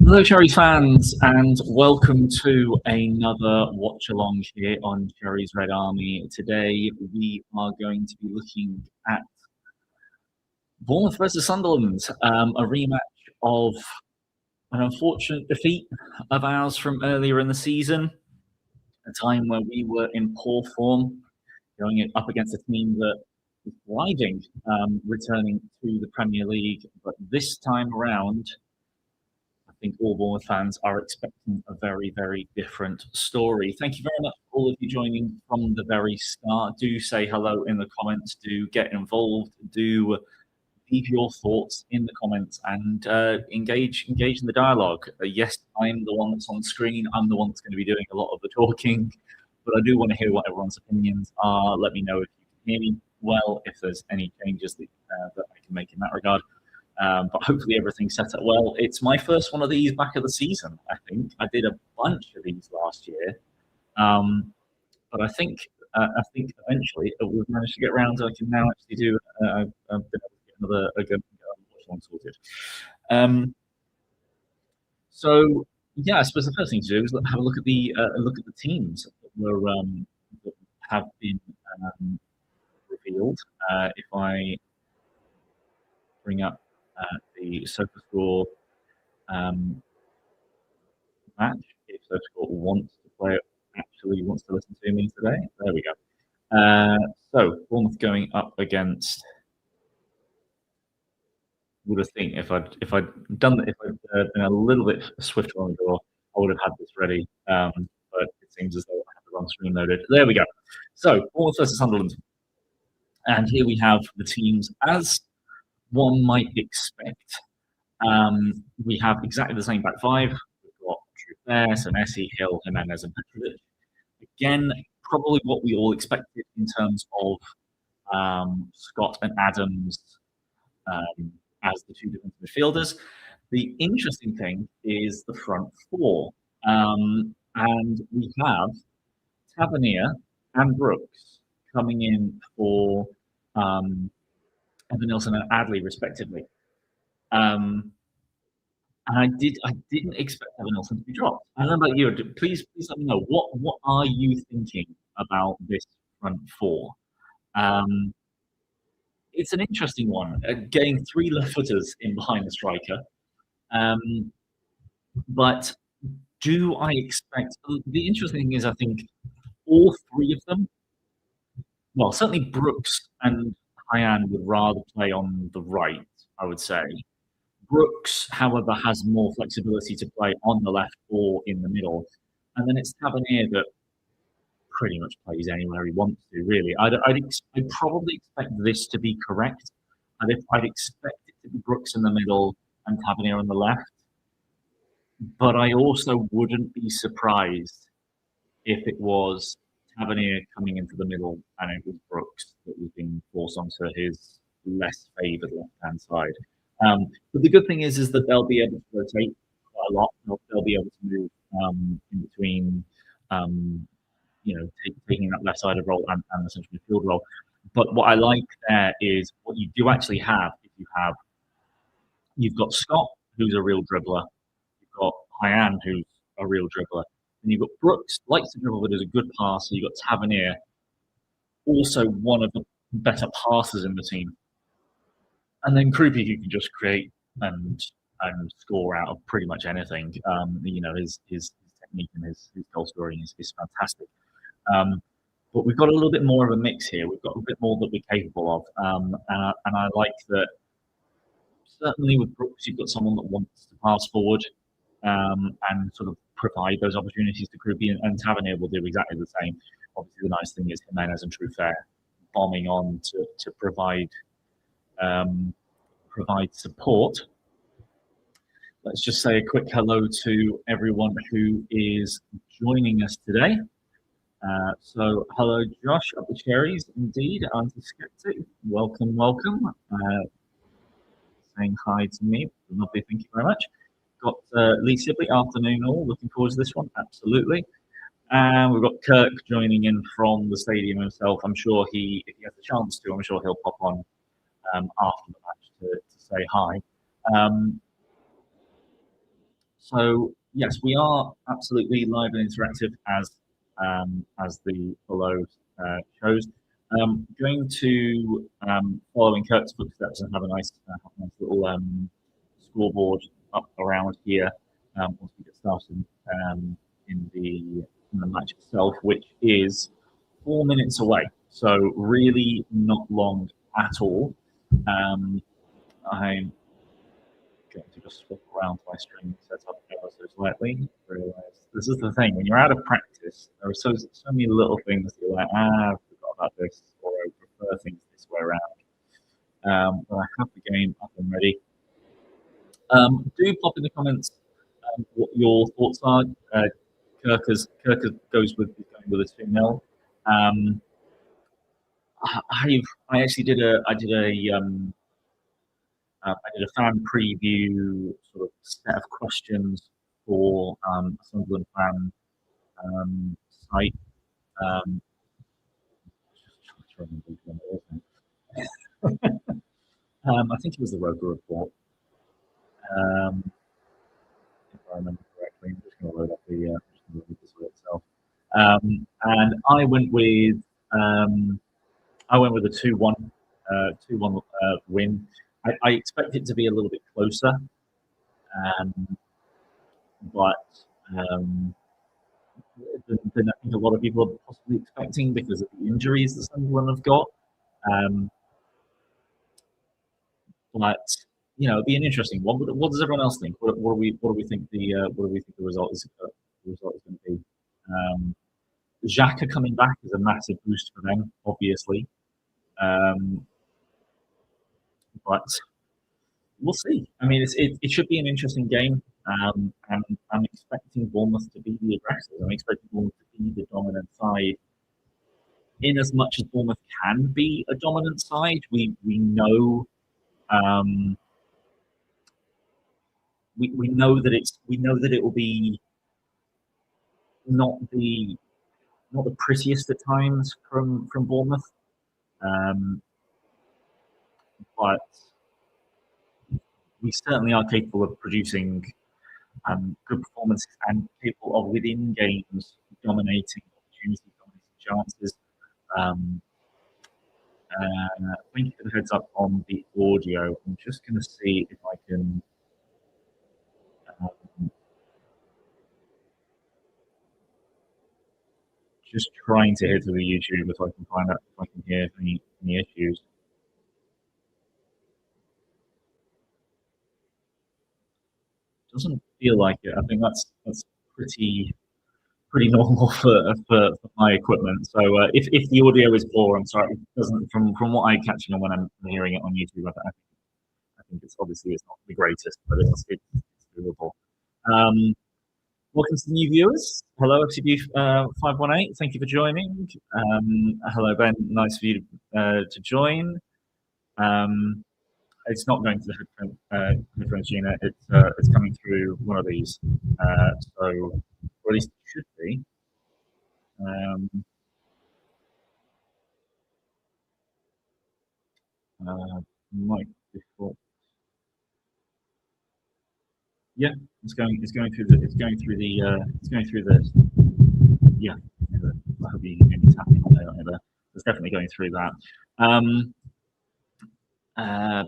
Hello, Cherries fans, and welcome to another watch along here on Cherries Red Army. Today, we are going to be looking at Bournemouth versus Sunderland, a rematch of an unfortunate defeat of ours from earlier in the season, a time where we were in poor form, going up against a team that was thriving, returning to the Premier League. But this time around, I think all Bournemouth fans are expecting a very, very different story. Thank you very much for all of you joining from the very start. Do say hello in the comments. Do get involved. Do leave your thoughts in the comments and engage in the dialogue. Yes, I'm the one that's on screen. I'm the one that's going to be doing a lot of the talking, but I do want to hear what everyone's opinions are. Let me know if you can hear me well, if there's any changes that I can make in that regard. But hopefully everything's set up well. It's my first one of these back of the season, I think. I did a bunch of these last year. But I think eventually we've managed to get around to I can now actually do another good one sorted. So yeah, I suppose the first thing to do is have a look at the teams that were that have been revealed. If I bring up the SofaScore match, if SofaScore wants to listen to me today. There we go. So Bournemouth going up against. Would have think if I'd been a little bit swifter on the draw, I would have had this ready. But it seems as though I have the wrong screen loaded. There we go. So Bournemouth versus Sunderland, and here we have the teams as one might expect. We have exactly the same back five. We've got Truffert, Senesi, Hill, Jimenez, and Petrovic. Again, probably what we all expected in terms of Scott and Adams as the two different midfielders. The interesting thing is the front four. And we have Tavernier and Brooks coming in for Evan Nilsson and Adley, respectively. And I didn't expect Evan Nilsson to be dropped. I don't know about you. Please let me know what are you thinking about this front four? It's an interesting one, getting three left-footers in behind the striker. But do I expect... The interesting thing is, I think, all three of them, well, certainly Brooks and Hyan would rather play on the right, I would say. Brooks, however, has more flexibility to play on the left or in the middle. And then it's Tavernier that pretty much plays anywhere he wants to, really. I'd probably expect this to be correct. I'd expect it to be Brooks in the middle and Tavernier on the left. But I also wouldn't be surprised if it was Tavernier coming into the middle and it was Brooks that was being forced onto his less favoured left-hand side. But the good thing is that they'll be able to rotate quite a lot. They'll be able to move in between taking that left-sided role and the central midfield role. But what I like there is what you do actually have. You've got Scott, who's a real dribbler. You've got Hyan, who's a real dribbler. And you've got Brooks, likes to dribble, but is a good passer. You've got Tavernier, also one of the better passers in the team. And then Krupi, who can just create and score out of pretty much anything. His technique and his goal scoring is fantastic. But we've got a little bit more of a mix here. We've got a bit more that we're capable of. And I like that, certainly with Brooks, you've got someone that wants to pass forward and sort of provide those opportunities to Krupi, and Tavernier will do exactly the same. Obviously, the nice thing is Jimenez and Truffert bombing on to provide support. Let's just say a quick hello to everyone who is joining us today. So hello, Josh at the Cherries, indeed, Anti-Skeptic. Welcome. Saying hi to me. Lovely, thank you very much. Got Lee Sibley, afternoon all. Looking forward to this one, absolutely. And we've got Kirk joining in from the stadium himself. I'm sure if he has the chance to, I'm sure he'll pop on after the match to say hi. So yes, we are absolutely live and interactive as the below shows. Going to follow in Kirk's footsteps and have a nice little scoreboard up around here once we get started in the match itself, which is 4 minutes away. So really not long at all. Um, I'm going to just swap around my stream setup ever so slightly. Realize this is the thing, when you're out of practice, there are so many little things that you're like, I forgot about this, or I prefer things this way around. But I have the game up and ready. Do pop in the comments what your thoughts are. Kirk going with a 2-0. Um, I actually I did a fan preview sort of set of questions for a Sunderland fan site. Um, just trying to remember which one it was now. I think it was the Roper Report, if I remember correctly. I'm just going to load up the site itself. And I went with a 2-1 win. I expect it to be a little bit closer, but than I think a lot of people are possibly expecting because of the injuries that Sunderland have got. But it'd be an interesting one. What does everyone else think? What do we think the result is? The result is going to be. Xhaka coming back is a massive boost for them, obviously. But we'll see. I mean, it should be an interesting game. And I'm expecting Bournemouth to be the aggressors. I'm expecting Bournemouth to be the dominant side. In as much as Bournemouth can be a dominant side, we know we know that it will be not the prettiest at times from Bournemouth, but we certainly are capable of producing good performances and capable of within games dominating opportunities, dominating chances. Thank you for the heads up on the audio. I'm just going to see if I can. Just trying to head to the YouTube if I can find out if I can hear any issues. Doesn't feel like it. I think that's pretty normal for my equipment. So if the audio is poor, I'm sorry. It doesn't from what I'm catching on when I'm hearing it on YouTube. I think it's obviously it's not the greatest, but it's doable. Welcome to the new viewers. Hello, FCB 518. Thank you for joining. Hello, Ben. Nice for you to join. It's not going to the headphones unit. It's coming through one of these. So, or at least it should be. Might default. Yeah, it's going through the. Yeah, I hope you can tapping on there. It's definitely going through that.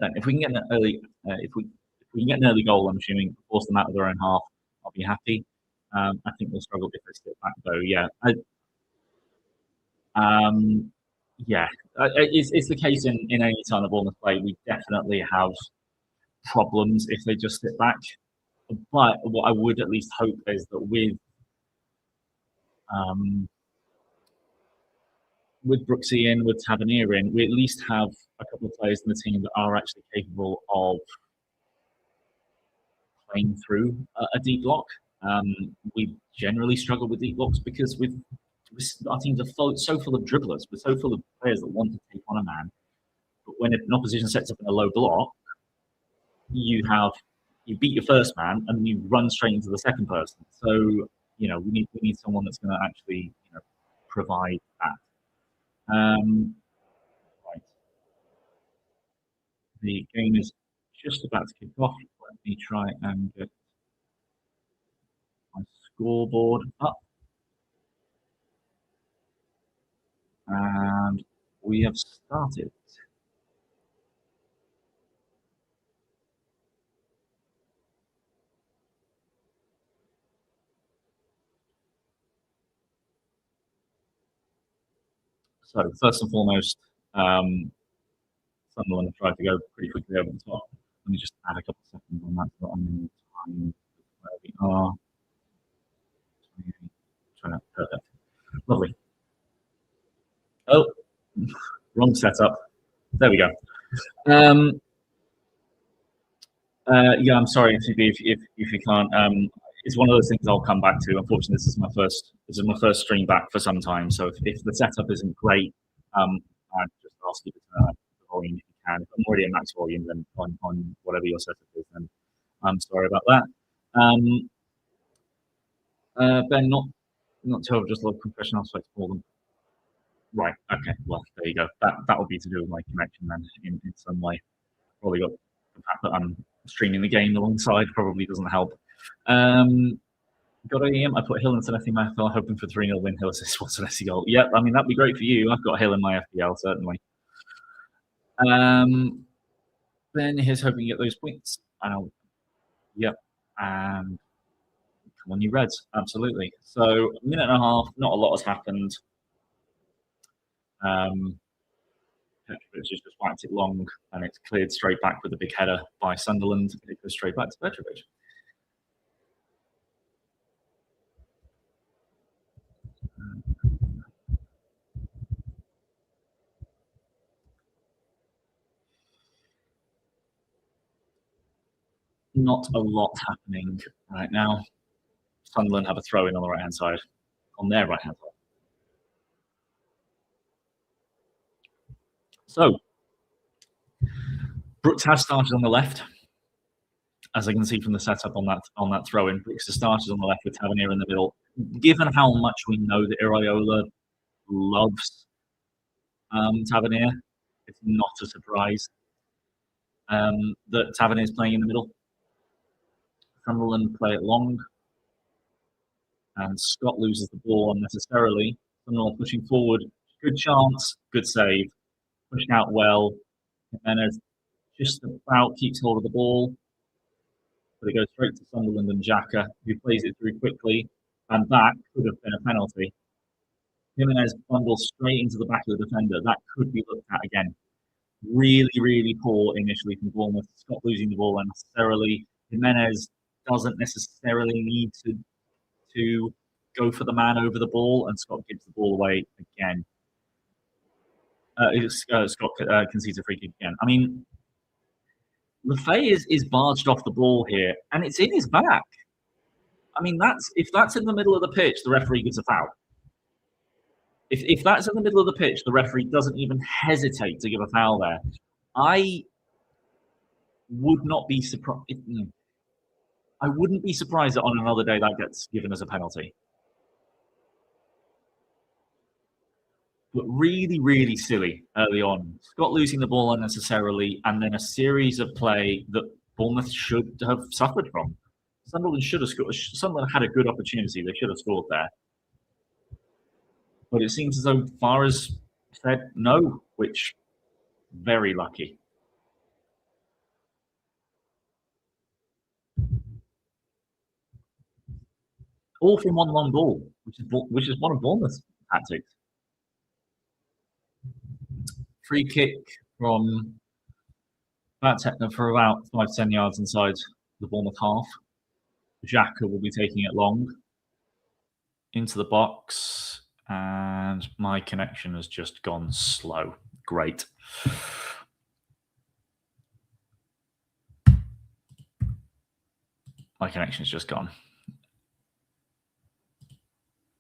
Then if we can get an early, if we can get an early goal, I'm assuming force them out of their own half, I'll be happy. I think we'll struggle if they step back though. Yeah, yeah, it's the case in any time of Bournemouth play. We definitely have problems if they just sit back. But what I would at least hope is that with Brooksy in, with Tavernier in, we at least have a couple of players in the team that are actually capable of playing through a deep block. We generally struggle with deep blocks because our teams are so full of dribblers. We're so full of players that want to take on a man. But when an opposition sets up in a low block, you beat your first man and you run straight into the second person. So we need someone that's going to actually provide that. Right. The game is just about to kick off. Let me try and get scoreboard up. And we have started. So first and foremost, Sunderland have tried to go pretty quickly over the top. Let me just add a couple of seconds on that so I'm in time where we are. Perfect. Lovely. Oh, wrong setup. There we go. Yeah, I'm sorry if you can't. It's one of those things I'll come back to. Unfortunately, this is my first stream back for some time. So if the setup isn't great, I'd just ask you to turn up the volume if you can. If I'm already at max volume, then on whatever your setup is, then I'm sorry about that. Ben, not to have just a compression aspects for them. Right. Okay. Well, there you go. That will be to do with my connection then in some way. Probably got the fact that I'm streaming the game alongside probably doesn't help. Got I put Hill into Letty Mathel, hoping for 3-0 win. Hill assist, what's an goal? Yep, I mean, that'd be great for you. I've got Hill in my FPL, certainly. Ben, here's hoping you get those points. Yep. And come on, you Reds. Absolutely. So, a minute and a half, not a lot has happened. Petrovic has just whacked it long, and it's cleared straight back with a big header by Sunderland. It goes straight back to Petrovic. Not a lot happening right now. Sunderland have a throw in on the right hand side, on their right hand side. So, Brooks has started on the left, as I can see from the setup on that throw in. Brooks has started on the left with Tavernier in the middle. Given how much we know that Iraola loves Tavernier, it's not a surprise that Tavernier is playing in the middle. Sunderland play it long, and Scott loses the ball unnecessarily. Sunderland pushing forward, good chance, good save, pushing out well. Jimenez just about keeps hold of the ball, but it goes straight to Sunderland and Xhaka, who plays it through quickly, and that could have been a penalty. Jimenez bundles straight into the back of the defender. That could be looked at again. Really, really poor initially from Bournemouth. Scott losing the ball unnecessarily. Jimenez doesn't necessarily need to go for the man over the ball, and Scott gives the ball away again. Scott concedes a free kick again. I mean, Lefay is barged off the ball here, and it's in his back. I mean, if that's in the middle of the pitch, the referee gives a foul. If that's in the middle of the pitch, the referee doesn't even hesitate to give a foul there. I would not be surprised. I wouldn't be surprised that on another day that gets given as a penalty. But really, really silly early on. Scott losing the ball unnecessarily, and then a series of play that Bournemouth should have suffered from. Sunderland should have scored. Sunderland had a good opportunity. They should have scored there. But it seems as though Farah's said no, which very lucky. All from one long ball, which is one of Bournemouth's tactics. Free kick from for about 5-10 yards inside the Bournemouth half. Xhaka will be taking it long into the box, and my connection has just gone slow. Great. My connection's just gone.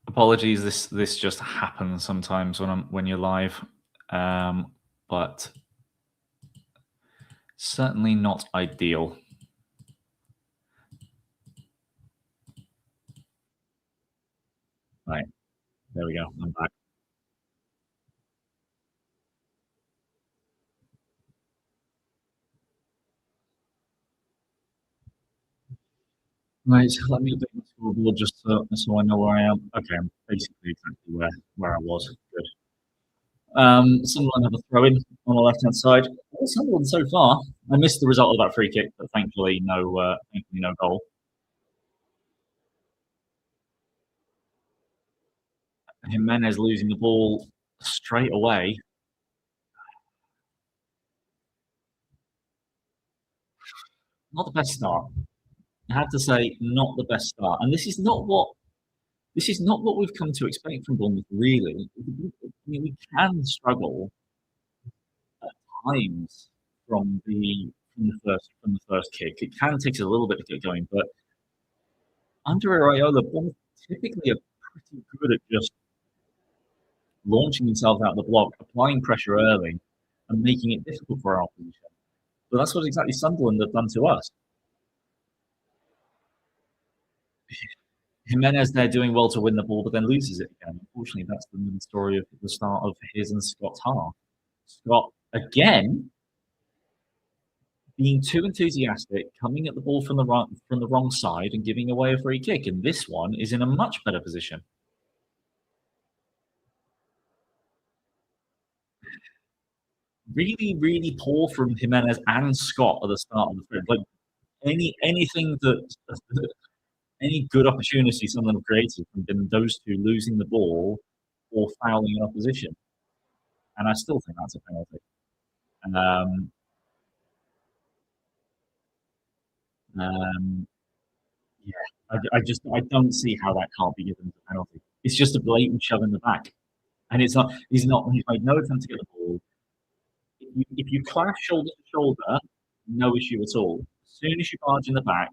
Apologies, this just happens sometimes when you're live, but certainly not ideal. Right, there we go. I'm back. Right, let me update my the board just so I know where I am. Okay, I'm basically exactly where I was. Good. Sunderland have a throw in on the left hand side. Well, Sunderland so far. I missed the result of that free kick, but thankfully no goal. Jimenez losing the ball straight away. Not the best start. I have to say, not the best start. And this is not what we've come to expect from Bournemouth. Really, I mean, we can struggle at times from the first kick. It can take us a little bit to get going, but under Areola, Bournemouth typically are pretty good at just launching themselves out of the block, applying pressure early, and making it difficult for our opposition. But that's what exactly Sunderland have done to us. Jimenez there doing well to win the ball, but then loses it again. Unfortunately, that's the story of the start of his and Scott's half. Scott again being too enthusiastic, coming at the ball from the wrong side and giving away a free kick. And this one is in a much better position. Really, really poor from Jimenez and Scott at the start of the field. Like anything that any good opportunity someone created from been those two losing the ball or fouling an opposition. And I still think that's a penalty. Um, um, yeah, I don't see how that can't be given as a penalty. It's just a blatant shove in the back, and it's not. He's made no attempt to get the ball. If you clash shoulder to shoulder, no issue at all. As soon as you barge in the back,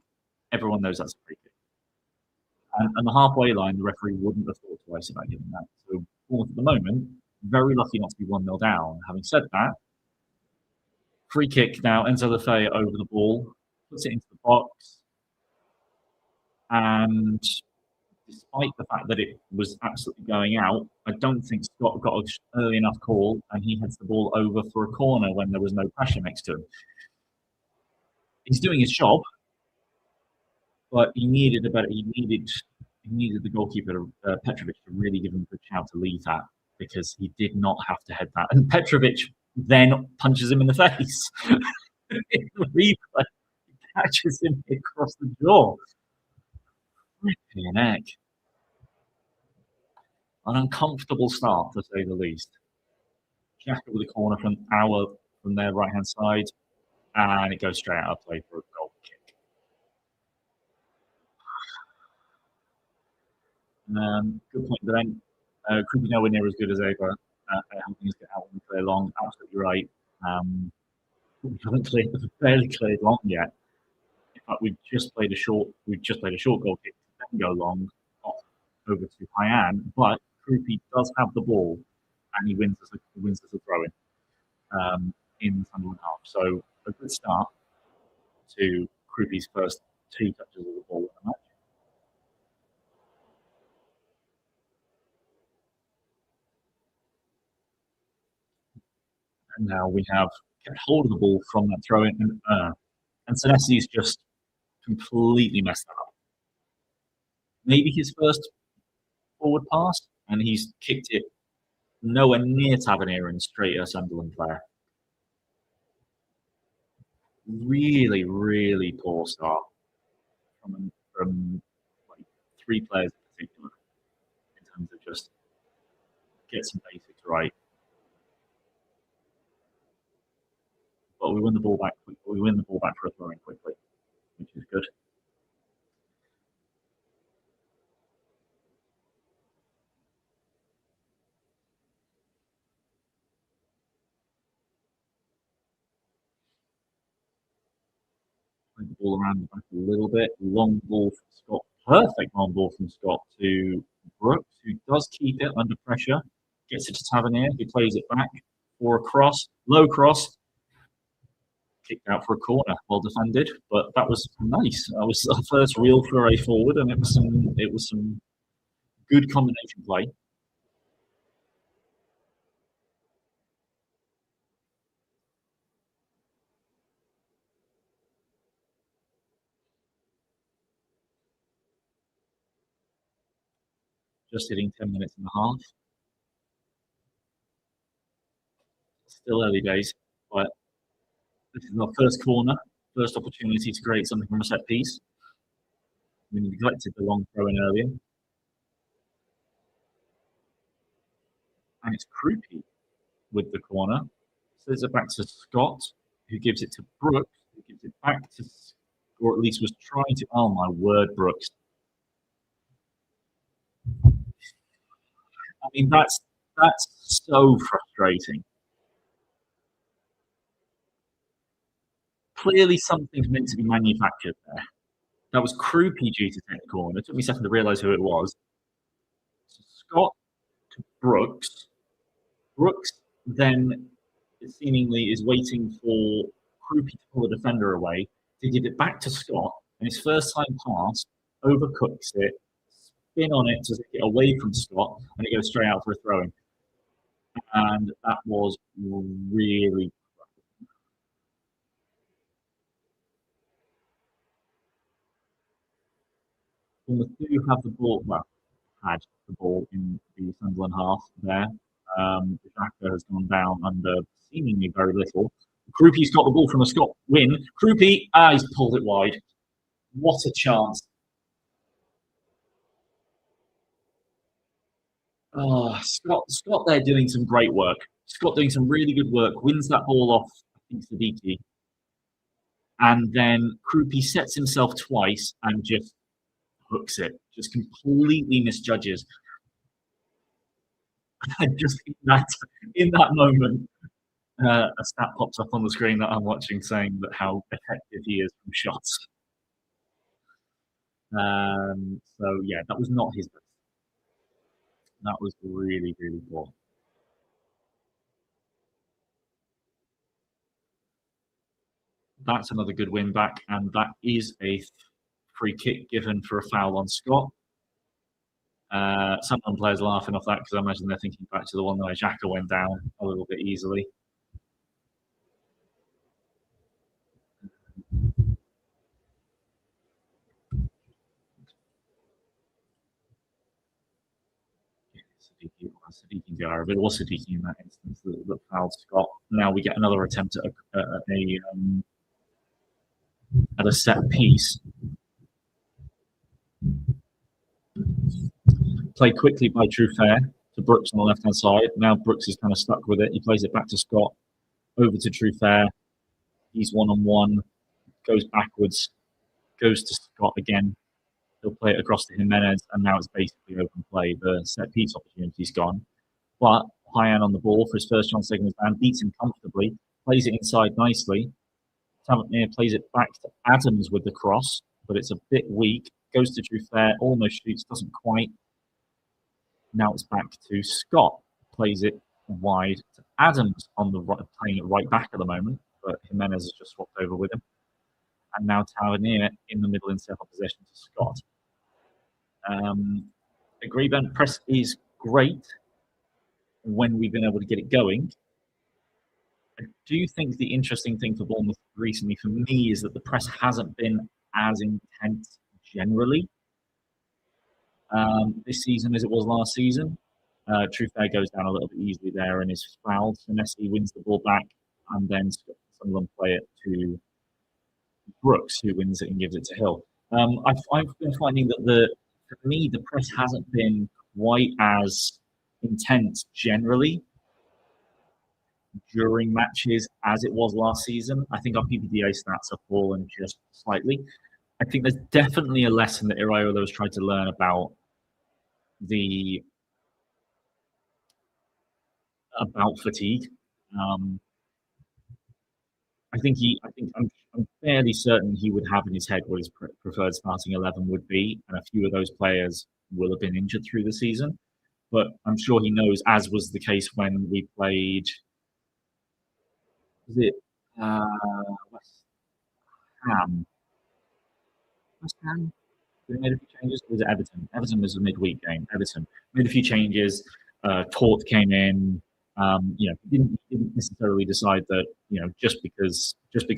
everyone knows that's a free kick. And the halfway line, the referee wouldn't have thought twice about giving that. So, Bournemouth at the moment, very lucky not to be 1-0 down. Having said that, free kick now, Enzo Lefebvre over the ball, puts it into the box, and despite the fact that it was absolutely going out, I don't think Scott got an early enough call, and he heads the ball over for a corner when there was no pressure next to him. He's doing his job, but he needed the goalkeeper Petrovic to really give him a good shout to leave that because he did not have to head that. And Petrovic then punches him in the face. In the replay, he catches him across the jaw. Flipping heck. An uncomfortable start, to say the least. Jack with a corner from their right hand side, and it goes straight out of play for a goal kick. Good point, then. Could be nowhere near as good as ever. Helping us get out and play long. Absolutely right. We haven't barely cleared long yet. In fact, we've just played a short goal kick to then go long off over to Hyan, but Krupi does have the ball and he wins us a throw in the Sunderland half. So a good start to Krupi's first two touches of the ball in the match. And now we have kept hold of the ball from that throw in, and Senesi's just completely messed that up. Maybe his first forward pass, and he's kicked it nowhere near Tavernier and straight at a Sunderland player. Really, really poor start from like three players in particular in terms of just get some basics right. But we win the ball back. We win the ball back for a throw in quickly, which is good. Play the ball around the back a little bit. Long ball from Scott. Perfect long ball from Scott to Brooks, who does keep it under pressure. Gets it to Tavernier, who plays it back for a cross. Low cross. Kicked out for a corner. Well defended, but that was nice. That was our first real flurry forward, and it was some good combination play. just hitting 10 minutes and a half. Still early days, but this is our first corner, first opportunity to create something from a set piece. We neglected the long throw in earlier. And it's Krupi with the corner. Sends it back to Scott, who gives it to Brooks, who gives it back to, or at least was trying to. Oh my word, Brooks! I mean, that's so frustrating. Clearly, something's meant to be manufactured there. That was Krupi due to take the corner. It took me a second to realise who it was. So Scott to Brooks. Brooks then seemingly is waiting for Krupi to pull the defender away to give it back to Scott, and his first time pass overcooks it, spin on it to get away from Scott, and it goes straight out for a throw-in. And that was really Bournemouth do have the ball. Well, had the ball in the Sunderland half there. Xhaka has gone down under seemingly very little. Krupi's got the ball from a Scott win. Krupi, he's pulled it wide. What a chance. Oh, Scott there doing some great work. Scott doing some really good work, wins that ball off, I think, Siddiqui. And then Krupi sets himself twice and just hooks it, just completely misjudges. Just in that moment, a stat pops up on the screen that I'm watching saying that how effective he is from shots. So yeah, that was not his best. That was really, really poor. That's another good win back, and that is a free kick given for a foul on Scott. Some players laughing off that because I imagine they're thinking back to the one where Xhaka went down a little bit easily. Siddiqui Diarra, but it was Siddiqui in that instance that fouled Scott. Now we get another attempt at a set piece. Played quickly by Trufair to Brooks on the left-hand side. Now Brooks is kind of stuck with it. He plays it back to Scott, over to Trufair. He's one-on-one, goes backwards, goes to Scott again. He'll play it across to Jimenez, and now it's basically open play. The set-piece opportunity's gone. But Hyan on the ball for his first chance taking his man, beats him comfortably, plays it inside nicely. Tavernier plays it back to Adams with the cross, but it's a bit weak. Goes to Trufair, almost shoots, doesn't quite. Now it's back to Scott. Plays it wide to Adams on the right, playing it right back at the moment, but Jimenez has just swapped over with him. And now Tavernier in the middle in self possession to Scott. Agree, Ben. Press is great when we've been able to get it going. I do think the interesting thing for Bournemouth recently, for me, is that the press hasn't been as intense generally this season as it was last season. Trufair goes down a little bit easily there and is fouled. Messi wins the ball back, and then Sunderland play it to Brooks, who wins it and gives it to Hill. I've been finding that for me, the press hasn't been quite as intense generally during matches as it was last season. I think our PPDA stats have fallen just slightly. I think there's definitely a lesson that Iraola has tried to learn about fatigue. I'm fairly certain he would have in his head what his preferred starting 11 would be, and a few of those players will have been injured through the season. But I'm sure he knows, as was the case when we played. Was it West Ham? West Ham? They made a few changes. Or was it Everton? Everton was a midweek game. Everton made a few changes. Tort came in. Didn't necessarily decide that just because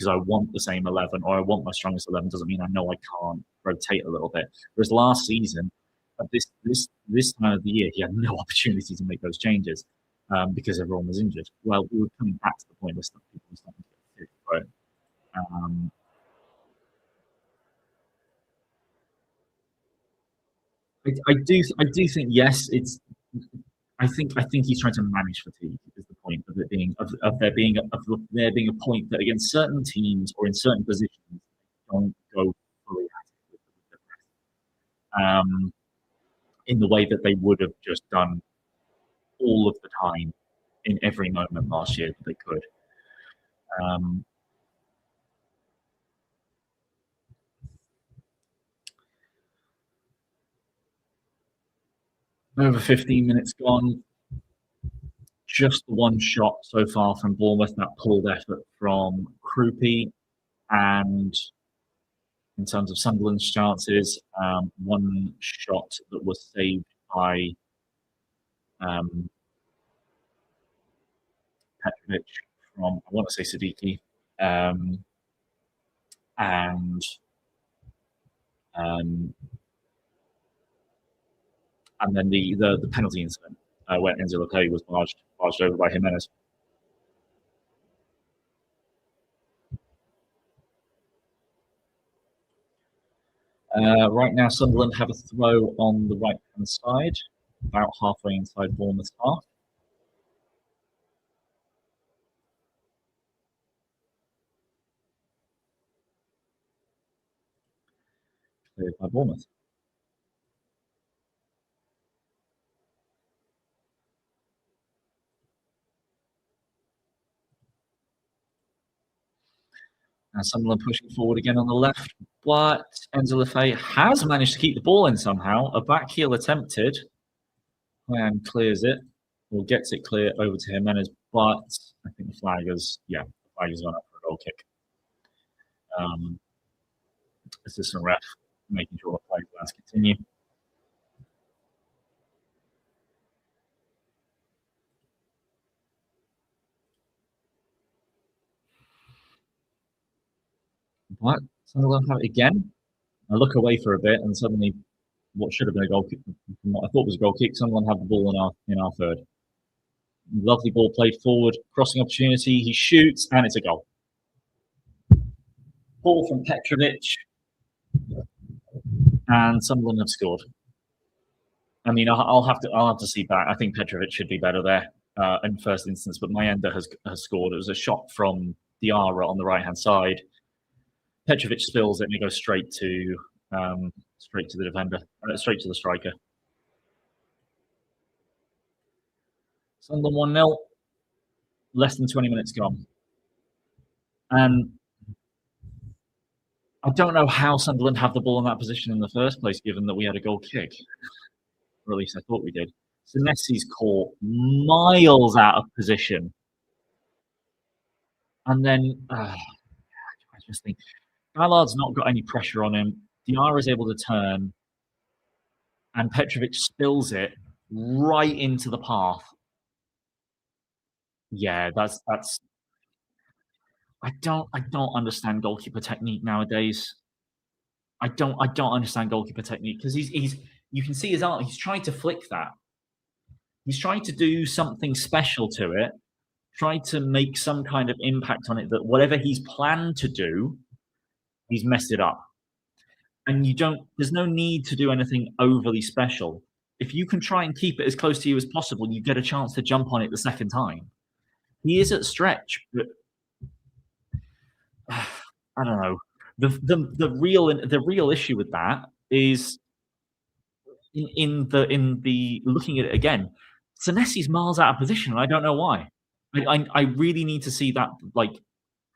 I want the same 11 or I want my strongest 11 doesn't mean I know I can't rotate a little bit. Whereas last season, But this time of the year, he had no opportunity to make those changes because everyone was injured. Well, we were coming back to the point where people were starting to get sick. But I do think yes, it's. I think he's trying to manage fatigue. Is the point of it being of there being a point that against certain teams or in certain positions don't go fully at it with the press, in the way that they would have just done all of the time in every moment last year that they could. Um, over 15 minutes gone. Just the one shot so far from Bournemouth, that pulled effort from Krupi, and in terms of Sunderland's chances, one shot that was saved by um, Petrovic from, I want to say Siddiqui, um, and um, and then the penalty incident where Enzo Lopez was barged over by Jimenez. Right now, Sunderland have a throw on the right hand side, about halfway inside Bournemouth's half. Cleared by Bournemouth. And Sunderland pushing forward again on the left, but Enzo Lefay has managed to keep the ball in somehow. A back heel attempted, and clears it, or gets it clear over to Jimenez, but I think the flag has gone up for a goal kick. Assistant ref making sure the play plans continue. But Sunderland have it again. I look away for a bit, and suddenly, what should have been a goal kick, from what I thought was a goal kick, Sunderland have the ball in our third. Lovely ball played forward, crossing opportunity. He shoots, and it's a goal. Ball from Petrovic, and Sunderland have scored. I mean, I'll have to see back. I think Petrovic should be better there in first instance, but Mayenda has scored. It was a shot from Diarra on the right hand side. Petrovic spills it and it goes straight to the defender, straight to the striker. Sunderland 1-0, less than 20 minutes gone. And I don't know how Sunderland have the ball in that position in the first place, given that we had a goal kick. Or at least I thought we did. Senesi's caught miles out of position. And then I just think Ballard's not got any pressure on him. Diarra is able to turn, and Petrovic spills it right into the path. Yeah, that's. I don't understand goalkeeper technique nowadays. I don't understand goalkeeper technique because he's you can see his art. He's trying to flick that. He's trying to do something special to it. Try to make some kind of impact on it. That whatever he's planned to do, he's messed it up. And there's no need to do anything overly special. If you can try and keep it as close to you as possible, you get a chance to jump on it the second time. He is at stretch, but I don't know. The real issue with that is in the looking at it again, Senesi's miles out of position, and I don't know why. I really need to see that like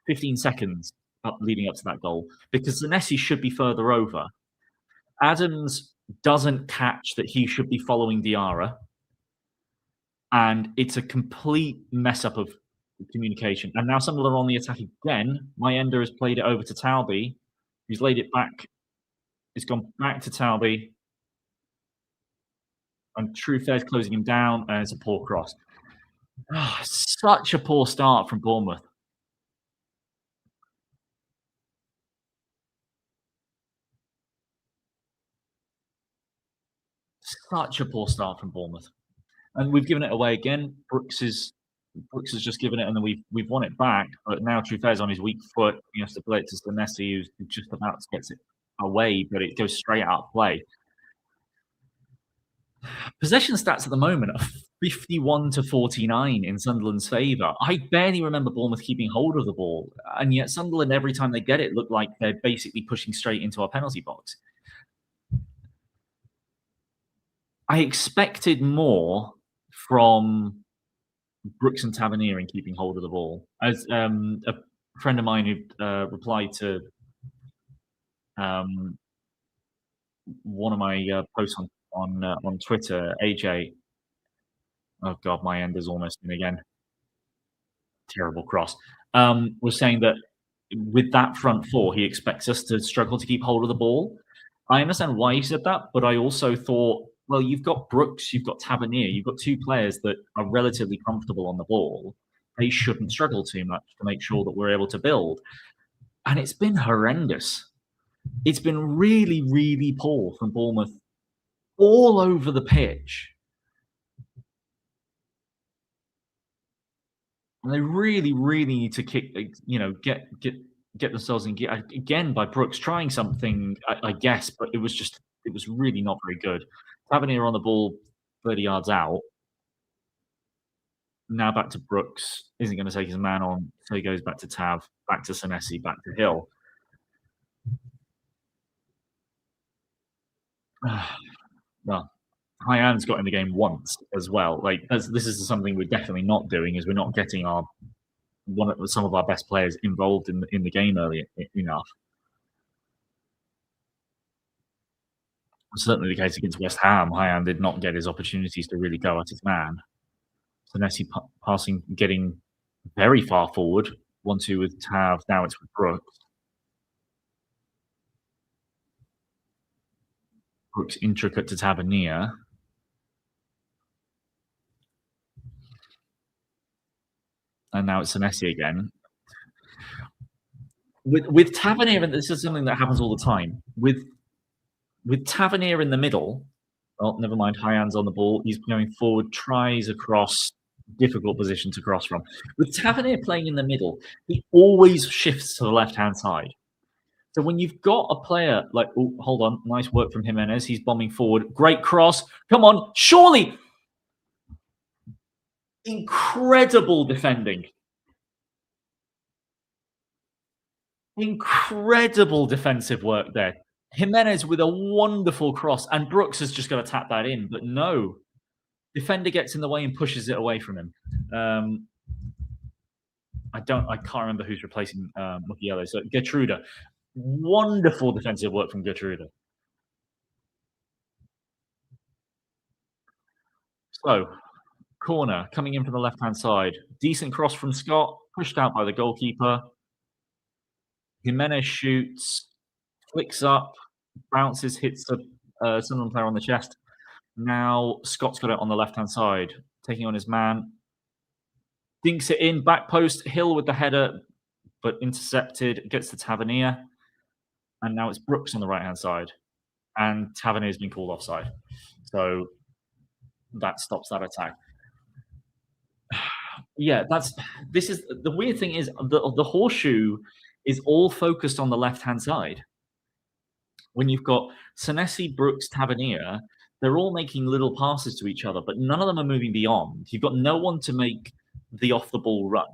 15 seconds leading up to that goal because Senesi should be further over. Adams doesn't catch that he should be following Diarra, and it's a complete mess up of communication. And now Sunderland are on the attack again. Mayenda has played it over to Talby, who's laid it back. It's gone back to Talby, and Trufair's closing him down, and it's a poor cross. Oh, such a poor start from Bournemouth. Such a poor start from Bournemouth, and we've given it away again. Brooks has just given it, and then we've won it back. But now Truffet's on his weak foot. He has to play it to Senesi, who's just about to get it away, but it goes straight out of play. Possession stats at the moment are 51-49 in Sunderland's favour. I barely remember Bournemouth keeping hold of the ball, and yet Sunderland, every time they get it, look like they're basically pushing straight into our penalty box. I expected more from Brooks and Tavernier in keeping hold of the ball. As a friend of mine who replied to one of my posts on Twitter, AJ. Oh God, my end is almost in again. Terrible cross. Was saying that with that front four, he expects us to struggle to keep hold of the ball. I understand why he said that, but I also thought, well, you've got Brooks, you've got Tavernier, you've got two players that are relatively comfortable on the ball. They shouldn't struggle too much to make sure that we're able to build. And it's been horrendous. It's been really, really poor from Bournemouth all over the pitch. And they really, really need to get themselves in gear again by Brooks trying something, I guess, but it was really not very good. Tavernier on the ball, 30 yards out. Now back to Brooks, isn't going to take his man on, so he goes back to Tav, back to Senesi, back to Hill. Well, Hyan's got in the game once as well. Like this is something we're definitely not doing, is we're not getting some of our best players involved in the game early enough. Certainly the case against West Ham. Hyan did not get his opportunities to really go at his man. Senesi passing, getting very far forward. 1-2 with Tav. Now it's with Brooks. Brooks intricate to Tavernier. And now it's Senesi again. With Tavernier, and this is something that happens all the time. With Tavernier in the middle, well, never mind, Hyan's on the ball. He's going forward, tries across, difficult position to cross from. With Tavernier playing in the middle, he always shifts to the left-hand side. So when you've got a player like, oh, hold on, nice work from Jimenez. He's bombing forward. Great cross. Come on, surely. Incredible defending. Incredible defensive work there. Jimenez with a wonderful cross, and Brooks has just got to tap that in, but no. Defender gets in the way and pushes it away from him. I can't remember who's replacing Mukiele. So Gertruda. Wonderful defensive work from Gertruda. So, corner coming in from the left-hand side. Decent cross from Scott, pushed out by the goalkeeper. Jimenez shoots, flicks up, bounces, hits a Sunderland player on the chest. Now Scott's got it on the left-hand side, taking on his man. Dinks it in, back post, Hill with the header, but intercepted, gets to Tavernier. And now it's Brooks on the right-hand side. And Tavernier's been called offside. So that stops that attack. Yeah, this is the weird thing is the horseshoe is all focused on the left-hand side. When you've got Senesi, Brooks, Tavernier, they're all making little passes to each other, but none of them are moving beyond. You've got no one to make the off-the-ball run.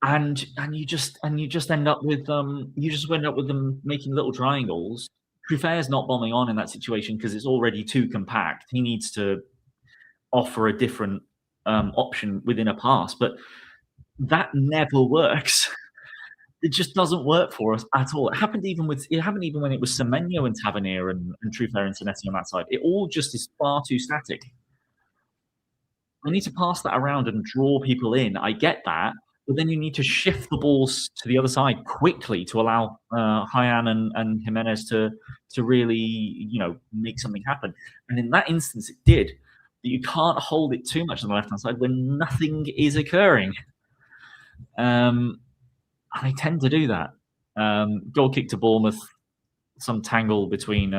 And you just end up with them making little triangles. Truffet's not bombing on in that situation because it's already too compact. He needs to offer a different option within a pass, but that never works. It just doesn't work for us at all. It happened even when it was Semenyo and Tavernier and Truffet and Senesi on that side. It all just is far too static. I need to pass that around and draw people in. I get that, but then you need to shift the balls to the other side quickly to allow Hyan and Jimenez to really, make something happen. And in that instance, it did. But you can't hold it too much on the left-hand side when nothing is occurring. I tend to do that. Goal kick to Bournemouth. some tangle between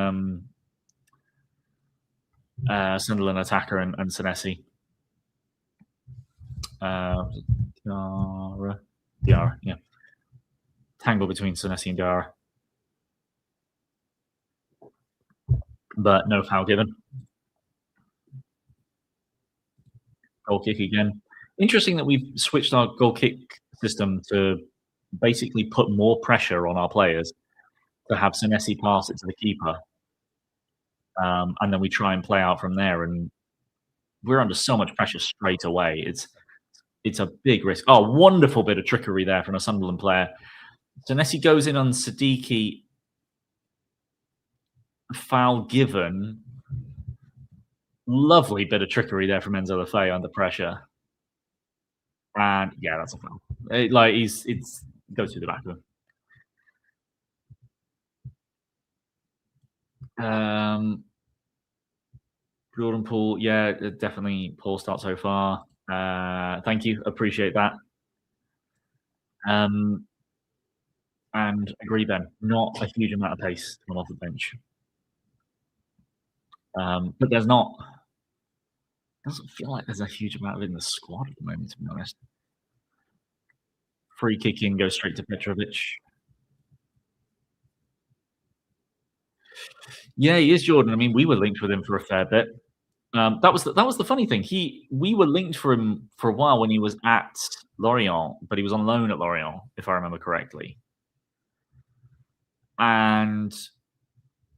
Sunderland attacker and Senesi. Diarra, yeah. Tangle between Senesi and Diarra. But no foul given. Goal kick again. Interesting that we've switched our goal kick system to basically put more pressure on our players to have Senesi pass it to the keeper. And then we try and play out from there. And we're under so much pressure straight away. It's a big risk. Oh, wonderful bit of trickery there from a Sunderland player. Senesi goes in on Siddiqui. Foul given. Lovely bit of trickery there from Enzo Lefebvre under pressure. And yeah, that's a foul. It goes through the back of him. Jordan Poole, yeah, definitely poor start so far. Thank you, appreciate that. And agree, Ben, not a huge amount of pace to come off the bench. But there's not. Doesn't feel like there's a huge amount of it in the squad at the moment, to be honest. Free kick in, goes straight to Petrovic. Yeah, he is Jordan. I mean, we were linked with him for a fair bit. That was the funny thing. We were linked for him for a while when he was at Lorient, but he was on loan at Lorient, if I remember correctly. And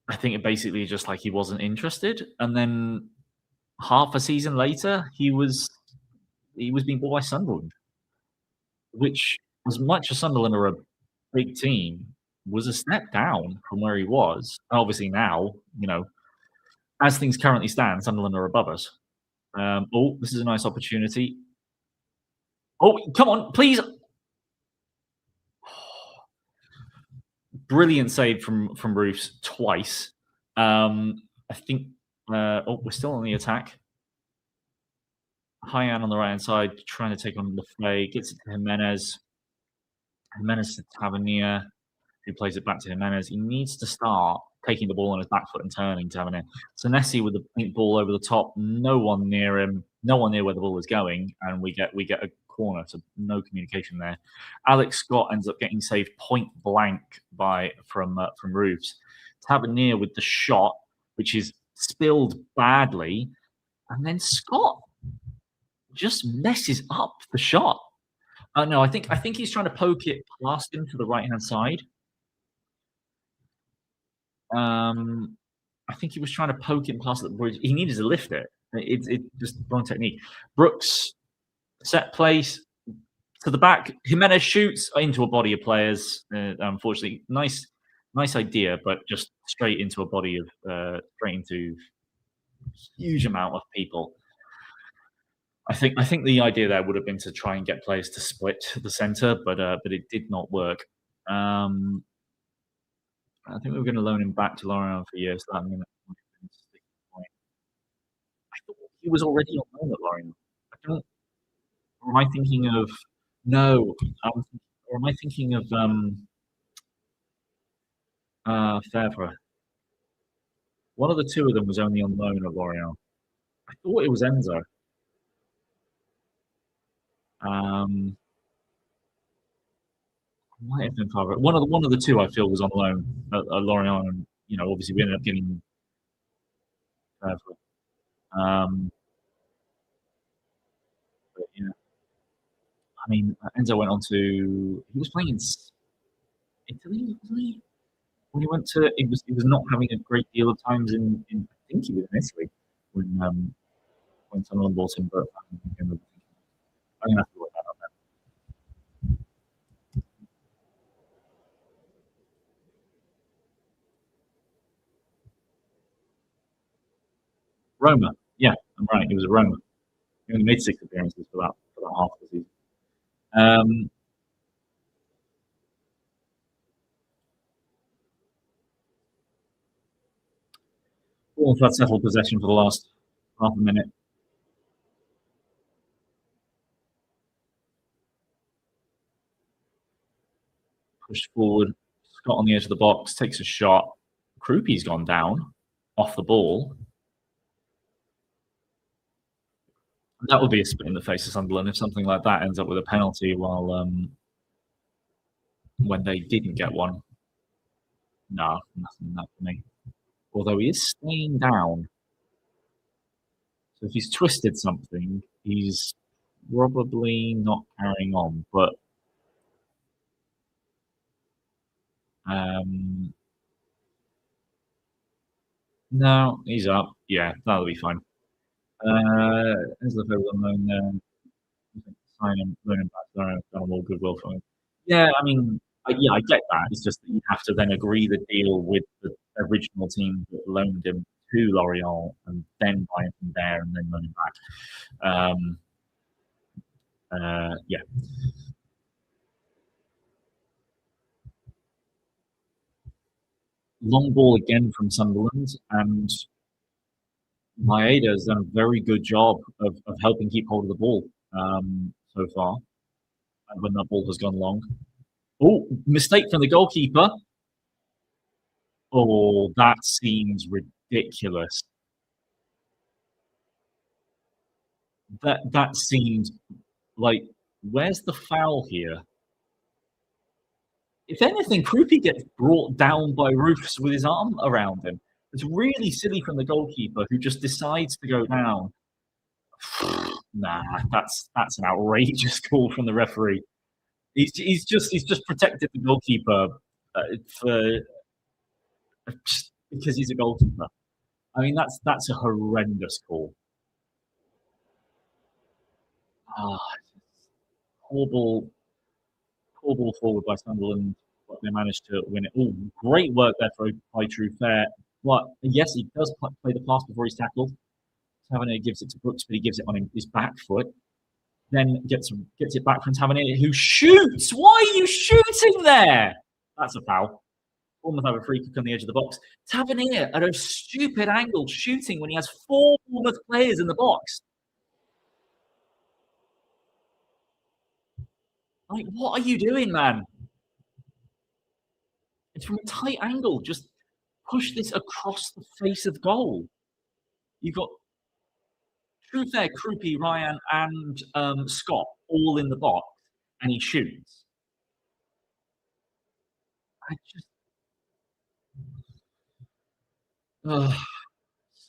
I think it basically just like he wasn't interested. And then half a season later, he was being bought by Sunderland, which, as much as Sunderland are a big team, was a step down from where he was. Obviously now, as things currently stand, Sunderland are above us. Oh, this is a nice opportunity. Oh, come on, please. Brilliant save from Roofs twice. I think. We're still on the attack. Hyan on the right-hand side, trying to take on Lefebvre. Gets it to Jimenez. Jimenez to Tavernier, who plays it back to Jimenez. He needs to start taking the ball on his back foot and turning Tavernier. Senesi with the pink ball over the top. No one near him. No one near where the ball is going, and we get a corner. So no communication there. Alex Scott ends up getting saved point blank from Roofs. Tavernier with the shot, which is spilled badly, and then Scott just messes up the shot. No, I think he's trying to poke it past him to the right-hand side. I think he was trying to poke it past the bridge. He needed to lift it. It's just wrong technique. Brooks, set place to the back. Jimenez shoots into a body of players. Unfortunately, nice idea, but just straight into a body of straight into a huge amount of people. I think the idea there would have been to try and get players to split the center, but it did not work. I think we were going to loan him back to Lorient for years. So I thought he was already on loan at Lorient. Or am I thinking of no? Or am I thinking of Favre? One of the two of them was only on loan at Lorient. I thought it was Enzo. Might have been Favre. One of the two I feel was on loan at Lorient, and obviously we ended up getting Favre. But yeah, I mean, Enzo went on to. He was playing in Italy, wasn't he? When he went to, he was not having a great deal of times in I think he was in Italy when Sunderland bought him, but I'm gonna have to work that out then. Roma, yeah, I'm right. He was at Roma. He only made 6 appearances for that half of the season. Bournemouth had settled possession for the last half a minute. Pushed forward. Scott on the edge of the box takes a shot. Krupi's gone down off the ball. That would be a spit in the face of Sunderland if something like that ends up with a penalty while when they didn't get one. No, nothing in that for me. Although he is staying down. So if he's twisted something, he's probably not carrying on. But no, he's up. Yeah, that'll be fine. As the field unknown, sign him, loan him back. Done all goodwill from him. Yeah, I mean, I get that. It's just that you have to then agree the deal with the original team that loaned him to L'Orient and then buy him from there and then loan him back. Yeah. Long ball again from Sunderland, and Maeda has done a very good job of helping keep hold of the ball so far. And when that ball has gone long. Oh, mistake from the goalkeeper. Oh, that seems ridiculous. That seems like, where's the foul here? If anything, Krupi gets brought down by Roofs with his arm around him. It's really silly from the goalkeeper who just decides to go down. Nah, that's an outrageous call from the referee. He's just protected the goalkeeper because he's a goalkeeper. I mean, that's a horrendous call. Poor ball forward by Sunderland, but they managed to win it. Oh, great work there by True Fair. But yes, he does play the pass before he's tackled. Tavernier gives it to Brooks, but he gives it on his back foot. Then gets it back from Tavernier, who shoots. Why are you shooting there? That's a foul. Bournemouth have a free kick on the edge of the box. Tavernier at a stupid angle shooting when he has 4 Bournemouth players in the box. Like, what are you doing, man? It's from a tight angle. Just push this across the face of goal. You've got True Fair, Krupi, Ryan, and Scott all in the box, and he shoots.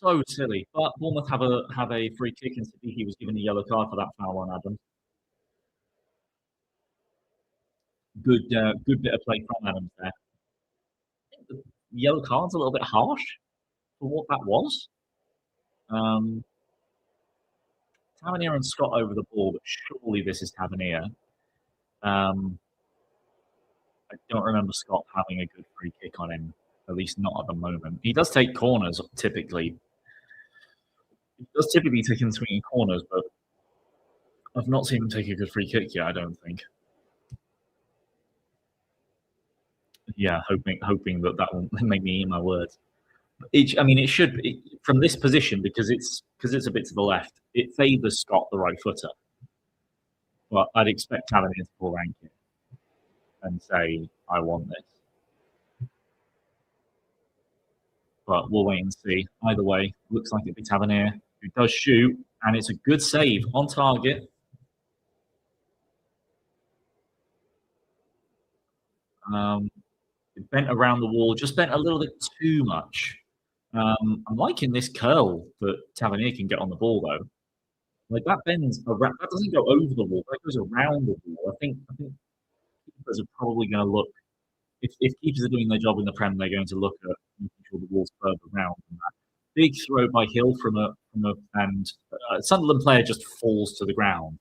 So silly. But Bournemouth have a free kick, and Siddiqui was given a yellow card for that foul on Adams. Good bit of play from Adams there. I think the yellow card's a little bit harsh for what that was. Tavernier and Scott over the ball, but surely this is Tavernier. I don't remember Scott having a good free kick on him, at least not at the moment. He does take corners typically. He does typically take in swinging corners, but I've not seen him take a good free kick yet, I don't think. Yeah, hoping that will make me eat my words. It should from this position because it's a bit to the left. It favours Scott, the right footer, but I'd expect Tavernier to pull rank it and say, "I want this." But we'll wait and see. Either way, looks like it'd be Tavernier who does shoot, and it's a good save on target. It bent around the wall, just bent a little bit too much. I'm liking this curl that Tavernier can get on the ball though. Like that bends around, that doesn't go over the wall, that goes around the wall. I think keepers are probably going to look if keepers are doing their job in the Prem, they're going to look at making sure the wall's further around than that. Big throw by Hill and Sunderland player just falls to the ground.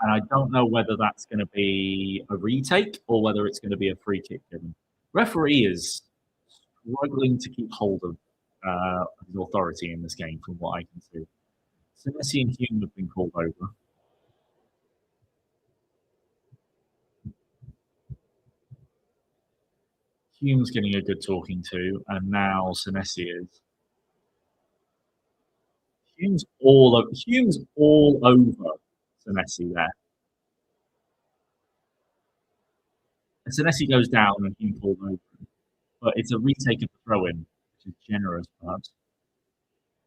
And I don't know whether that's going to be a retake or whether it's going to be a free kick given. Referee is struggling to keep hold of his authority in this game, from what I can see. So Messi and Hume have been called over. Hume's getting a good talking to, and now Senesi is. Hume's all over Senesi there. And Senesi goes down and Hume pulled over. But it's a retake of the throw-in, which is generous, perhaps.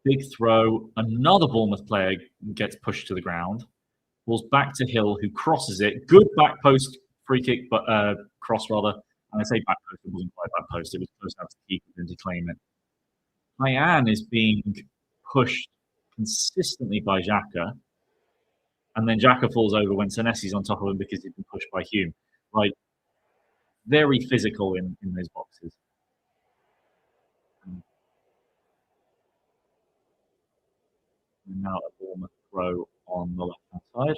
Big throw. Another Bournemouth player gets pushed to the ground. Ball's back to Hill, who crosses it. Good back post free kick, but cross rather. And I say back post, it wasn't quite back post. It was close enough to keep it and to claim it. Hyan is being pushed consistently by Xhaka. And then Xhaka falls over when Senesi's on top of him because he's been pushed by Hume. Like, very physical in those boxes. And now a Bournemouth throw on the left-hand side.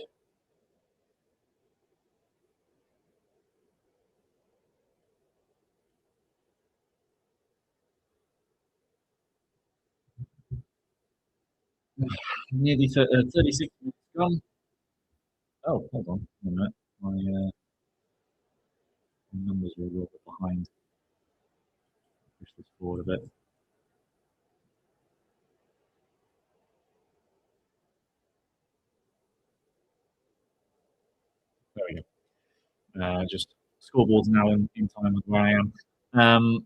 Nearly 36 minutes gone. Oh, hold on a minute. My numbers are a little bit behind. Push this forward a bit. There we go. Just scoreboards now in time with where I am.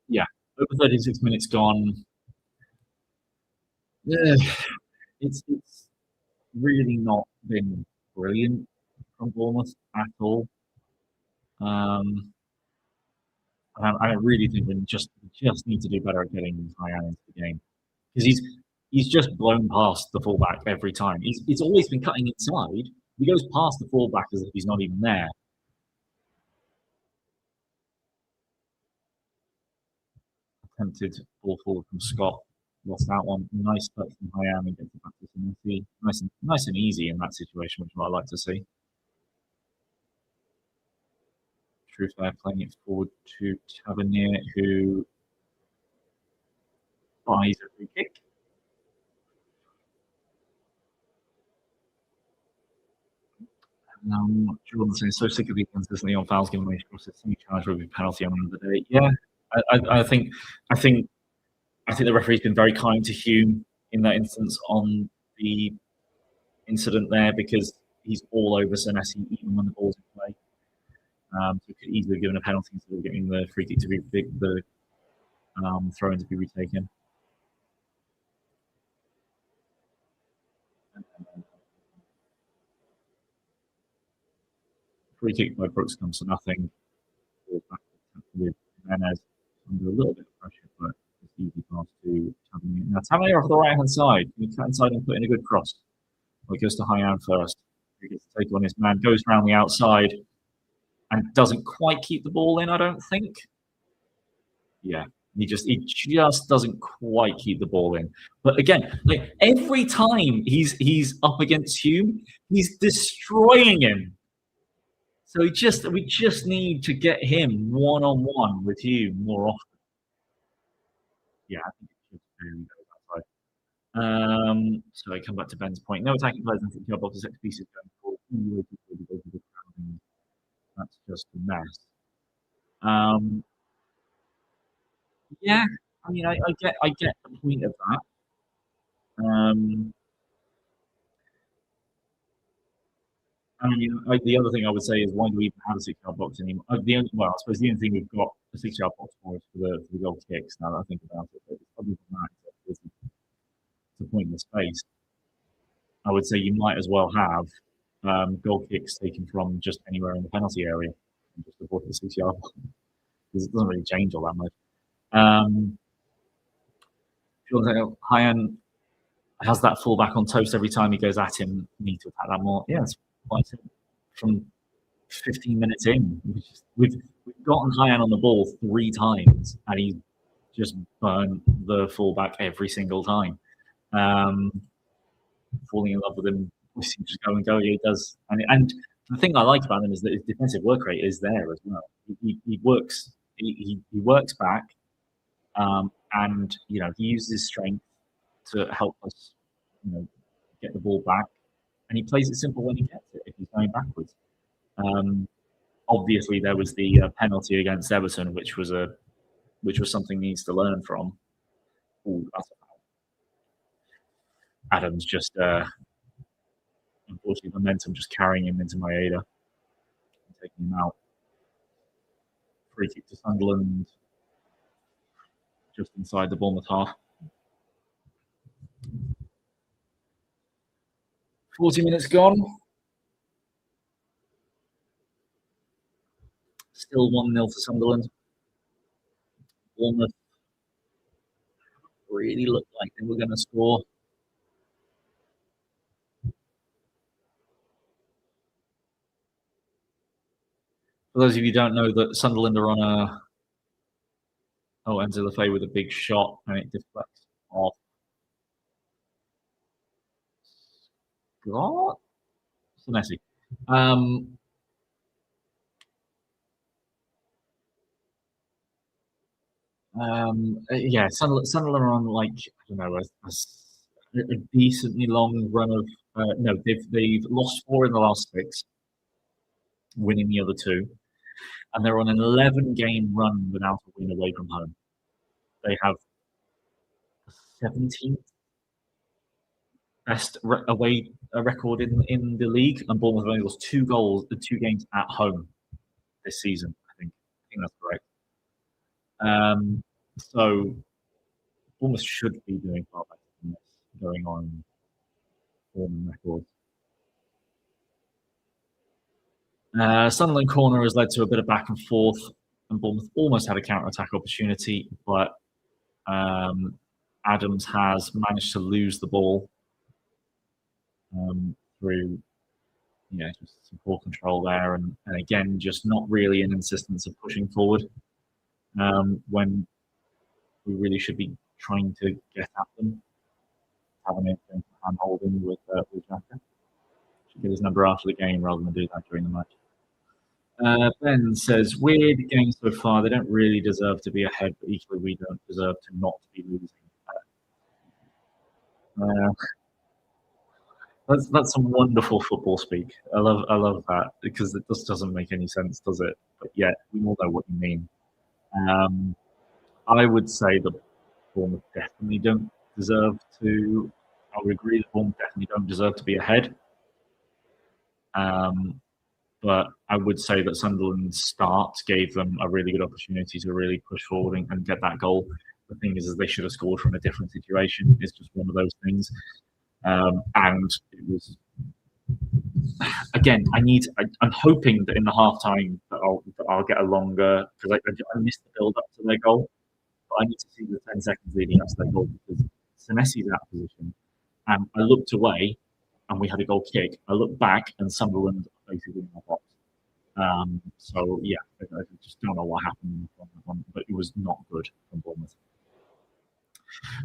Yeah, over 36 minutes gone. Yeah, it's really not been brilliant from Bournemouth at all. I really think we just need to do better at getting Hyan into the game because he's just blown past the fullback every time. He's always been cutting inside. He goes past the fullback as if he's not even there. Attempted ball forward from Scott. Lost that one. Nice touch from Hyan and gets it back to Senesi. Nice and easy in that situation, which is what I like to see. True Fair playing it forward to Tavernier, who buys a free kick. Jordan saying, so sick of being consistently on fouls given away crosses. Any challenge will be penalty on the day. Yeah, I think the referee's been very kind to Hume in that instance on the incident there because he's all over Senesi even when the ball's in play. So he could easily have given a penalty instead of getting the free kick to be the throw-in to be retaken. Free kick by Brooks comes to nothing. With Jimenez under a little bit of pressure, but it's easy pass to Tavernier. Now Tavernier off the right-hand side. He can inside and put in a good cross. Well, it goes to Hyan first. He gets to take on his man, goes around the outside, and doesn't quite keep the ball in, I don't think. Yeah, he just doesn't quite keep the ball in. But again, like every time he's up against Hume, he's destroying him. So we just need to get him one-on-one with Hume more often. Yeah, I think it should really go that side. So I come back to Ben's point. No attacking players in the box, set pieces going forward. That's just a mess. Yeah, I mean, I get the point of that. I mean, the other thing I would say is why do we even have a 6-yard box anymore? I suppose the only thing we've got a 6-yard box for is for the goal kicks. Now that I think about it, but it's probably not it's a point in the space. I would say you might as well have goal kicks taken from just anywhere in the penalty area and just avoid the 6-yard box because it doesn't really change all that much. Hyan has that fullback on toast every time he goes at him. Need to attack that more. Yeah, it's quite from 15 minutes in. We've gotten Hyan on the ball 3 times, and he just burned the fullback every single time. Falling in love with him, just go and go. Yeah, he does, and the thing I like about him is that his defensive work rate is there as well. He works. He works back, and he uses his strength to help us, get the ball back, and he plays it simple when he gets it. If he's going backwards, obviously there was the penalty against Everton, which was something he needs to learn from. Ooh, Adams just unfortunately momentum just carrying him into Maeda and taking him out. Free kick to Sunderland, just inside the Bournemouth half. 40 minutes gone. Still 1-0 for Sunderland. Bournemouth really looked like they were going to score. For those of you who don't know, that Sunderland are on a... Oh, Enzo Lefebvre with a big shot, and it deflects off. Scott? Senesi. Yeah, Sunderland are on, like, I don't know, a decently long run of... no, they've lost 4 in the last 6, winning the other 2. And they're on an 11-game run without a win away from home. They have the 17th best away record in the league, and Bournemouth have only lost 2 games at home this season. I think that's correct. So Bournemouth should be doing far better than this, going on form records. Sunderland corner has led to a bit of back and forth, and Bournemouth almost had a counter-attack opportunity, but Adams has managed to lose the ball through just some poor control there, and again, just not really an insistence of pushing forward when we really should be trying to get at them. Having it hand holding with Xhaka. Should get his number after the game rather than do that during the match. Ben says, weird game so far. They don't really deserve to be ahead, but equally we don't deserve to not be losing. That's some wonderful football speak. I love that, because it just doesn't make any sense, does it? But yet we all know what you mean. I would say that Bournemouth definitely don't deserve to. I would agree that Bournemouth definitely don't deserve to be ahead. But I would say that Sunderland's start gave them a really good opportunity to really push forward and get that goal. The thing is they should have scored from a different situation. It's just one of those things. And it was, again, I'm hoping that in the halftime that I'll get a longer, because I missed the build up to their goal. But I need to see the 10 seconds leading up to their goal, because Senesi's out of position. And I looked away, and we had a goal kick. I looked back, and Sunderland basically in my box. So yeah, I just don't know what happened on that one, but it was not good from Bournemouth.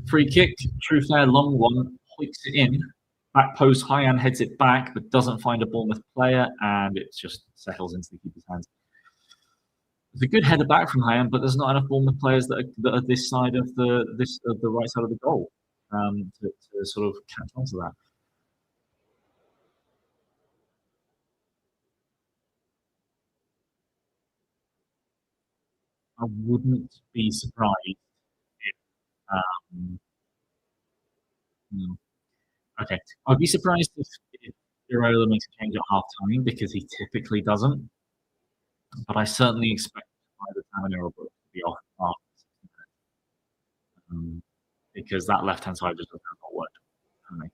Free kick, true fair, long one, hoiks it in. Back post, Hyan heads it back, but doesn't find a Bournemouth player, and it just settles into the keeper's hands. It's a good header back from Hyan, but there's not enough Bournemouth players that are this side of the right side of the goal to sort of catch on to that. I wouldn't be surprised if. Okay, I'd be surprised if Iraola makes a change at half time, because he typically doesn't. But I certainly expect either Tavernier or Brooks to be off after, because that left hand side just does not work for me.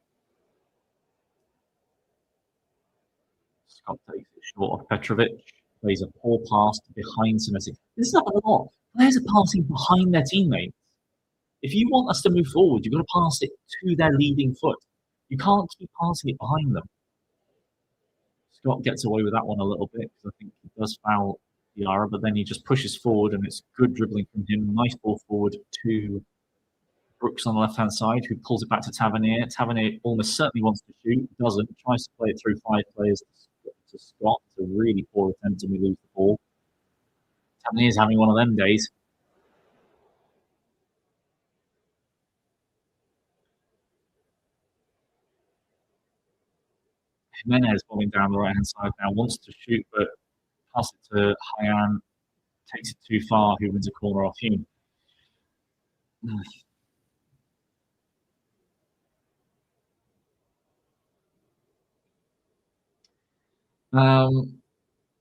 Scott takes it short of Petrovic, plays a poor pass behind Senesi. This is not a lot. Players are passing behind their teammates. If you want us to move forward, you've got to pass it to their leading foot. You can't keep passing it behind them. Scott gets away with that one a little bit, because I think he does foul Diarra, but then he just pushes forward, and it's good dribbling from him. Nice ball forward to Brooks on the left-hand side, who pulls it back to Tavernier. Tavernier almost certainly wants to shoot, doesn't. Tries to play it through 5 players to Scott. It's a really poor attempt, and we lose the ball. Tavernier's having one of them days. Jimenez falling down the right-hand side now, wants to shoot, but pass it to Hyan, takes it too far, who wins a corner off Hume.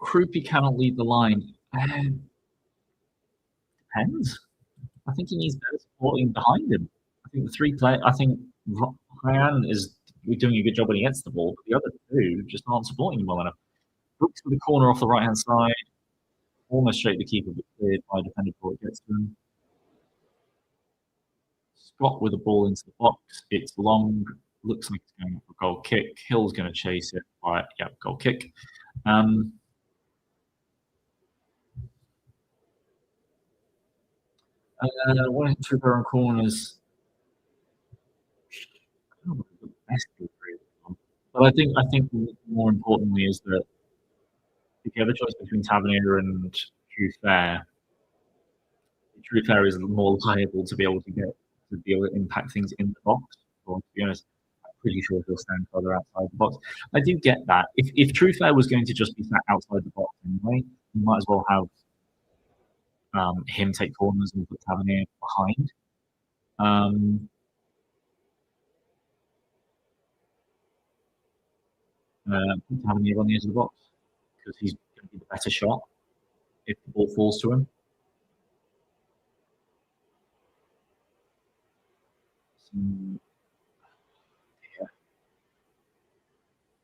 Krupi cannot lead the line. depends. I think he needs better supporting behind him. I think the three play. I think Ryan is doing a good job when he gets the ball, but the other two just aren't supporting him well enough. Brooks with the corner off the right hand side, almost straight to the keeper, but cleared by a defender before it gets to him. Scott with the ball into the box. It's long. Looks like it's going for a goal kick. Hill's going to chase it. Right, yeah, goal kick. One through their own corners. But I think more importantly is that if you have a choice between Tavernier and Trufair is more liable to be able to impact things in the box. Or to be honest, I'm pretty sure he'll stand further outside the box. I do get that. If Trufair was going to just be sat outside the box anyway, you might as well have him take corners and put Tavernier behind. Put Tavernier on the edge of the box because he's going to be the better shot if the ball falls to him.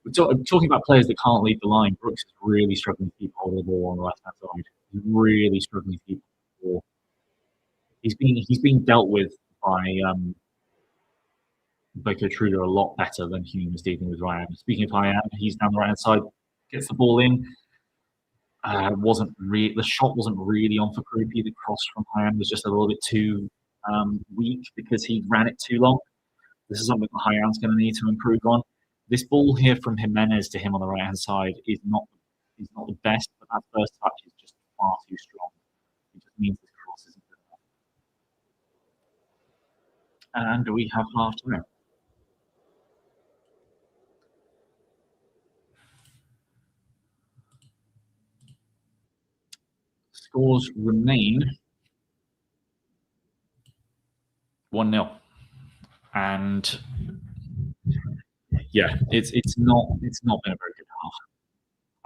We're talking about players that can't lead the line. Brooks is really struggling to keep hold of the ball on the left hand side. He's really struggling to keep the ball. He's being dealt with by Boko Truder a lot better than Hume was dealing with Ryan. Speaking of Ryan, he's down the right hand side, gets the ball in. The shot wasn't really on for Krupi. The cross from Ryan was just a little bit too weak because he ran it too long. This is something that Hyan's going to need to improve on. This ball here from Jimenez to him on the right hand side is not the best, but that first touch is just far too strong. It just means this cross isn't good enough. And we have half time. Scores remain 1-0. And yeah, it's not been a very good half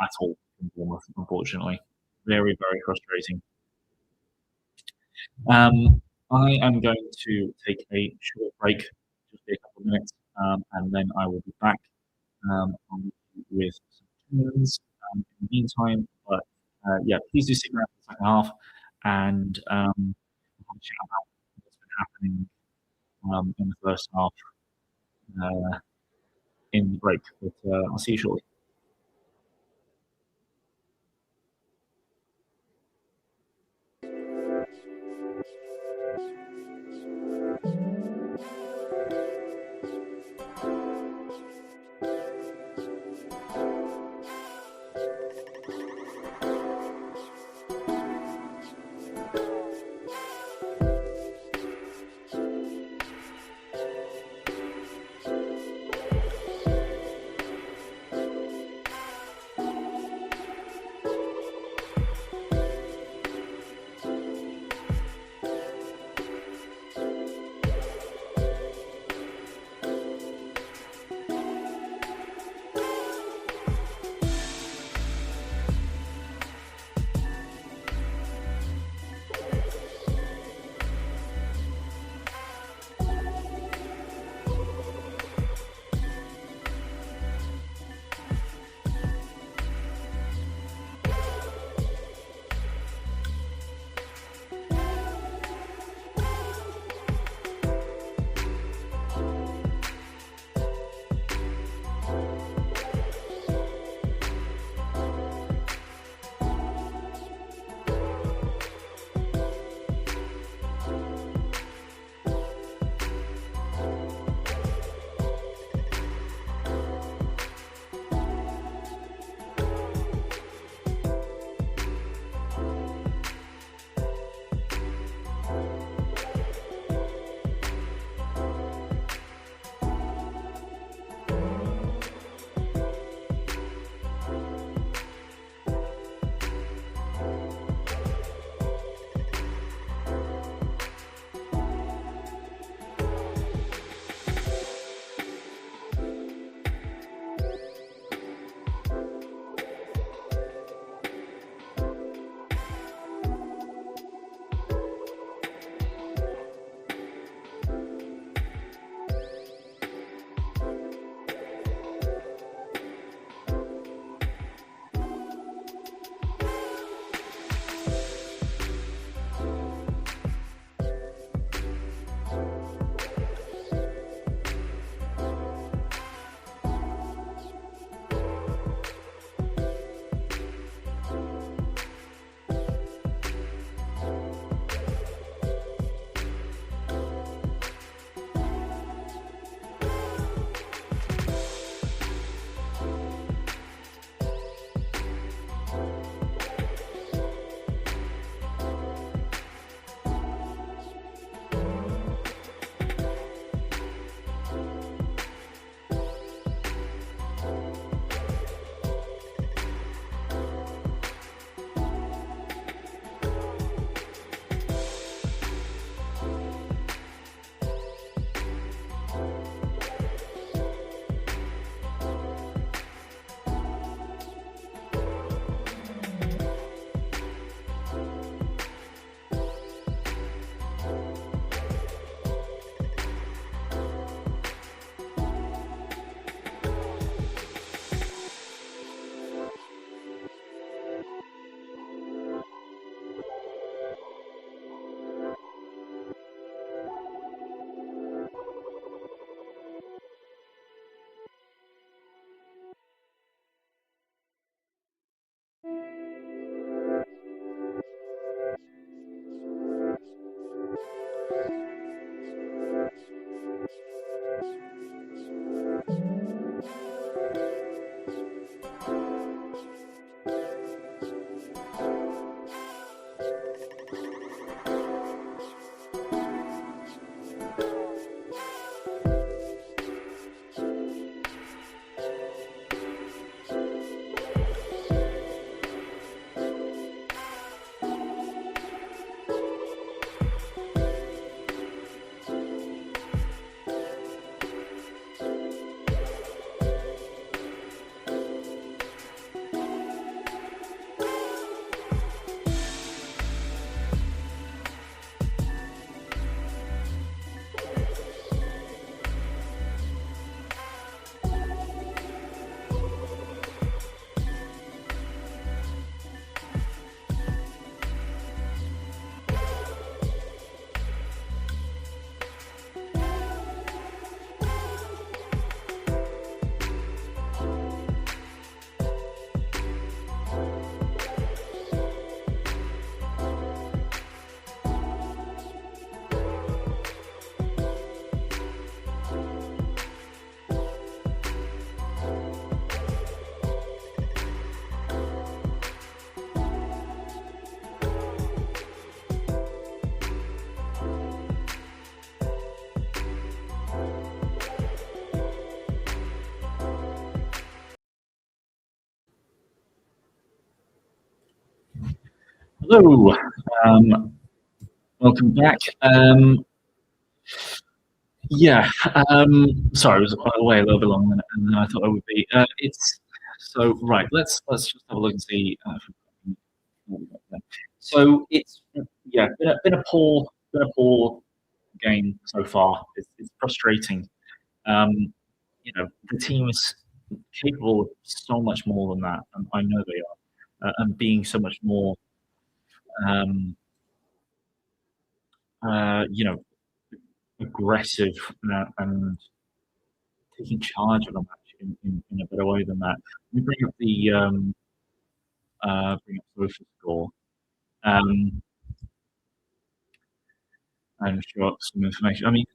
at all in Bournemouth, unfortunately. Very, very frustrating. I am going to take a short break, just a couple of minutes, and then I will be back with some tunes in the meantime. But yeah, please do stick around for the second half, and we'll have a chat about what's been happening in the first half in the break. But I'll see you shortly. Hello, welcome back. Yeah, sorry, I was away a little bit longer than I thought I would be. It's so right. Let's just have a look and see. If we got there. So it's yeah, been a poor game so far. It's frustrating. Um, the team is capable of so much more than that, and I know they are, and being so much more. Um, you know, aggressive and taking charge of a match in a better way than that. We bring up social score um, and show up some information. I mean,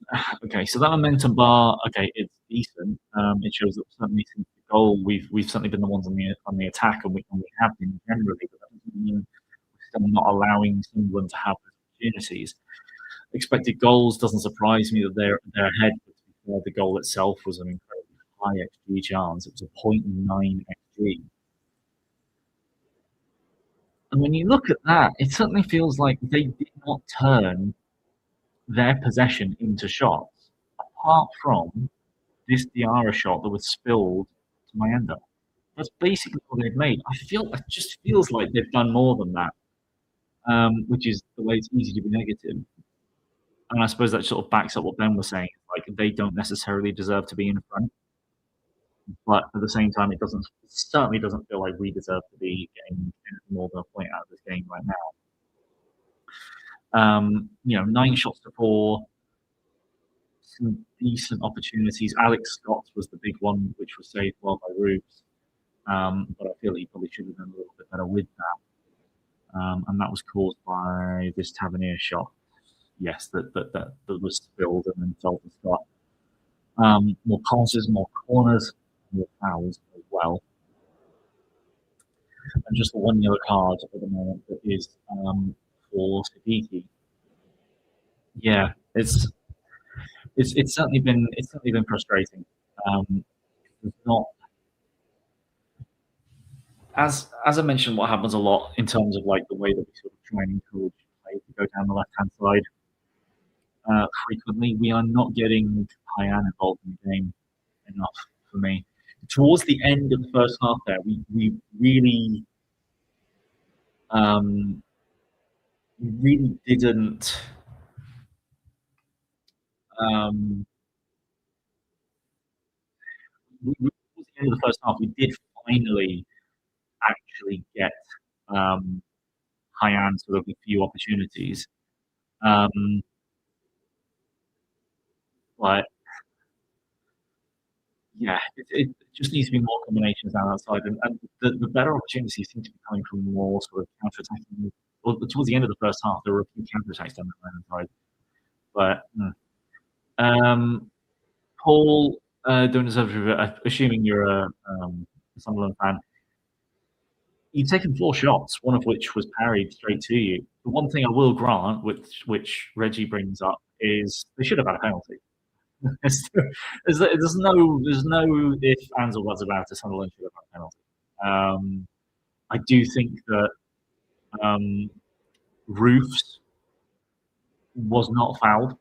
okay, so that momentum bar, okay, it's decent. It shows that certainly since the goal, we've certainly been the ones on the attack, and we have been generally, but that doesn't mean we're still not allowing Sunderland to have opportunities. Expected goals doesn't surprise me that they're ahead. But the goal itself was an incredibly high XG chance. It was a zero point 0.9 XG. And when you look at that, it certainly feels like they did not turn their possession into shots, apart from this Diarra shot that was spilled to Mayenda. That's basically all they've made. It just feels like they've done more than that, which is the way it's easy to be negative. And I suppose that sort of backs up what Ben was saying. Like they don't necessarily deserve to be in front, but at the same time, it certainly doesn't feel like we deserve to be getting more than a point out of this game right now. 9 shots to 4, some decent opportunities. Alex Scott's was the big one, which was saved well by Rubes. But I feel he probably should have done a little bit better with that. And that was caused by this Tavernier shot. Yes, that was spilled and then fell to Scott. More passes, more corners, more fouls as well. And just the one yellow card at the moment that is for Siddiqui. Yeah, it's certainly been frustrating. It's not as I mentioned, what happens a lot in terms of like the way that we sort of try and encourage players to go down the left hand side. Frequently, we are not getting Hyan involved in the game enough for me. Towards the end of the first half, there we really didn't. Towards the end of the first half, we did finally actually get Hyan sort of a few opportunities. But yeah, it just needs to be more combinations down that side, and the better opportunities seem to be coming from more sort of counter-attacking. Well, towards the end of the first half, there were a few counter-attacks down the right hand side. But Paul, don't deserve to. Assuming you're a Sunderland fan, you've taken 4 shots, one of which was parried straight to you. The one thing I will grant, which Reggie brings up, is they should have had a penalty. There's no if, ands, or buts about it. Sunderland should have had a penalty. I do think that um, Roofs was not fouled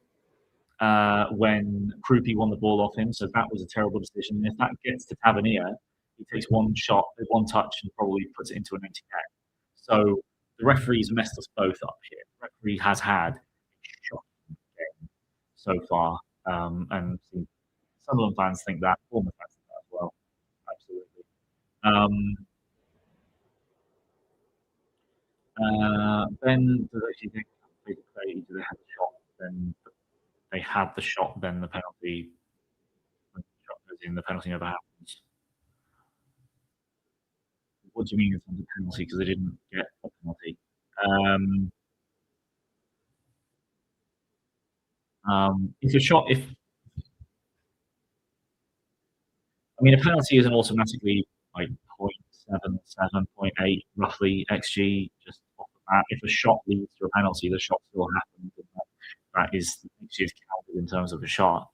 when Krupi won the ball off him, so that was a terrible decision. And if that gets to Tavernier, he takes one shot, one touch, and probably puts it into an empty net. So the referee's messed us both up here. The referee has had a shocking game so far, and Sunderland fans think that, Bournemouth fans think that as well. Absolutely. Ben does actually think do they have a shot? Then they had the shot. Then the penalty, when the shot goes in, the penalty never happens. What do you mean in terms of penalty? Because they didn't get a penalty. If a shot, if I mean, a penalty isn't automatically like 0.77, 0.8 roughly xg just off the bat. If a shot leads to a penalty, the shot still happens. And that is xg is counted in terms of a shot.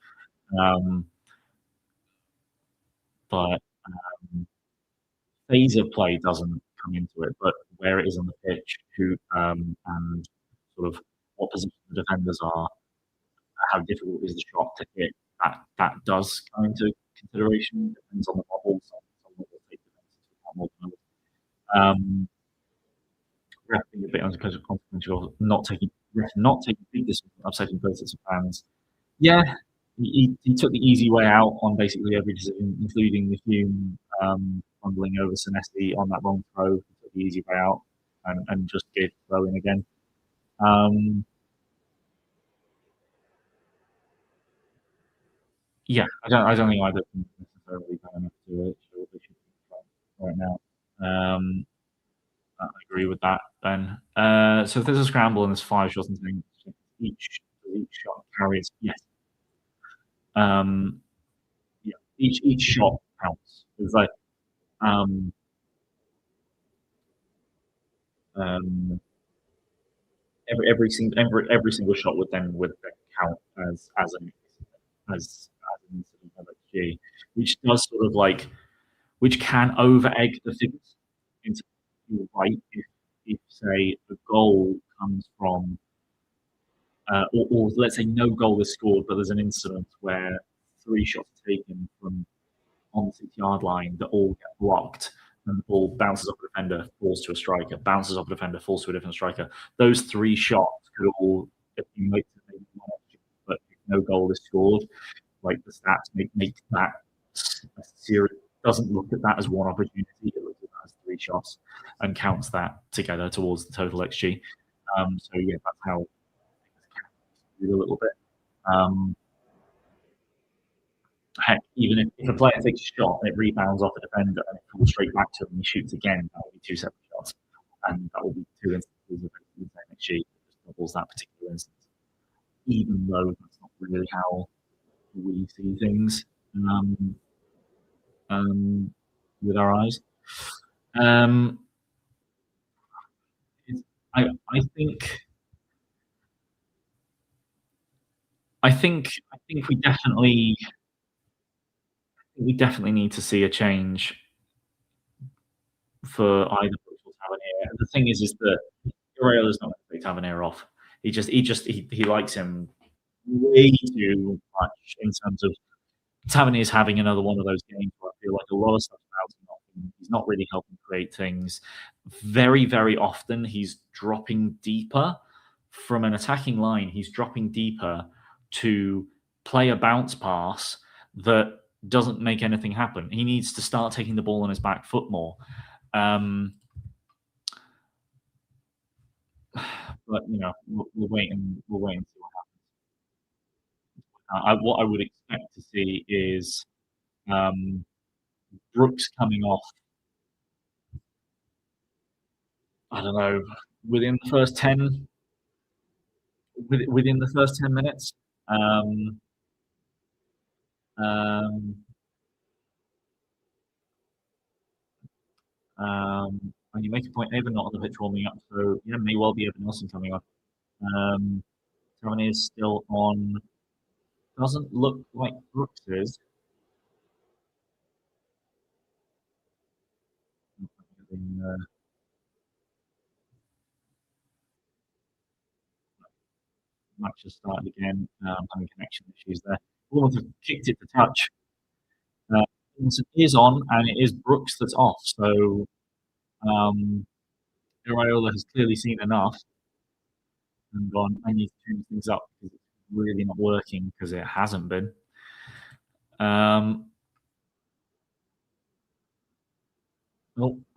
But phase of play doesn't come into it, but where it is on the pitch, who and sort of what position the defenders are, how difficult is the shot to hit, that does come into consideration. Depends on the model. Some models take defenses more than others. Ref being a bit unconsequential, not taking big decisions, upsetting both sets of fans. Yeah, he took the easy way out on basically every decision, including the Hume fumbling over Senesi on that long throw. He took the easy way out and just gave the throw in again. Yeah, I don't think either can necessarily go enough to it. So they should be right now. I agree with that, Ben. So if there's a scramble and there's 5 shots and things, each shot carries, yes. Yeah, each shot counts. It's like every single shot would then count as an incident of XG, which does sort of like which can over egg the figures. Into you're right if say a goal comes from or let's say no goal is scored, but there's an incident where 3 shots are taken from on the 6-yard line that all get blocked, and the ball bounces off a defender, falls to a striker, bounces off a defender, falls to a different striker. Those 3 shots could all accumulate to maybe one extra, but if no goal is scored, like the stats make that a series doesn't look at that as one opportunity, it looks at that as 3 shots and counts that together towards the total XG. So yeah, that's how things a little bit. Heck, even if a player takes a shot and it rebounds off a defender and it comes straight back to him and he shoots again, that will be 2 separate shots. And that will be 2 instances of the same XG. It just doubles that particular instance. Even though that's not really how we see things with our eyes. I think we definitely need to see a change for either Brooks or Tavernier. The thing is that Areola's not going to take Tavernier off. He likes him way too much in terms of Tavernier's having another one of those games where I feel like a lot of stuff's bouncing off him. He's not really helping create things. Very, very often he's dropping deeper from an attacking line. He's dropping deeper to play a bounce pass that doesn't make anything happen. He needs to start taking the ball on his back foot more. But we'll wait and see what happens. What I would expect to see is Brooks coming off. I don't know, within the first 10 minutes. And you make a point, Evan not on the pitch warming up, so yeah, may well be Evan Nelson coming on. Tavernier is still on. Doesn't look like Brooks is. Match has started again. Having connection issues there. Bournemouth have kicked it to touch. It is on, and it is Brooks that's off. So Iraola has clearly seen enough and gone, I need to change things up because it's really not working because it hasn't been. Oh,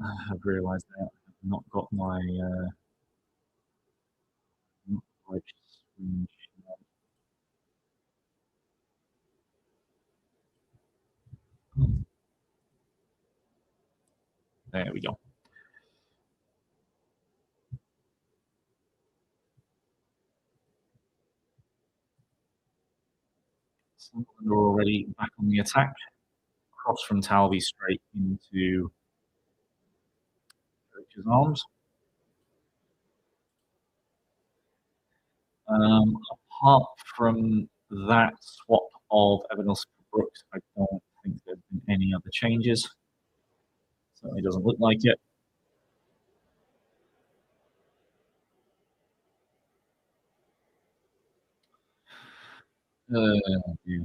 I've realised that I've not got my screen. There we go. Sunderland are already back on the attack. Cross from Talby straight into Coach's arms. Apart from that swap of Evan Nelson for Brooks, I don't think there's been any other changes. Certainly doesn't look like it. Yeah.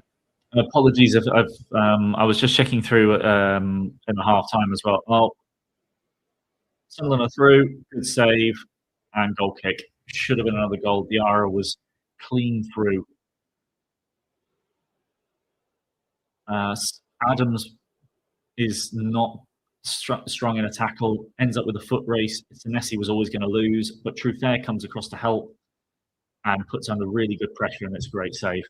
Apologies if I was just checking through in the half time as well. Oh, Sunderland are through, good save, and goal kick. Should have been another goal. Diarra was clean through. Adams is not strong in a tackle, ends up with a foot race. Senesi was always going to lose, but Truffaut comes across to help and puts under really good pressure, and it's a great save.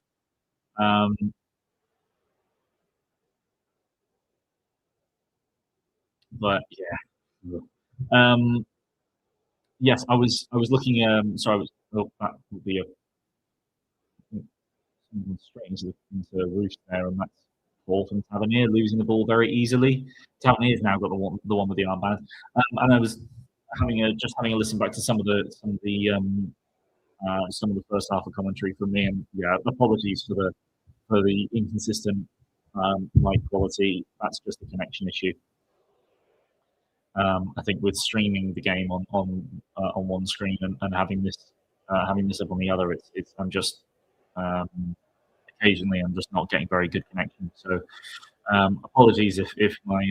But yeah. Yes, I was looking. Sorry, I was. Oh, that would be a something strange into Roost there, and that's ball from Tavernier losing the ball very easily. Tavernier's now got the one with the armband, and I was just having a listen back to some of the first half of commentary from me, and yeah, apologies for the inconsistent light quality. That's just a connection issue. I think with streaming the game on one screen and having this up on the other, I'm just occasionally I'm just not getting very good connection. So apologies if my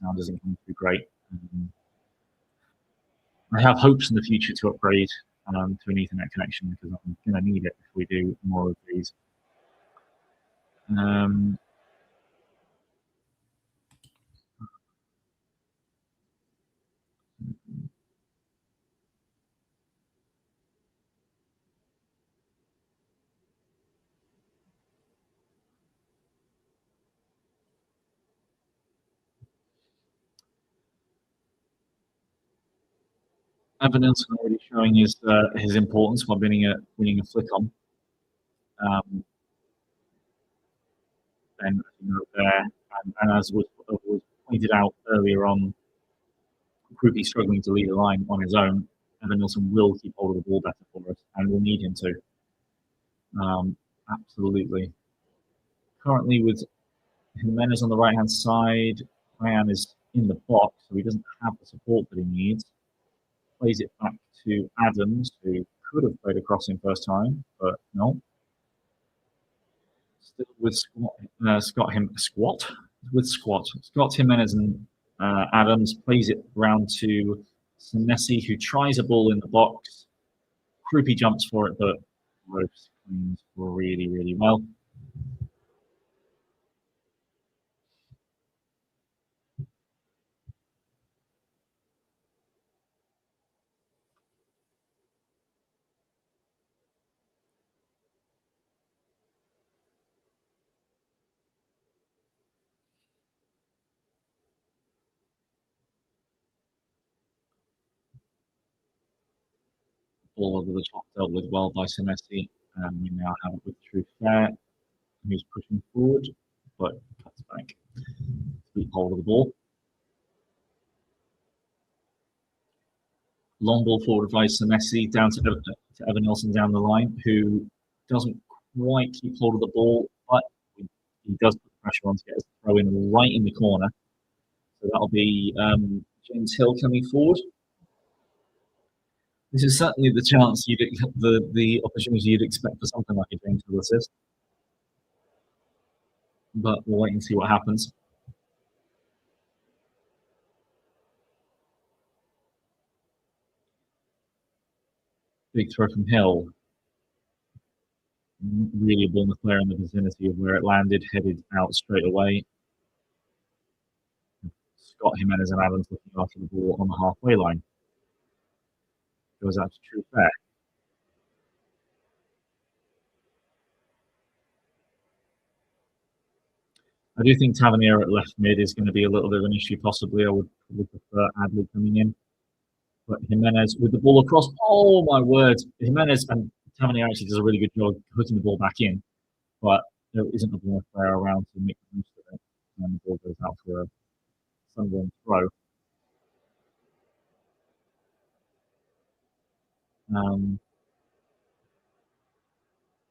sound isn't coming through great. I have hopes in the future to upgrade to an Ethernet connection because I'm going to need it if we do more of these. Evan Nilsson already showing his importance by winning a flick on. Then there, and as was pointed out earlier on, Krupi struggling to lead the line on his own. Evan Nilsson will keep hold of the ball better for us, and we'll need him to. Absolutely. Currently, with Jimenez on the right hand side, Ryan is in the box, so he doesn't have the support that he needs. Plays it back to Adams, who could have played across him first time, but no. Still with Scott Jimenez and Adams plays it round to Senesi, who tries a ball in the box. Krupi jumps for it, but Rose cleans really, really well. Ball over the top dealt with well by Senesi, and we now have it with Truffaut, who's pushing forward, but cuts back. Keep hold of the ball. Long ball forward by Messi down to Evan Nilsson down the line, who doesn't quite keep hold of the ball, but he does put pressure on to get a throw in right in the corner. So that'll be James Hill coming forward. This is certainly the chance the opportunity you'd expect for something like a James Hill assist. But we'll wait and see what happens. Big throw from Hill. Really a Bournemouth player in the vicinity of where it landed, headed out straight away. Scott Jimenez and Adams looking after the ball on the halfway line. Goes out to True Fair. I do think Tavernier at left mid is going to be a little bit of an issue, possibly. I would prefer Adley coming in. But Jimenez with the ball across. Oh, my word. Jimenez and Tavernier actually does a really good job putting the ball back in. But there isn't a Bournemouth player around to make the most of it. And the ball goes out for a Sunderland throw.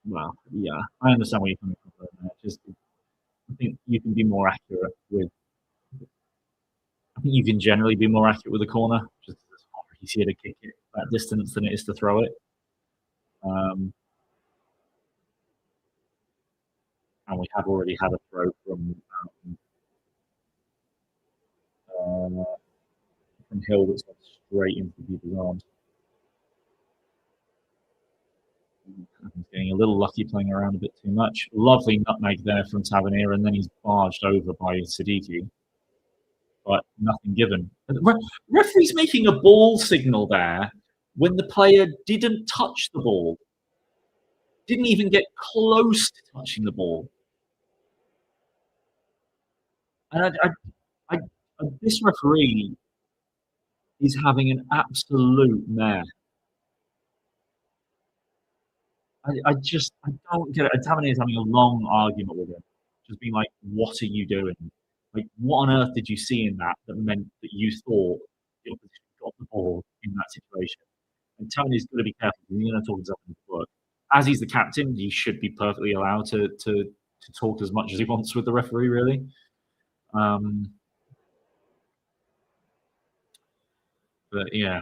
Well, yeah, I understand where you're coming from. Just, I think you can be more accurate with. I think you can generally be more accurate with a corner. Just it's harder easier to kick it that distance than it is to throw it. And we have already had a throw from Hill that's gone straight into people's arms. He's getting a little lucky playing around a bit too much. Lovely nutmeg there from Tavernier, and then he's barged over by Siddiqui. But nothing given. Referee's making a ball signal there when the player didn't touch the ball. Didn't even get close to touching the ball. And this referee is having an absolute mare. I don't get it. Tavernier is having a long argument with him, just being like, "What are you doing? Like, what on earth did you see in that meant that you thought the opposition got the ball in that situation?" And Tony's got to be careful. He's going to talk himself into work. As he's the captain, he should be perfectly allowed to talk as much as he wants with the referee, really. But yeah.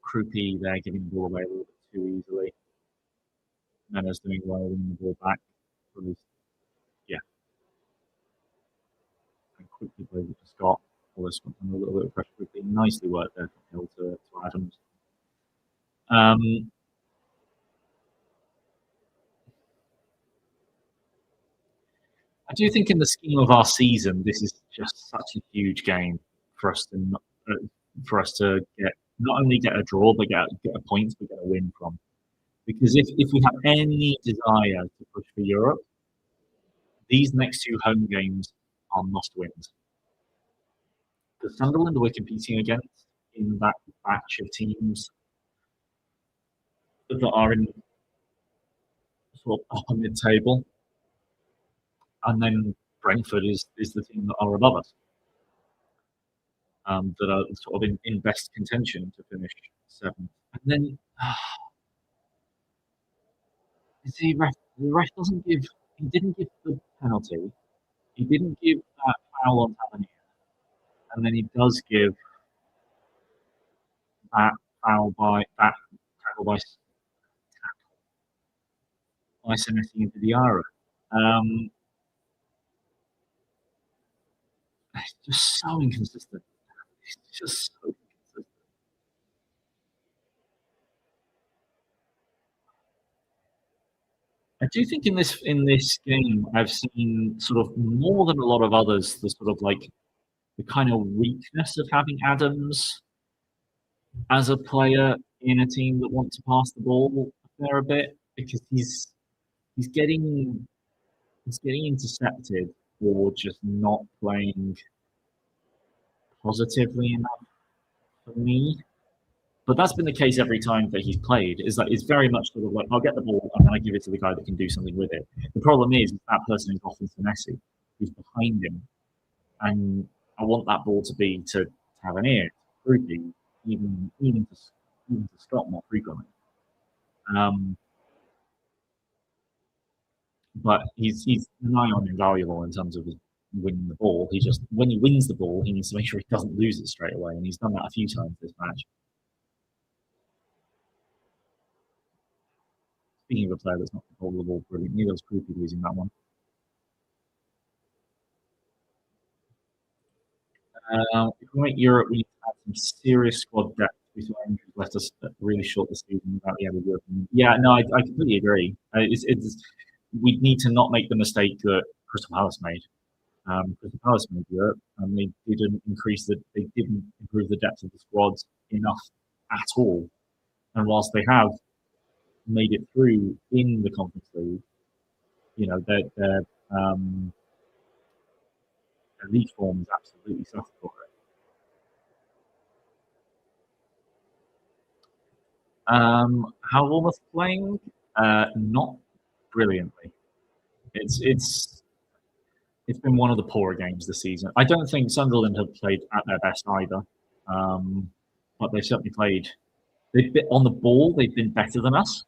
Krupi there giving the ball away a little bit too easily. Mena's doing well winning the ball back. Yeah. And quickly plays it to Scott. Although Scott under a little bit of pressure quickly. Nicely worked there from Hill to Adams. I do think in the scheme of our season, this is just such a huge game for us to get not only get a draw, but get a point, but get a win from. Because if we have any desire to push for Europe, these next two home games are must-wins. The Sunderland we're competing against in that batch of teams that are in sort of upper mid-table, and then Brentford is the team that are above us, that are sort of in best contention to finish seventh. And then the ref doesn't give. He didn't give the penalty. He didn't give that foul on Tavernier, and then he does give that foul by that tackle by Senesi into Diarra. It's just so inconsistent. It's just so inconsistent. I do think in this game I've seen sort of more than a lot of others the sort of like the kind of weakness of having Adams as a player in a team that want to pass the ball a fair bit, because he's getting intercepted or just not playing positively enough for me. But that's been the case every time that he's played. Is that it's very much sort of like I'll get the ball and then I give it to the guy that can do something with it. The problem is that person is often Messi, who's behind him, and I want that ball to be to Tavernier, Ruby, even to Scott more frequently. But he's nigh on invaluable in terms of winning the ball. He just when he wins the ball, he needs to make sure he doesn't lose it straight away, and he's done that a few times this match. Speaking of a player that's not controlled the ball brilliantly, there was Krupi losing that one. If we make Europe, we need to have some serious squad depth. Injuries left us really short this season without the end of Europe. Yeah, no, I completely agree. We need to not make the mistake that Crystal Palace made. Crystal Palace made Europe, and they didn't improve the depth of the squads enough at all. And whilst they have made it through in the Conference League, you know, their league form is absolutely suffered for it. How Bournemouth playing? Not brilliantly. It's been one of the poorer games this season. I don't think Sunderland have played at their best either, but they've certainly played. They've been on the ball. They've been better than us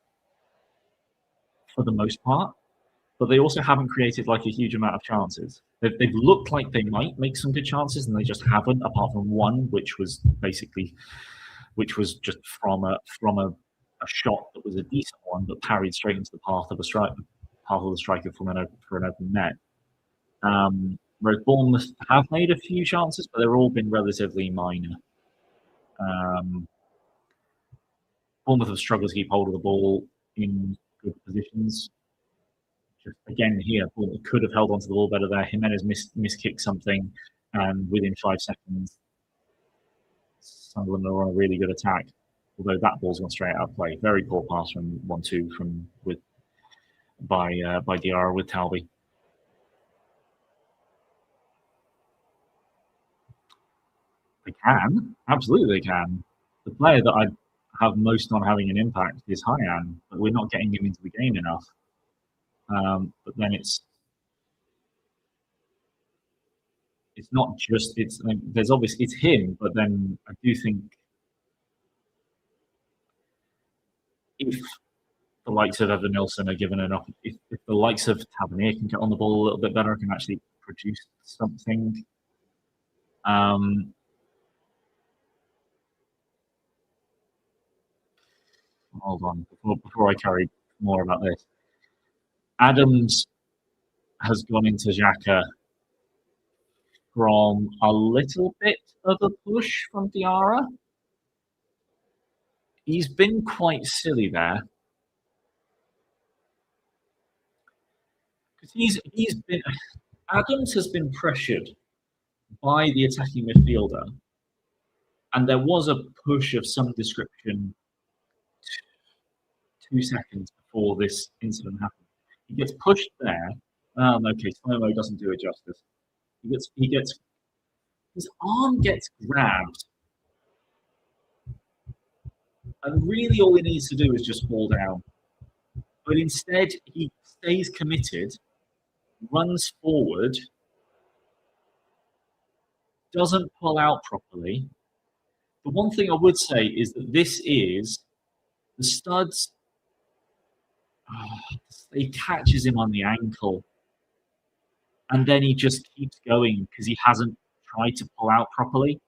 for the most part, but they also haven't created like a huge amount of chances. They've looked like they might make some good chances, and they just haven't. Apart from one, which was just from a shot that was a decent one, but parried straight into the path of the striker for an open net. Whereas Bournemouth have made a few chances, but they've all been relatively minor. Bournemouth have struggled to keep hold of the ball in good positions. Just again here, Bournemouth could have held onto the ball better there. Jimenez miskicked something, and within 5 seconds, Sunderland are on a really good attack. Although that ball's gone straight out of play. Very poor pass from 1-2 by Diarra with Talby. They can. Absolutely they can. The player that I have most on having an impact is Hyan, but we're not getting him into the game enough. But then it's not just there's obviously it's him, but then I do think if the likes of Evan Nilsson are given enough, if the likes of Tavernier can get on the ball a little bit better, can actually produce something. Hold on, before I carry more about this. Adams has gone into Xhaka from a little bit of a push from Diarra. He's been quite silly there. Because Adams has been pressured by the attacking midfielder, and there was a push of some description 2 seconds before this incident happened. He gets pushed there. Okay, slow-mo doesn't do it justice. His arm gets grabbed, and really all he needs to do is just fall down. But instead, he stays committed, runs forward, doesn't pull out properly. The one thing I would say is that this is the studs. He catches him on the ankle, and then he just keeps going because he hasn't tried to pull out properly.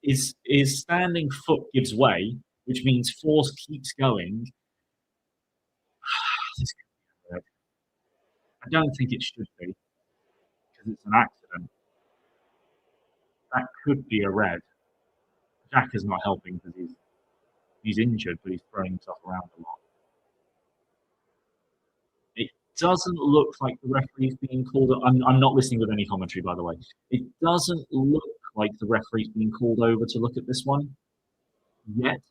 His standing foot gives way, which means force keeps going. I don't think it should be because it's an accident. That could be a red. Jack is not helping because he's injured, but he's throwing stuff around a lot. It doesn't look like the referee's being called. I'm not listening with any commentary, by the way. It doesn't look like the referee's being called over to look at this one yet.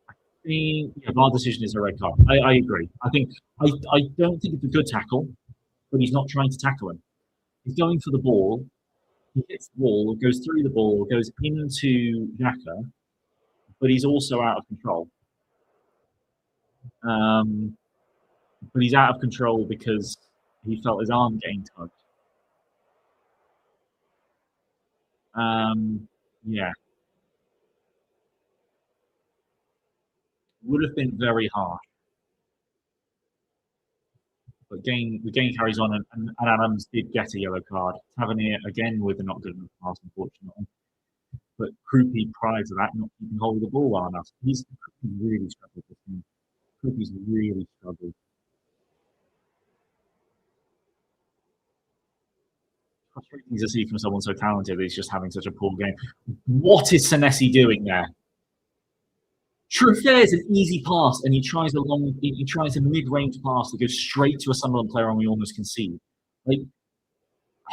I think our decision is a red card. I agree. I don't think it's a good tackle, but he's not trying to tackle him. He's going for the ball. He hits the ball, goes through the ball, goes into Xhaka, but he's also out of control. But he's out of control because he felt his arm getting tugged. Yeah, would have been very harsh. But the game carries on, and Adams did get a yellow card. Tavernier again with a not good enough pass, unfortunately. But Krupi prior to that, not keeping hold of the ball well enough. He's really struggled with him. Krupi's really struggled. Frustrating to see from someone so talented that he's just having such a poor game. What is Senesi doing there? Truffert is an easy pass, and he tries a mid-range pass that goes straight to a Sunderland player, and we almost concede. Like,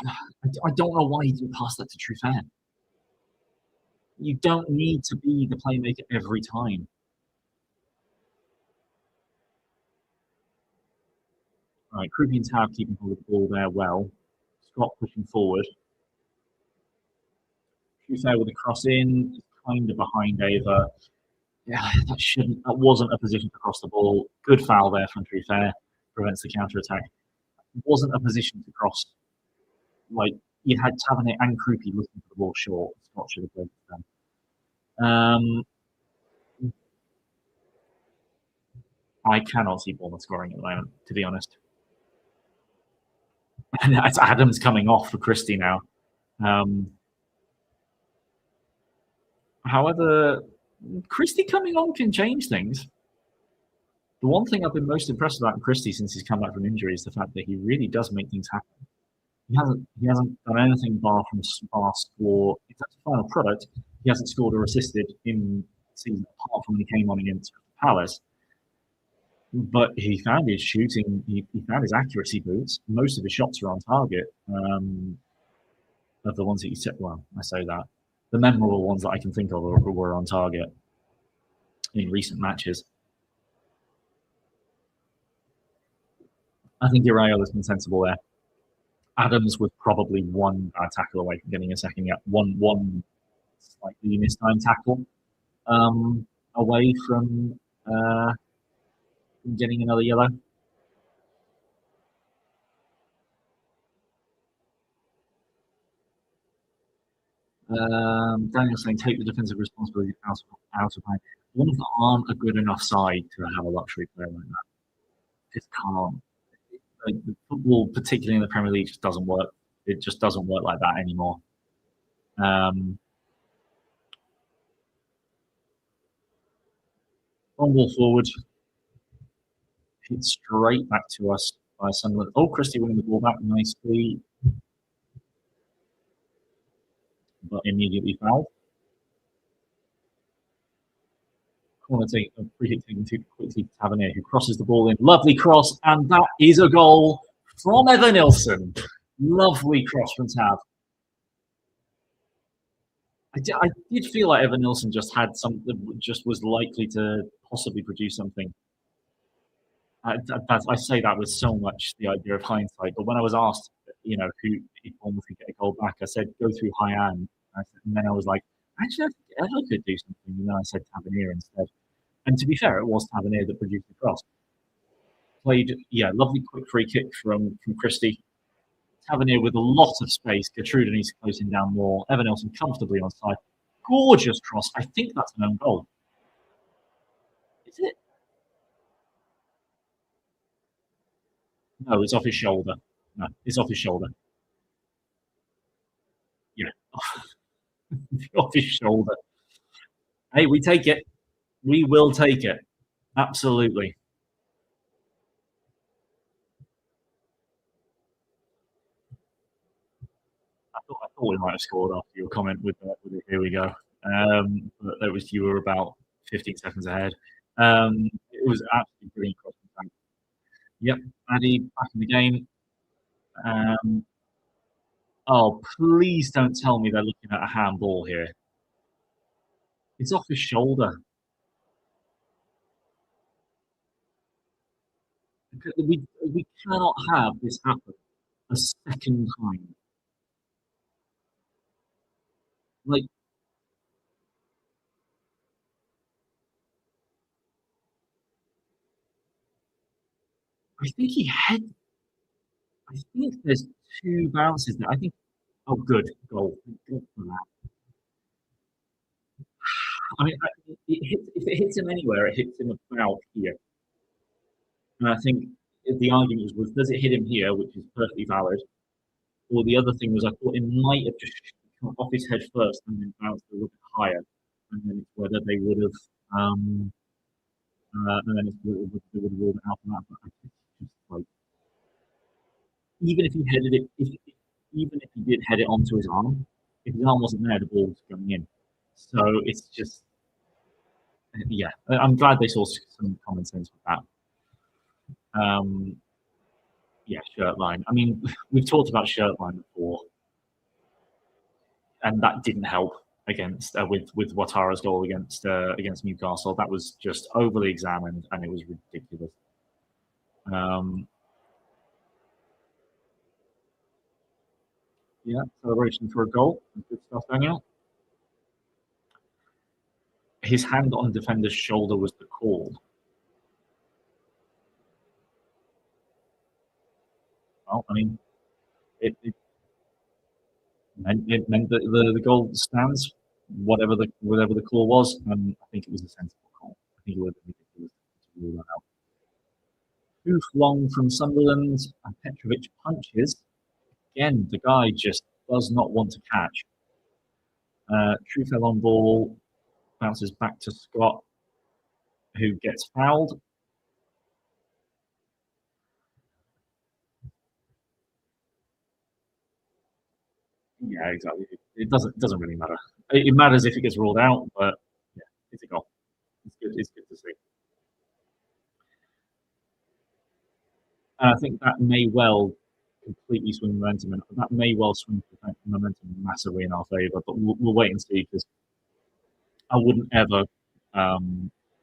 I don't know why he didn't pass that to Truffert. You don't need to be the playmaker every time. All right, Krupi and Tab keeping hold of the ball there well. Scott pushing forward. Truffert with a cross in, kind of behind Ava. Yeah, that wasn't a position to cross the ball. Good foul there from Truffert, prevents the counter attack. Wasn't a position to cross. Like, you had Tavernier and Krupi looking for the ball short. Scott should have played it then. I cannot see Bournemouth scoring at the moment, to be honest. And that's Adams coming off for Christie now. However, Christie coming on can change things. The one thing I've been most impressed about Christie since he's come back from injury is the fact that he really does make things happen. He hasn't done anything bar score. In terms of final product, he hasn't scored or assisted in the season apart from when he came on against Palace. But he found his shooting, he found his accuracy boots. Most of his shots are on target. Of the ones that you said, well, I say that. The memorable ones that I can think of were on target in recent matches. I think Iraola's been sensible there. Adams was probably one bad tackle away from getting a second. Yeah, one slightly mistimed tackle away from getting another yellow. Daniel saying take the defensive responsibility out of hand. Bournemouth aren't a good enough side to have a luxury player like that. Just can't. Like, football, particularly in the Premier League, just doesn't work. It just doesn't work like that anymore. One ball forward, hit straight back to us by Sunderland. Oh, Christie winning the ball back nicely, but immediately fouled. Corner free kick taken too quickly to Tavernier, who crosses the ball in. Lovely cross, and that is a goal from Evan Nilsson. Lovely cross from Tab. I did feel like Evan Nilsson just had just was likely to possibly produce something. I say that with so much the idea of hindsight, but when I was asked, who if Bournemouth could get a goal back, I said go through Hyan, and then I was like, actually, I think Evan could do something, and then I said Tavernier instead. And to be fair, it was Tavernier that produced the cross. Played, lovely quick free kick from Christie. Tavernier with a lot of space. Gertrude needs to close him down more. Evan Nilsson comfortably on side. Gorgeous cross. I think that's an own goal. Is it? No, it's off his shoulder. No, it's off his shoulder. Yeah, off his shoulder. Hey, we take it. We will take it. Absolutely. I thought we might have scored after your comment with here we go. But you were about 15 seconds ahead. It was absolutely brilliant cross. Yep, Addy back in the game. Oh, please don't tell me they're looking at a handball here. It's off his shoulder. We cannot have this happen a second time. Like, I think he had. I think there's two bounces there. I think. Oh, good goal. Good for that. I mean, if it hits him anywhere, it hits him about here. And I think the argument was, does it hit him here, which is perfectly valid, or the other thing was I thought it might have just come off his head first and then bounced a little bit higher, and then it's whether they would have, and then it's whether they would have ruled it out from that. But I think just like even if he headed it, even if he did head it onto his arm, if his arm wasn't there, the ball was going in. So it's just, yeah, I'm glad they saw some common sense with that. Yeah, shirt line. I mean, we've talked about shirt line before, and that didn't help against with Ouattara's goal against Newcastle. That was just overly examined, and it was ridiculous. Yeah, celebration for a goal. Good stuff, Daniel. His hand on defender's shoulder was the call. Well, I mean, it meant that the goal stands, whatever the call was, and I think it was a sensible call. I think it would have been ridiculous to rule that out. Hoof long from Sunderland, and Petrovic punches. Again, the guy just does not want to catch. Trufel on ball, bounces back to Scott, who gets fouled. Yeah, exactly. It doesn't really matter. It matters if it gets ruled out, but yeah, it's a goal. It's good. It's good to see. And I think that may well completely swing momentum, and that may well swing momentum massively in our favour. But we'll wait and see, because I wouldn't ever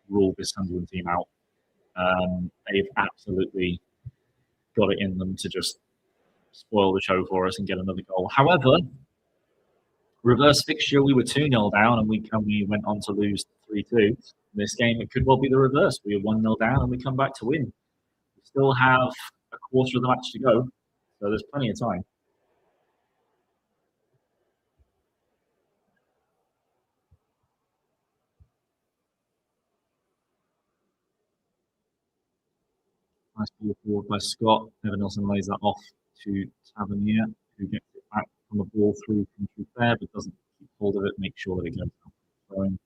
rule this Sunderland team out. They've absolutely got it in them to just spoil the show for us and get another goal. However, reverse fixture, we were 2-0 down, and we went on to lose 3-2. This game, it could well be the reverse. We were 1-0 down, and we come back to win. We still have a quarter of the match to go, so there's plenty of time. Nice ball forward by Scott. Evan Nelson lays that off to Tavernier, who gets it back on the ball through from Fair, but doesn't keep hold of it, make sure that it goes out. Throwing.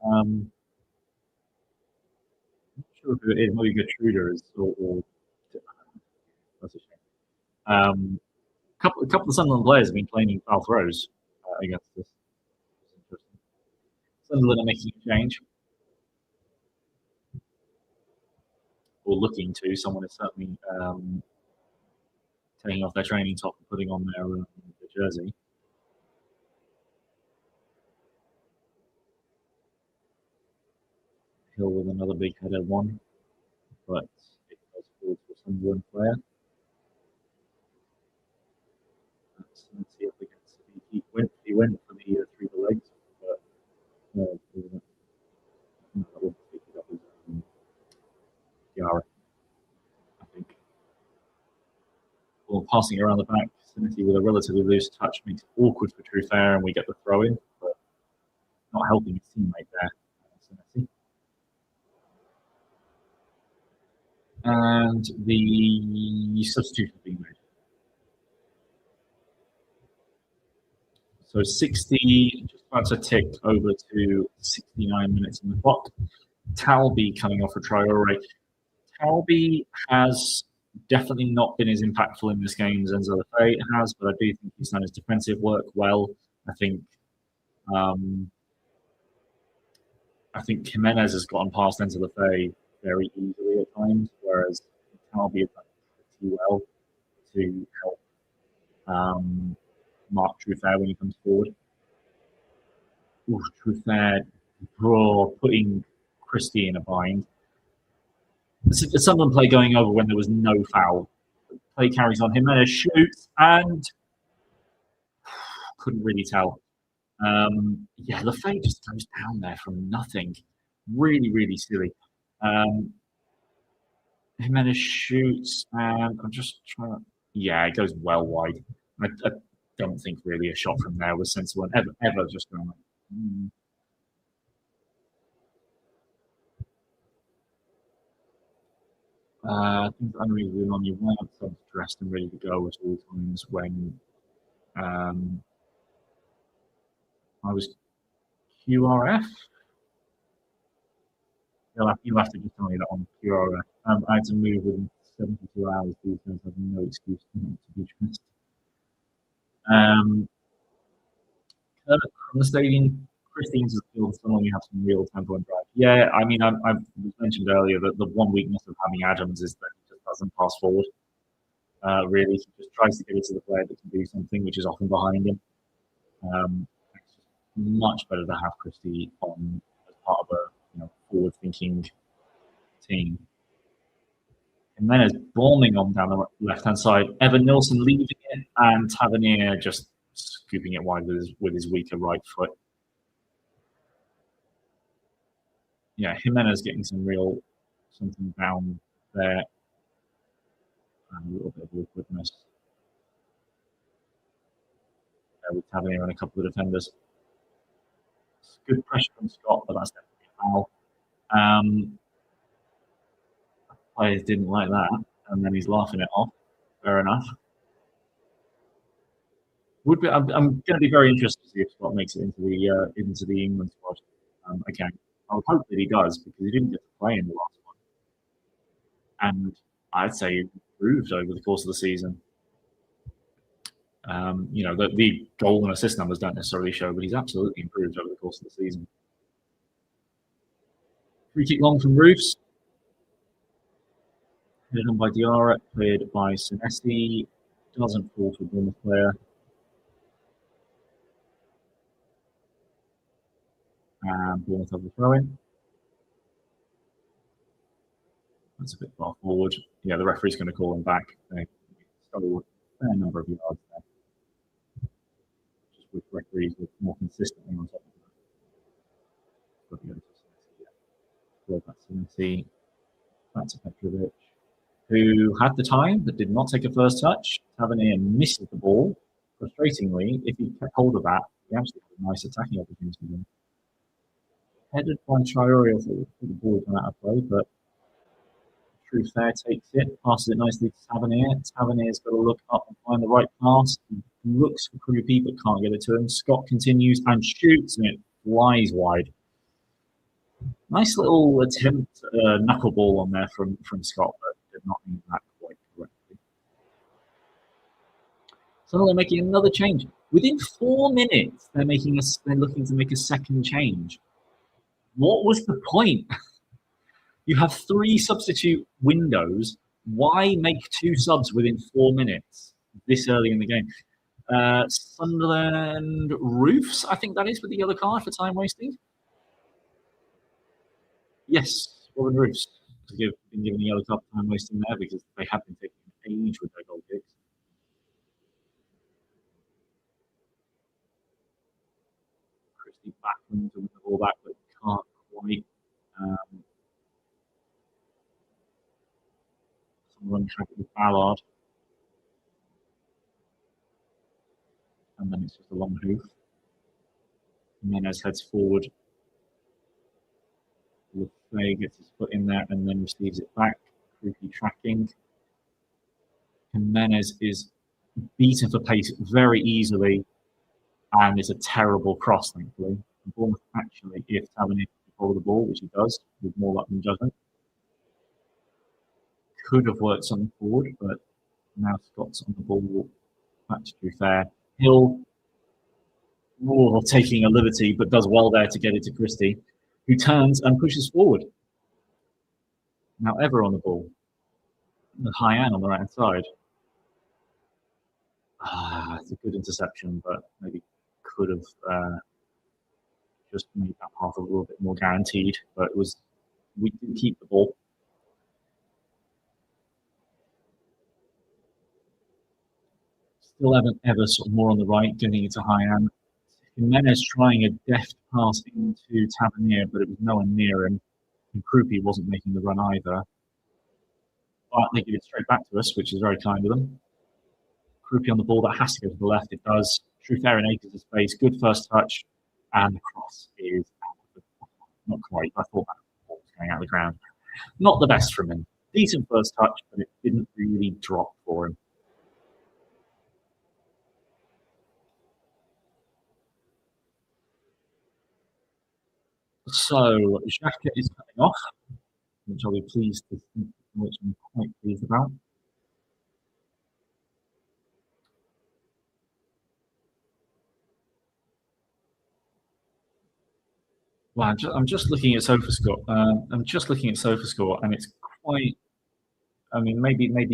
I'm not sure who it is. Maybe Gertruder is, or that's a shame. A couple of Sunderland players have been claiming foul throws against us. Sunderland are making a change, or looking to. Someone is certainly taking off their training top and putting on their jersey. Hill with another big header one, but it goes forward to a Sunderland player. Let's see up against he went for the through the legs, but that wouldn't pick it up as Yara, I think. Well, passing around the back, Sinity with a relatively loose touch makes it awkward for Trufair, and we get the throw in, but not helping his teammate there. Sinity. And the substitution being made. So 60, just about to tick over to 69 minutes in the clock. Talby coming off for Traore. Talby has definitely not been as impactful in this game as Enzo Lefebvre has, but I do think he's done his defensive work well. I think Jimenez has gotten past Enzo Lefebvre very easily at times, whereas Talby has done pretty well to help Mark Trufair when he comes forward. Trufair putting Christie in a bind. The Sunderland play going over when there was no foul. The play carries on. Jimenez shoots and couldn't really tell. Yeah, Lefebvre just goes down there from nothing. Really, really silly. Jimenez shoots, and I'm just trying to. Yeah, it goes well wide. I don't think really a shot from there was sensible and ever just going like, I think I'm really on your way outside dressed and ready to go at all times when um, I was QRF. You'll have to just tell me that on QRF. I had to move within 72 hours. These guys have no excuse not to be dressed. Um, from the stadium, Christine's is still someone you have some real tempo and drive. Yeah, I mean, I've mentioned earlier that the one weakness of having Adams is that he just doesn't pass forward. Really, he just tries to get it to the player that can do something, which is often behind him. It's just much better to have Christie on as part of a forward-thinking team. Jimenez bombing on down the left-hand side. Evan Nilsson leaving it, and Tavernier just scooping it wide with his weaker right foot. Yeah, Jimenez getting something down there, and a little bit of awkwardness with Tavernier and a couple of defenders. It's good pressure from Scott, but that's definitely a foul. Players didn't like that, and then he's laughing it off. Fair enough. I'm going to be very interested to see if Scott makes it into the England squad again. I would hope that he does because he didn't get to play in the last one, and I'd say he improved over the course of the season. The goal and assist numbers don't necessarily show, but he's absolutely improved over the course of the season. Free kick long from Roofs. Headed on by Diarra, cleared by Senesi. Doesn't fall to a Bournemouth player. And Bournemouth have the throw in. That's a bit far forward. Yeah, the referee's going to call him back. They stole a fair number of yards there. Just with referees with more consistently on top of that. That's Senesi. That's Petrovic, who had the time but did not take a first touch. Tavernier misses the ball. Frustratingly, if he kept hold of that, he actually had a nice attacking opportunity. Headed by Traore, I thought the ball was out of play, but True Fair takes it, passes it nicely to Tavernier. Tavernier's got to look up and find the right pass. He looks for Krupi but can't get it to him. Scott continues and shoots, and it flies wide. Nice little attempt, knuckleball on there from Scott, but did not mean that quite correctly. So they're making another change. Within 4 minutes, they're looking to make a second change. What was the point? You have 3 substitute windows. Why make 2 subs within 4 minutes this early in the game? Sunderland Roofs, I think that is, with the yellow card for time wasting. Yes, Robin Roofs has been given a yellow card for time wasting there because they have been taking an age with their goal kicks. Christie back into the ball back, but can't quite. Someone track it with Ballard. And then it's just a long hoof. Jimenez heads forward. Lefay gets his foot in there and then receives it back. Creepy tracking. Jimenez is beaten for pace very easily, and it's a terrible cross, thankfully. Bournemouth actually, if Tavernier can follow the ball, which he does, with more luck than judgment, could have worked something forward, but now Scott's on the ball. Back to Fair. Hill taking a liberty, but does well there to get it to Christie, who turns and pushes forward. Now Ever on the ball. Hyan on the right-hand side. It's a good interception, but maybe could have just made that path a little bit more guaranteed. But we did keep the ball. Still Ever sort of more on the right, getting it to Hyan. Jimenez trying a deft pass into Tavernier, but it was nowhere near him. And Krupi wasn't making the run either. But they give it straight back to us, which is very kind of them. Krupi on the ball, that has to go to the left. It does. Trufair in Akers' space. Good first touch. And the cross is not quite. I thought that ball was going out of the ground. Not the best from him. Decent first touch, but it didn't really drop for him. So Xhaka is coming off, which I'll be pleased to see, which I'm quite pleased about. Well, I'm just looking at SofaScore. I'm just looking at SofaScore, and it's quite. I mean, maybe I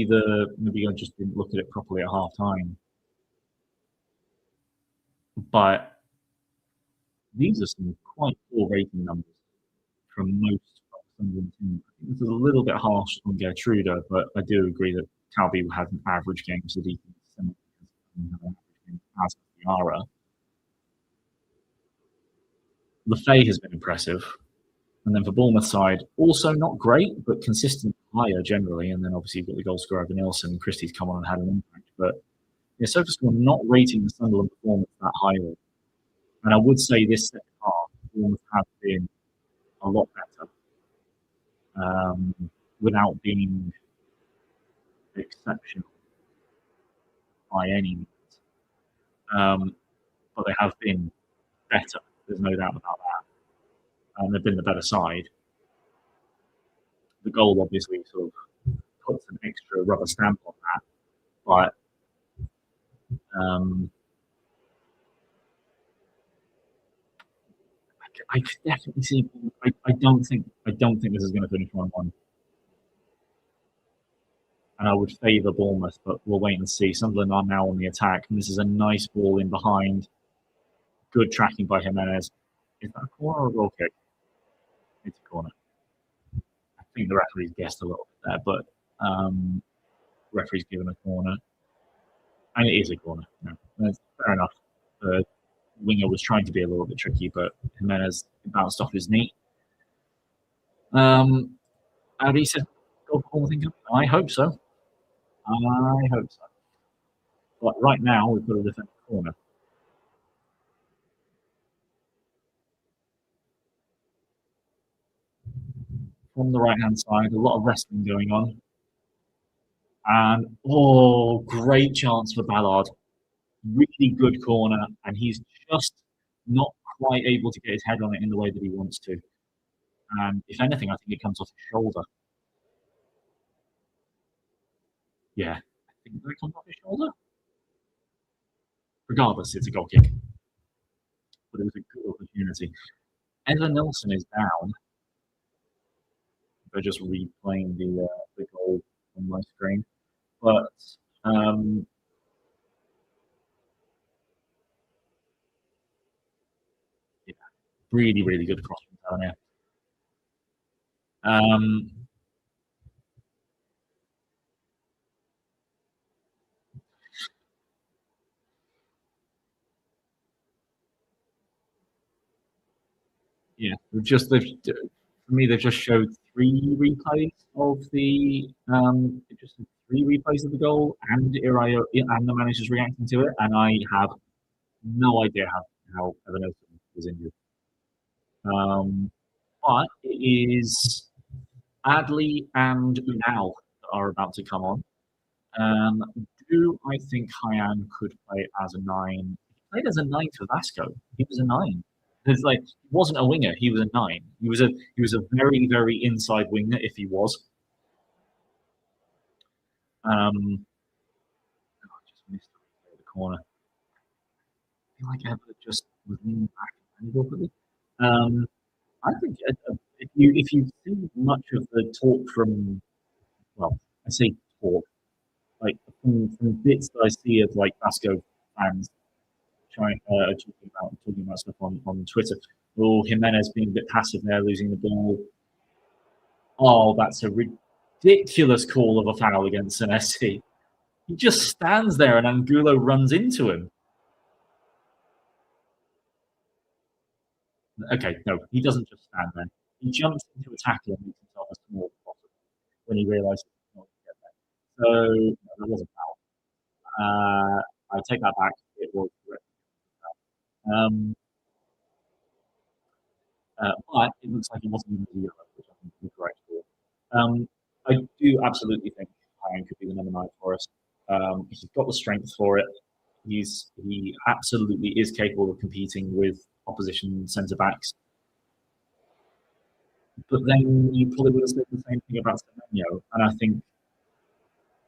just didn't look at it properly at half time, but these are some quite poor rating numbers from most Sunderland teams. This is a little bit harsh on Gertruda, but I do agree that Calby has an average game, so he can similar as Yara. Lefay has been impressive. And then for Bournemouth side, also not great, but consistent higher generally. And then obviously you've got the goal scorer over Nielsen. Christie's come on and had an impact. But yeah, SofaScore not rating the Sunderland performance that highly. And I would say this second half, Bournemouth have been a lot better without being exceptional by any means. But they have been better. There's no doubt about that. And they've been the better side. The goal obviously sort of puts an extra rubber stamp on that, but I could definitely see. I don't think this is going to finish 1-1, and I would favour Bournemouth, but we'll wait and see. Sunderland are now on the attack, and this is a nice ball in behind. Good tracking by Jimenez. Is that a corner or a goal kick? It's a corner. I think the referee's guessed a little bit there, but referee's given a corner. And it is a corner. No, that's fair enough. The winger was trying to be a little bit tricky, but Jimenez bounced off his knee. Audi said, "Go for Bournemouth." I hope so. I hope so. But right now, we've got a defensive corner. From the right-hand side, a lot of wrestling going on. And, great chance for Ballard. Really good corner, and he's just not quite able to get his head on it in the way that he wants to. And if anything, I think it comes off his shoulder. Yeah, I think that comes off his shoulder. Regardless, it's a goal kick. But it was a good opportunity. Evan Nelson is down. They're just replaying the goal on my screen. But yeah, really, really good cross from down here. Yeah, for me they've just showed three replays of the goal and Irayo and the managers reacting to it, and I have no idea how Evan Nelson was injured. But it is Adley and Unal that are about to come on. Do I think Hyan could play as a 9? He played as a 9 for Vasco. He was a 9. It's like he wasn't a winger. He was a 9. He was a very, very inside winger if he was. I just missed the corner. I feel like Everett just was leaning back and I think if you see much of the talk from, well, I say talk, like from bits that I see of like Vasco fans talking about stuff on Twitter. Oh, Jimenez being a bit passive there, losing the ball. Oh, that's a ridiculous call of a foul against Senesi. He just stands there and Angulo runs into him. Okay, no, he doesn't just stand there. He jumps into a tackle and makes himself as small as possible when he realises he's not going to get there. So no, that wasn't foul. I take that back. It was correct. Um, but it looks like it wasn't even a yellow, which I think is the correct call. I do absolutely think Ryan could be the number 9 for us. He's got the strength for it. He absolutely is capable of competing with opposition centre backs. But then you probably would have said the same thing about Semenyo, and I think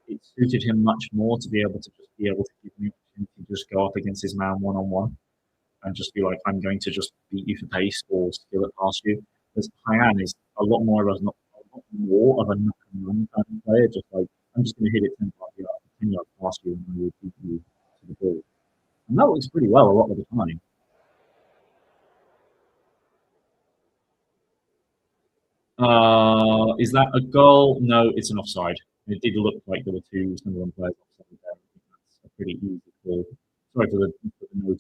it suited him much more to be able to give me the opportunity to just go up against his man one on one and just be like, I'm going to just beat you for pace or steal it past you. Whereas Hyan is a lot more of a knock and run kind of player, just like I'm just going to hit it 10 yards past you and I will beat you to the ball. And that works pretty well a lot of the time. Is that a goal? No, it's an offside. It did look like there were two Sunderland players offside there. I think that's a pretty easy call. Sorry for the no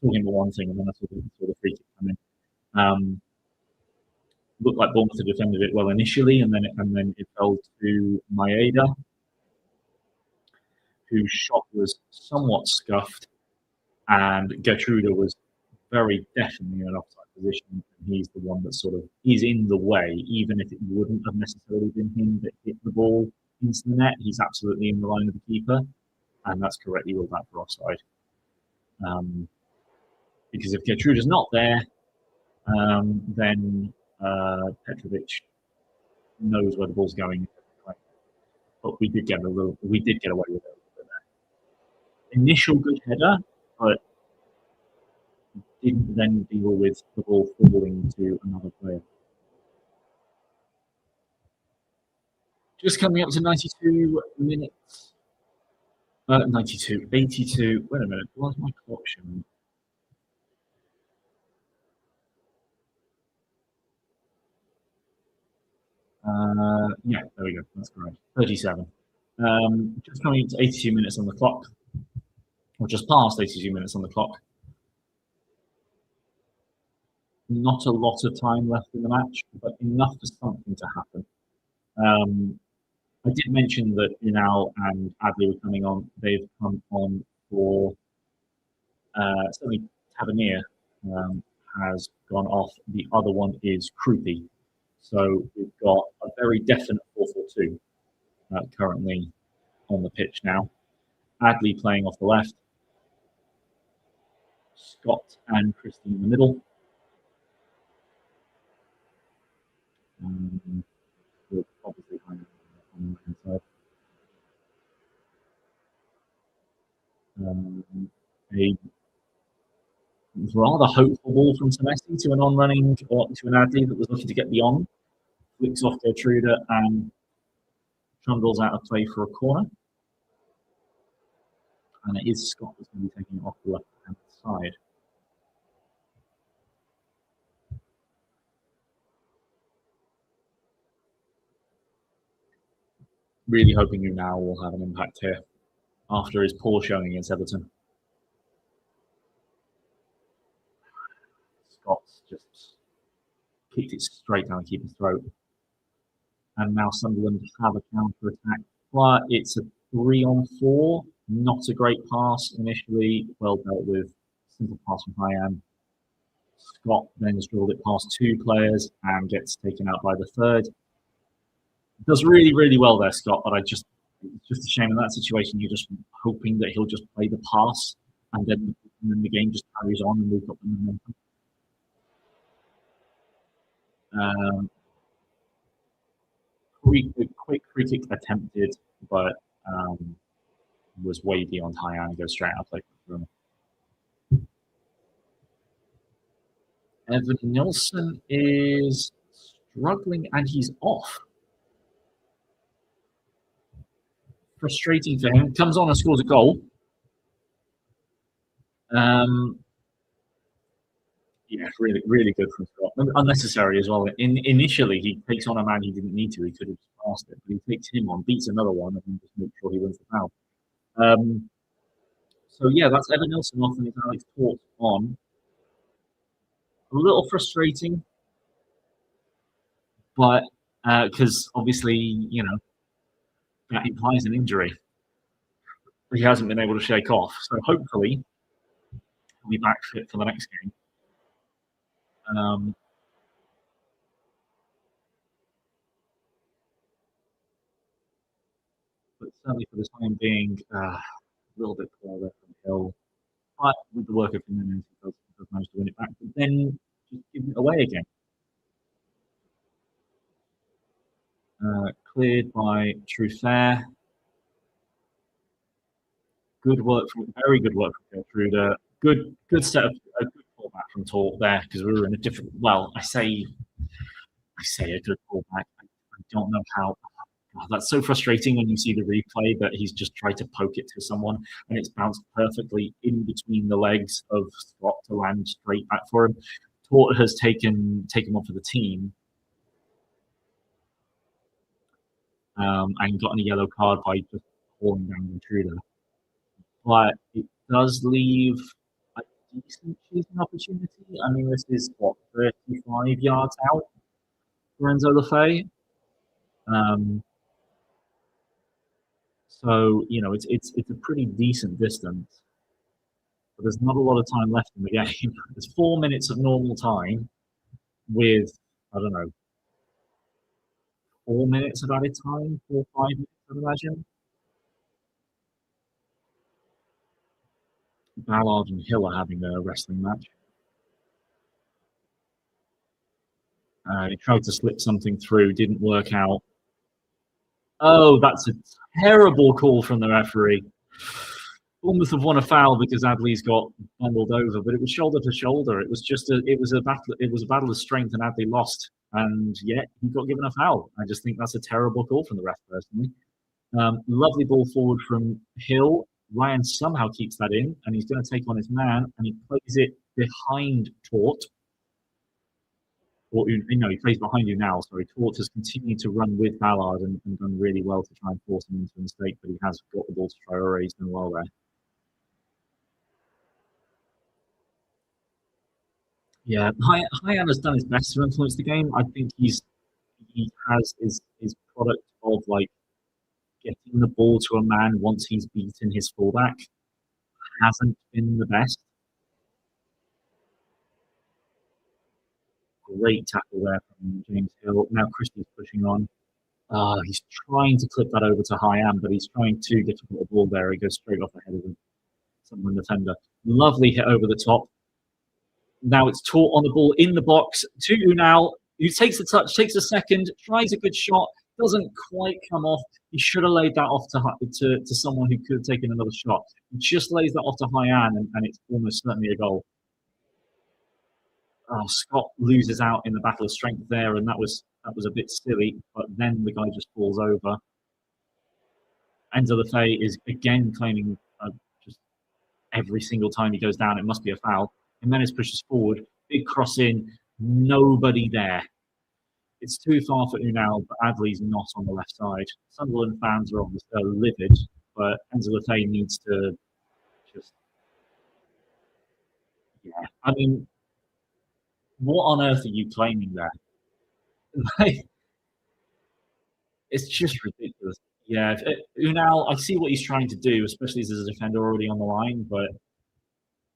talking about one thing and then I saw the free kick come in. Looked like Bournemouth had defended it well initially, and then it fell to Maeda, whose shot was somewhat scuffed, and Gertruda was very definitely in an offside position, and he's the one that sort of is in the way, even if it wouldn't have necessarily been him that hit the ball into the net. He's absolutely in the line of the keeper, and that's correctly ruled out for offside. Because if Gertruda's not there, then Petrovic knows where the ball's going. But we did get away with it a little bit there. Initial good header, but didn't then deal with the ball falling to another player. Just coming up to 92 minutes. 82. Wait a minute. Where's my clock showing? Yeah, there we go. That's correct. 37. Just coming to 82 minutes on the clock, or just past 82 minutes on the clock. Not a lot of time left in the match, but enough for something to happen. I did mention that Inal and Adley were coming on. They've come on for certainly Tavernier has gone off. The other one is Krupi. So we've got a very definite 4-4-2 currently on the pitch now. Adley playing off the left. Scott and Christie in the middle. Obviously on the right-hand side. A rather hopeful ball from Semesi to an on-running or to an Adley that was looking to get beyond. Flicks off Gertruda and trundles out of play for a corner. And it is Scott that's going to be taking it off the left-hand side. Really hoping you now will have an impact here after his poor showing against Everton. Scott's just kicked it straight down the keeper's throat. And now Sunderland have a counter-attack. But it's a 3-on-4. Not a great pass initially. Well dealt with. Simple pass from Hyan. Scott then has drilled it past two players and gets taken out by the third. Does really, really well there, Scott, but it's just a shame in that situation. You're just hoping that he'll just play the pass and then the game just carries on and we've got the momentum. Quick free kick attempted, but was way beyond Hyan and goes straight out of play for him. Evan Nilsson is struggling and he's off. Frustrating for him. Comes on and scores a goal. Yeah, really, really good from Scott. Unnecessary as well. Initially, he takes on a man he didn't need to. He could have just passed it, but he takes him on, beats another one, and then just makes sure he wins the foul. So yeah, that's Evan Nilsson off, and it's Alex Tort on. A little frustrating, but because obviously, that implies an injury he hasn't been able to shake off. So hopefully he'll be back fit for the next game. But certainly for the time being, a little bit further from Hill. But with the work of Jimenez, he does manage to win it back. But then just give it away again. Cleared by Trufair. Very good work from Gertrude. Good set of a good fallback from Talk there because we were in a different. Well, I say a good fallback. I don't know how. Oh, that's so frustrating when you see the replay that he's just tried to poke it to someone and it's bounced perfectly in between the legs of Scott to land straight back for him. Tort has taken one for the team and gotten a yellow card by just pulling down the intruder. But it does leave a decent shooting opportunity. I mean, this is 35 yards out for Enzo Lefebvre. So it's a pretty decent distance, but there's not a lot of time left in the game. There's 4 minutes of normal time, with I don't know 4 minutes of added time, 5 minutes, I'd imagine. Ballard and Hill are having a wrestling match. He tried to slip something through, didn't work out. Oh, that's a terrible call from the referee. Bournemouth have won a foul because Adley's got bundled over, but it was shoulder to shoulder. It was a battle of strength, and Adley lost, and yet he got given a foul. I just think that's a terrible call from the ref, personally. Lovely ball forward from Hill. Ryan somehow keeps that in, and he's going to take on his man, and he plays it behind Tort. Or he plays behind you now. Sorry, Tort has continued to run with Ballard and done really well to try and force him into a mistake, but he has got the ball to Traore. He's done well there. Yeah, Hyan has done his best to influence the game. I think he has his product of like getting the ball to a man once he's beaten his fullback hasn't been the best. Great tackle there from James Hill. Now Christie's pushing on. He's trying to clip that over to Hyan, but he's trying too difficult a ball there. He goes straight off the head of the Sunderland defender. Lovely hit over the top. Now it's Tort on the ball in the box to Unal, who takes the touch, takes a second, tries a good shot, doesn't quite come off. He should have laid that off to someone who could have taken another shot. He just lays that off to Hyan, and it's almost certainly a goal. Oh, Scott loses out in the battle of strength there, and that was a bit silly. But then the guy just falls over. Enzo Lefebvre is again claiming just every single time he goes down, it must be a foul. Jimenez pushes forward, big cross in, nobody there. It's too far for Unal, but Adley's not on the left side. Sunderland fans are obviously livid, but Enzo Lefebvre needs to just, yeah. I mean, what on earth are you claiming there? It's just ridiculous. Yeah, Unal, I see what he's trying to do, especially as a defender already on the line, but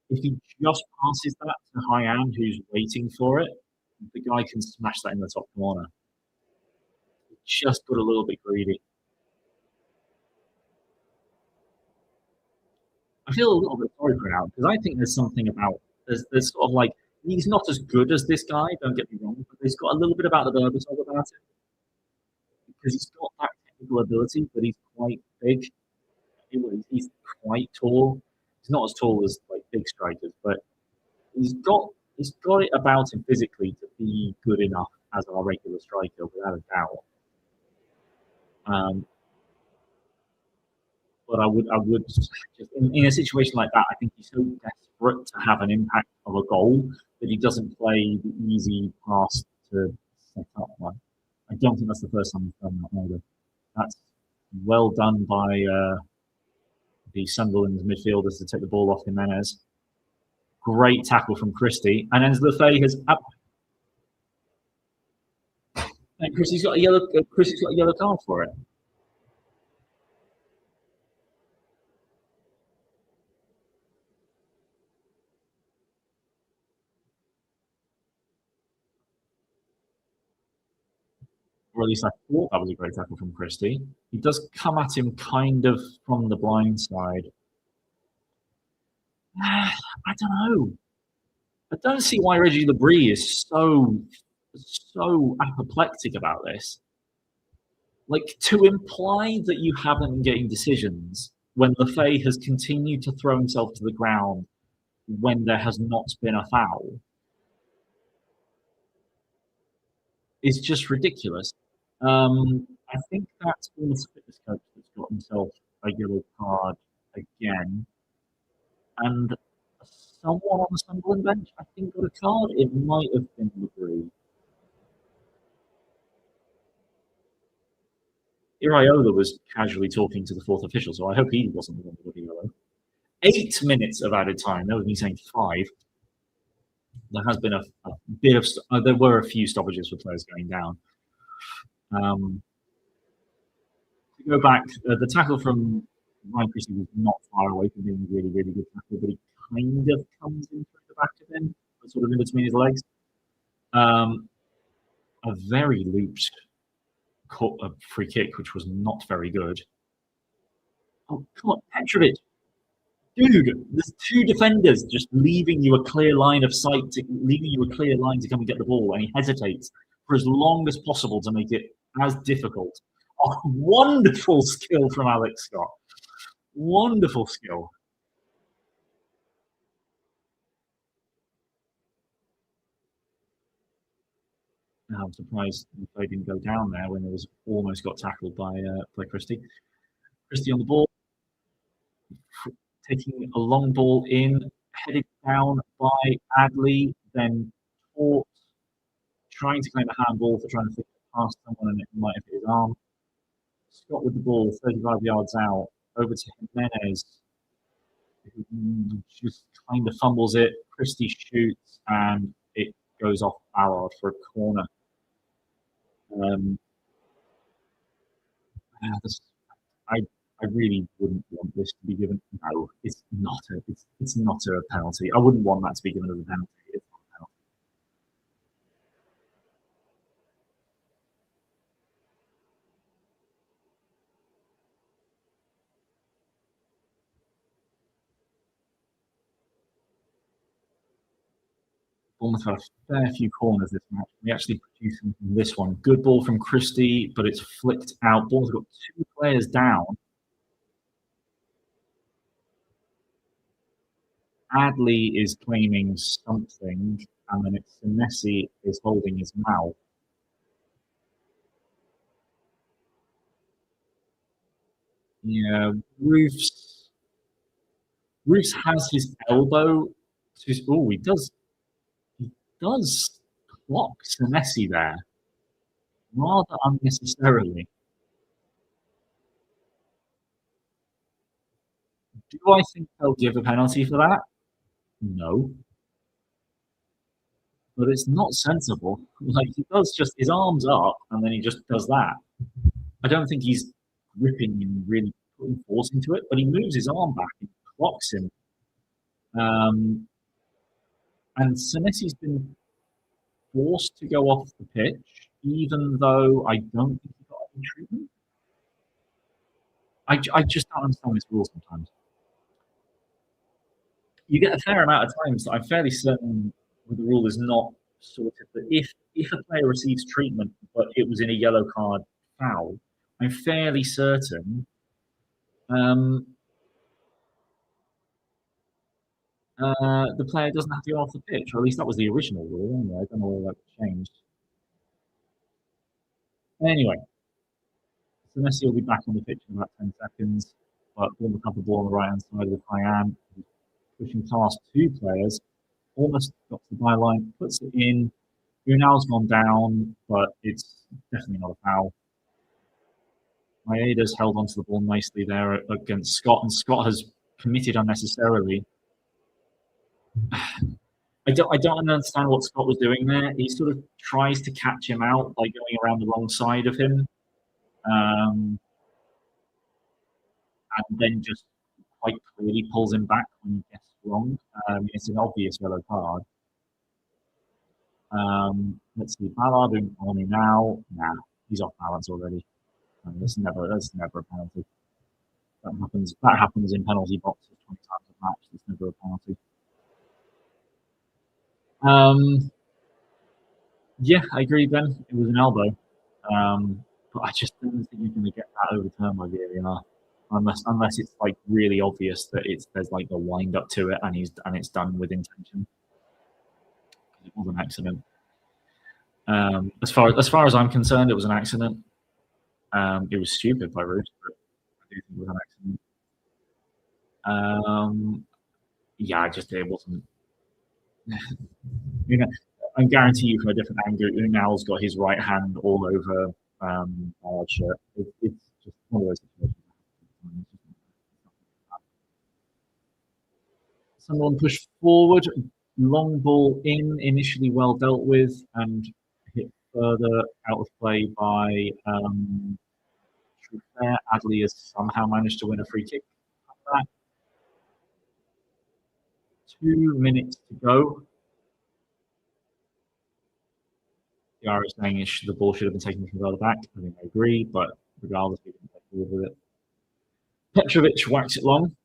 if he just passes that to Hyan, who's waiting for it, the guy can smash that in the top corner. He just got a little bit greedy. I feel a little bit sorry for Unal because I think there's something about there's sort of like he's not as good as this guy. Don't get me wrong, but he's got a little bit about the Berbatov about it because he's got that technical ability, but he's quite big. He's quite tall. He's not as tall as like big strikers, but he's got it about him physically to be good enough as our regular striker, without a doubt. But I would just in a situation like that, I think he's so desperate to have an impact of a goal that he doesn't play the easy pass to set up one. I don't think that's the first time he's done that either. That's well done by the Sunderland midfielders to take the ball off Jimenez. Great tackle from Christie, and then Lefay has and Christie's got a yellow card for it. Or at least I thought that was a great tackle from Christie. He does come at him kind of from the blind side. I don't know. I don't see why Reggie Labrie is so apoplectic about this. Like, to imply that you haven't been getting decisions when Lefay has continued to throw himself to the ground when there has not been a foul is just ridiculous. I think that's Bournemouth's fitness coach that's got himself a yellow card again. And someone on the Sunderland bench, I think, got a card. It might have been Labrie. Iriola was casually talking to the fourth official, so I hope he wasn't the one with the yellow. 8 minutes of added time. That was me saying 5. There has been a bit of. There were a few stoppages for players going down. To go back, the tackle from Ryan Christie was not far away from being a really, really good tackle, but he kind of comes in through the back of him, sort of in between his legs. A very looped free kick, which was not very good. Oh, come on, Petrovic. Dude, there's 2 defenders just leaving you a clear line of sight, leaving you a clear line to come and get the ball, and he hesitates for as long as possible to make it as difficult. Oh, wonderful skill from Alex Scott. Wonderful skill. I'm surprised they didn't go down there when it was almost got tackled by Christie. Christie on the ball, taking a long ball in, headed down by Adley, then caught, trying to claim a handball for trying to flick it past someone, and it might have hit his arm. Scott with the ball, 35 yards out, over to Jimenez, who just kind of fumbles it. Christie shoots, and it goes off Ballard for a corner. I really wouldn't want this to be given. No, it's not a penalty. I wouldn't want that to be given as a penalty. It's not a penalty. Bournemouth had a fair few corners this match. We actually produced from this one. Good ball from Christie, but it's flicked out. Bournemouth got 2 players down. Adley is claiming something, and then it's Senesi is holding his mouth. Yeah, Roofs has his elbow. Oh, he does clock Senesi there rather unnecessarily. Do I think they'll give a penalty for that? No. But it's not sensible. Like, he does just his arms up and then he just does that. I don't think he's gripping and really putting force into it, but he moves his arm back and clocks him. And Senesi's been forced to go off the pitch, even though I don't think he got any treatment. I just don't understand this rule sometimes. You get a fair amount of times that I'm fairly certain the rule is not sorted. But if a player receives treatment, but it was in a yellow card foul, I'm fairly certain the player doesn't have to go off the pitch, or at least that was the original rule. Anyway, I don't know whether that changed. Anyway, so Messi will be back on the pitch in about 10 seconds, but Bournemouth have the ball on the right hand side with Cyan, pushing past 2 players, almost got to the byline, puts it in. Unal's gone down, but it's definitely not a foul. Maeda's held onto the ball nicely there against Scott, and Scott has committed unnecessarily. I don't understand what Scott was doing there. He sort of tries to catch him out by going around the wrong side of him, and then just quite clearly pulls him back when he gets wrong. It's an obvious yellow card. Let's see, Ballard on me now. Nah, he's off balance already. That's never a penalty. That happens in penalty boxes 20 times a match. It's never a penalty. Yeah, I agree, Ben. It was an elbow. But I just don't think you're going to get that overturned by VAR unless it's like really obvious that there's like a wind up to it and it's done with intention. It was an accident. As far as I'm concerned, it was an accident. It was stupid by Roos, but I do think it was an accident. Yeah, it wasn't. I guarantee you from a different angle, Unal's got his right hand all over our shirt. It's just one of those situations. Someone pushed forward, long ball in, initially well dealt with, and hit further out of play by Trufair. Adley has somehow managed to win a free kick. 2 minutes to go. The Irish saying the ball should have been taken from further back. I think I agree, but regardless, we didn't take forward with it. Petrovic whacks it long.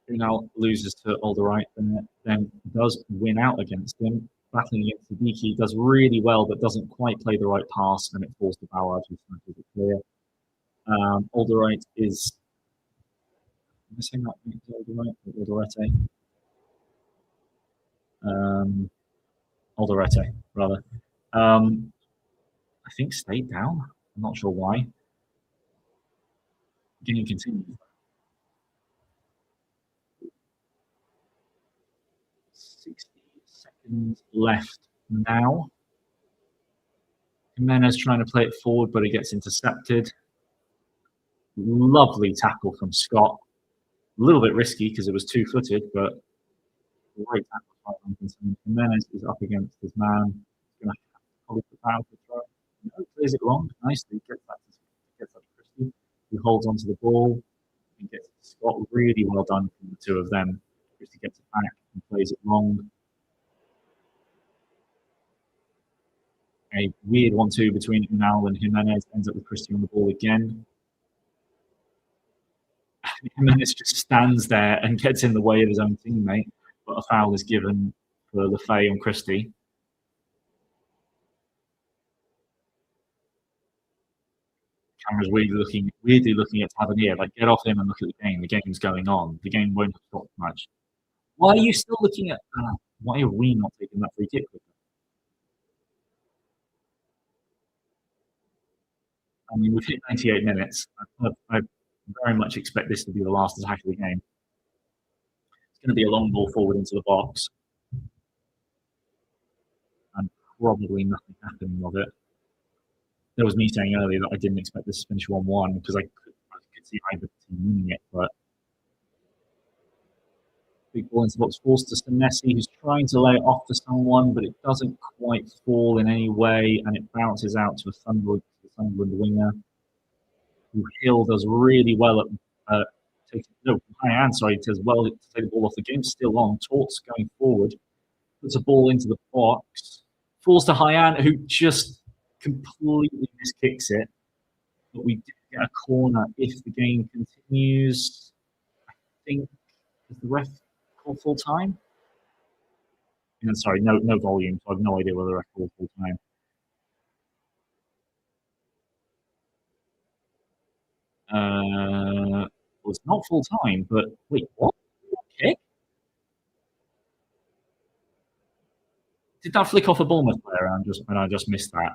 Who now loses to Alderweireld and then does win out against him. Battling against Siddiqui, does really well, but doesn't quite play the right pass, and it falls to Ballard, who smashes it clear. Alderweireld is. Am I saying that? Alderweireld, rather. I think stayed down. I'm not sure why. Game continues. 60 seconds left now. Jimenez trying to play it forward, but it gets intercepted. Lovely tackle from Scott. A little bit risky because it was two-footed, but great tackle. Jimenez is up against his man. He's going to have to probably put down for throw. No, clears it long nicely. Gets that to Christie, who holds onto the ball. And gets Scott. Really well done from the two of them. Christie gets it back and plays it long. A weird 1-2 between Unal and Jimenez ends up with Christie on the ball again. Jimenez just stands there and gets in the way of his own teammate, but a foul is given for Lefay on Christie. Camera's weirdly looking at Tavernier, like, get off him and look at the game. The game's going on. The game won't have stopped much. Why are you still looking at that? Why are we not taking that free kick? I mean, we've hit 98 minutes. I very much expect this to be the last attack of the game. It's going to be a long ball forward into the box. And probably nothing happening of it. There was me saying earlier that I didn't expect this to finish 1-1 because I could see either team winning it, but big ball into the box falls to Senesi, who's trying to lay it off to someone, but it doesn't quite fall in any way, and it bounces out to a Sunderland winger. Who Hill does really well at Hyan, does well to take the ball off. The game's still on. Tort's going forward, puts a ball into the box, falls to Hyan, who just completely miskicks it. But we did get a corner if the game continues. I think, is the ref called full time? Sorry, no volume, so I have no idea whether the ref called full time. Well, it's not full time, but wait, what? Kick? Did that flick off a Bournemouth player and I just missed that?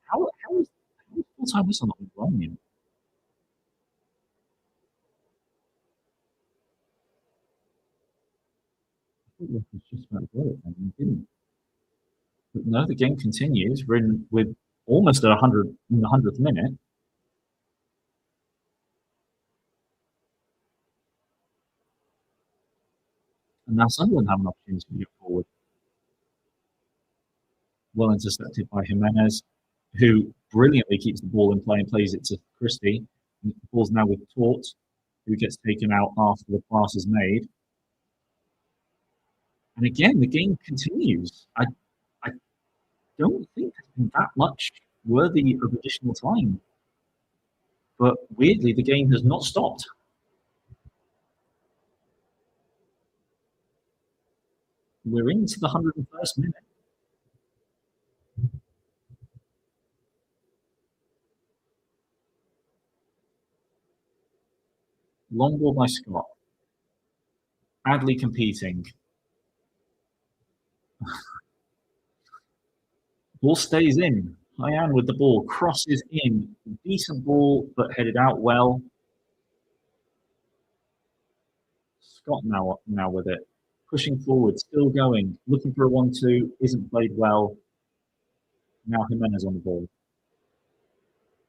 How is full time whistle not wrong yet? I thought it was just about to blow it and it didn't. But no, the game continues. We're in with almost at 100 in the 100th minute. And now Sunderland have an opportunity to get forward. Well intercepted by Jimenez, who brilliantly keeps the ball in play and plays it to Christie. The ball's now with Tort, who gets taken out after the pass is made. And again, the game continues. I don't think there's been that much worthy of additional time. But weirdly, the game has not stopped. We're into the 101st minute. Long ball by Scott. Adley competing. Ball stays in. Hyan with the ball, crosses in. Decent ball, but headed out well. Scott now with it. Pushing forward, still going. Looking for a 1-2. Isn't played well. Now Jimenez on the ball.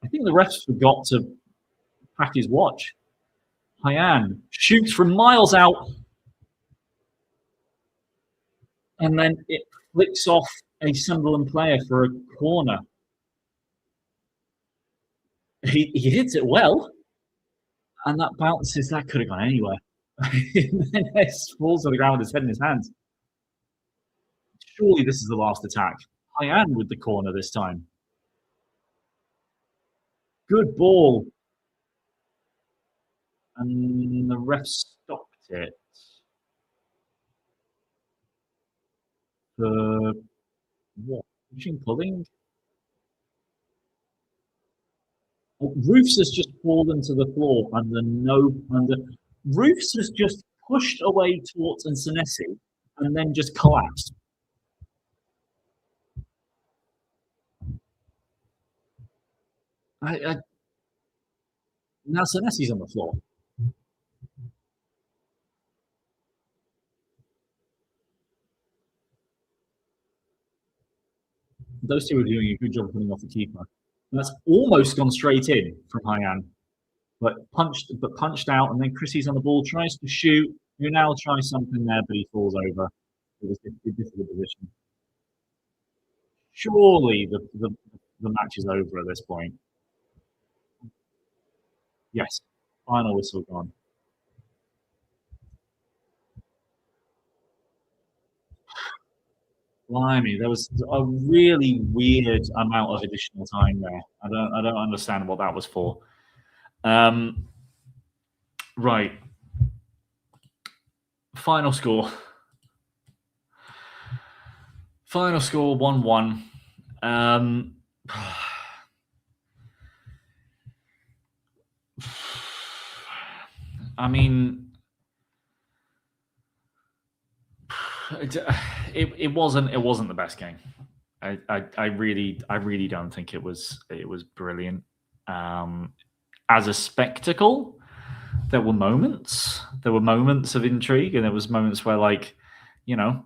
I think the refs forgot to pack his watch. Hyan shoots from miles out. And then it flicks off a Sunderland player for a corner. He hits it well. And that bounces. That could have gone anywhere. Jimenez falls on the ground with his head in his hands. Surely this is the last attack. Hyan with the corner this time. Good ball. And the ref stopped it. For what? Pushing, pulling? Oh, Roofs has just fallen to the floor under. Roofs has just pushed away towards Senesi and then just collapsed. Now Senesi's on the floor. Those two are doing a good job of putting off the keeper. And that's almost gone straight in from Hyan, but punched out. And then Chrissy's on the ball, tries to shoot. You now try something there, but he falls over. It was a difficult position. Surely the match is over at this point. Yes, final whistle gone. Blimey, there was a really weird amount of additional time there. I don't understand what that was for. Right. Final score. Final score 1-1. I mean, it wasn't the best game. I really don't think it was brilliant. As a spectacle, there were moments of intrigue, and there was moments where, like, you know,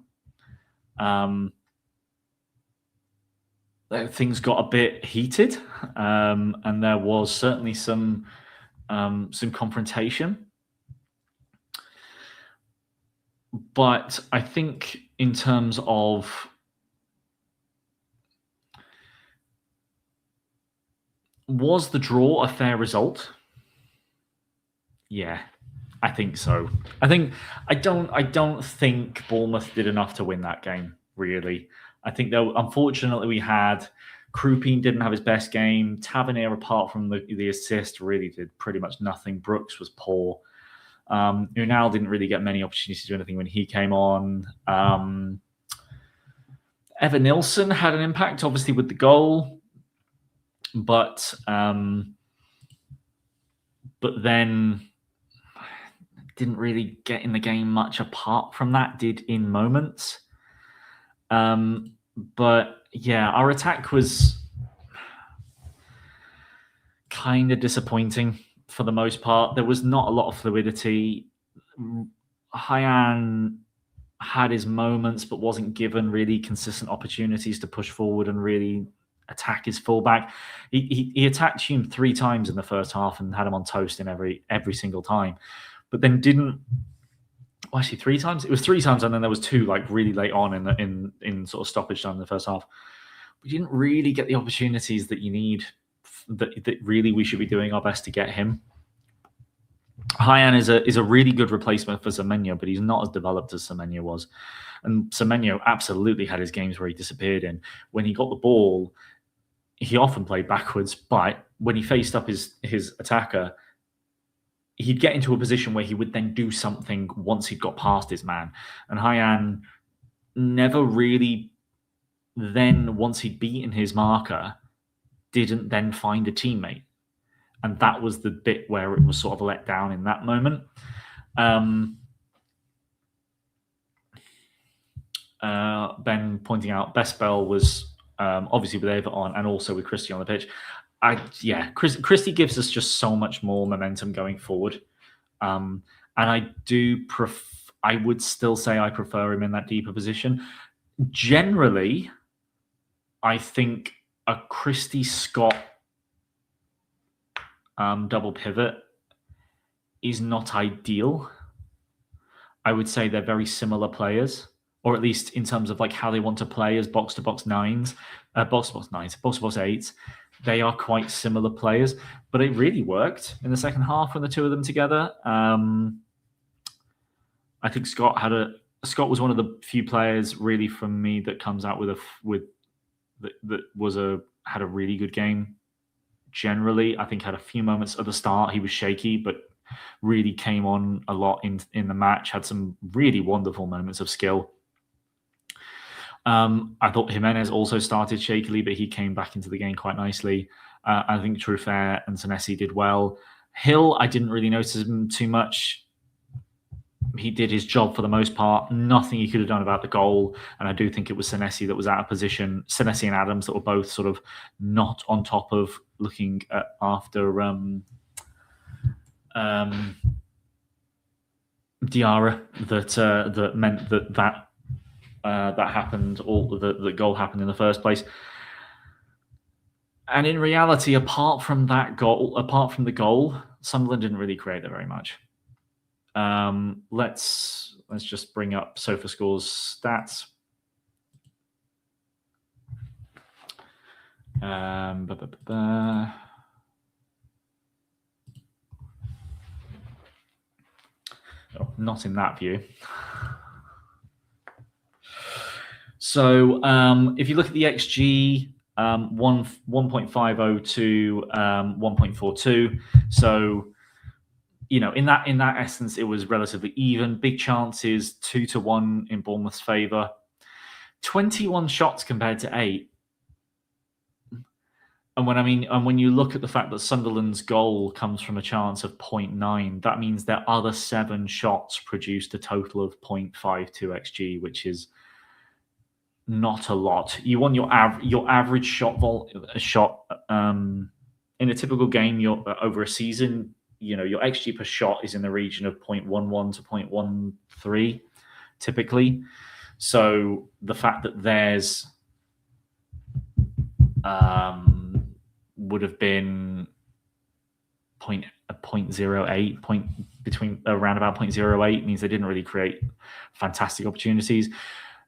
things got a bit heated, and there was certainly some confrontation. But I think in terms of was the draw a fair result? Yeah, I think so. I don't think Bournemouth did enough to win that game, really. I think, though, unfortunately, we had Krupin didn't have his best game. Tavernier, apart from the assist, really did pretty much nothing. Brooks was poor. Unal didn't really get many opportunities to do anything when he came on. Evan Nilsson had an impact, obviously, with the goal, but then didn't really get in the game much apart from that. Did in moments, but yeah, our attack was kind of disappointing. For the most part, there was not a lot of fluidity. Hyan had his moments, but wasn't given really consistent opportunities to push forward and really attack his fullback. He attacked Hume 3 times in the first half and had him on toast in every single time, but then didn't Well, actually, 3 times. It was 3 times, and then there was 2 like really late on in sort of stoppage time in the first half. We didn't really get the opportunities that you need. That really we should be doing our best to get him. Hyan is a really good replacement for Semenyo, but he's not as developed as Semenyo was. And Semenyo absolutely had his games where he disappeared in. When he got the ball, he often played backwards, but when he faced up his attacker, he'd get into a position where he would then do something once he'd got past his man. And Hyan never really then, once he'd beaten his marker, didn't then find a teammate. And that was the bit where it was sort of let down in that moment. Ben pointing out best spell was obviously with Ava on and also with Christie on the pitch. Christie gives us just so much more momentum going forward. And I would still say I prefer him in that deeper position. Generally, I think a Christie Scott double pivot is not ideal. I would say they're very similar players, or at least in terms of like how they want to play as box-to-box nines, box-to-box eights. They are quite similar players, but it really worked in the second half when the two of them together. I think Scott was one of the few players really from me that comes out had a really good game. Generally, I think had a few moments at the start. He was shaky, but really came on a lot in the match. Had some really wonderful moments of skill. I thought Jimenez also started shakily, but he came back into the game quite nicely. I think Truffert and Senesi did well. Hill, I didn't really notice him too much. He did his job for the most part. Nothing he could have done about the goal. And I do think it was Senesi that was out of position. Senesi and Adams that were both sort of not on top of looking after Diarra. That meant that happened. The goal happened in the first place. And in reality, apart from the goal, Sunderland didn't really create that very much. Let's just bring up SofaScore's stats. Oh, not in that view. So if you look at the XG, 1.50 to 1.42. So in that essence, it was relatively even. Big chances, 2-1 in Bournemouth's favour. 21 shots compared to 8. And when you look at the fact that Sunderland's goal comes from a chance of 0.9, that means their other 7 shots produced a total of 0.52 XG, which is not a lot. You want your average shot in a typical game over a season. Your XG per shot is in the region of 0.11 to 0.13 typically. So the fact that theirs would have been 0.08, between around about 0.08 means they didn't really create fantastic opportunities.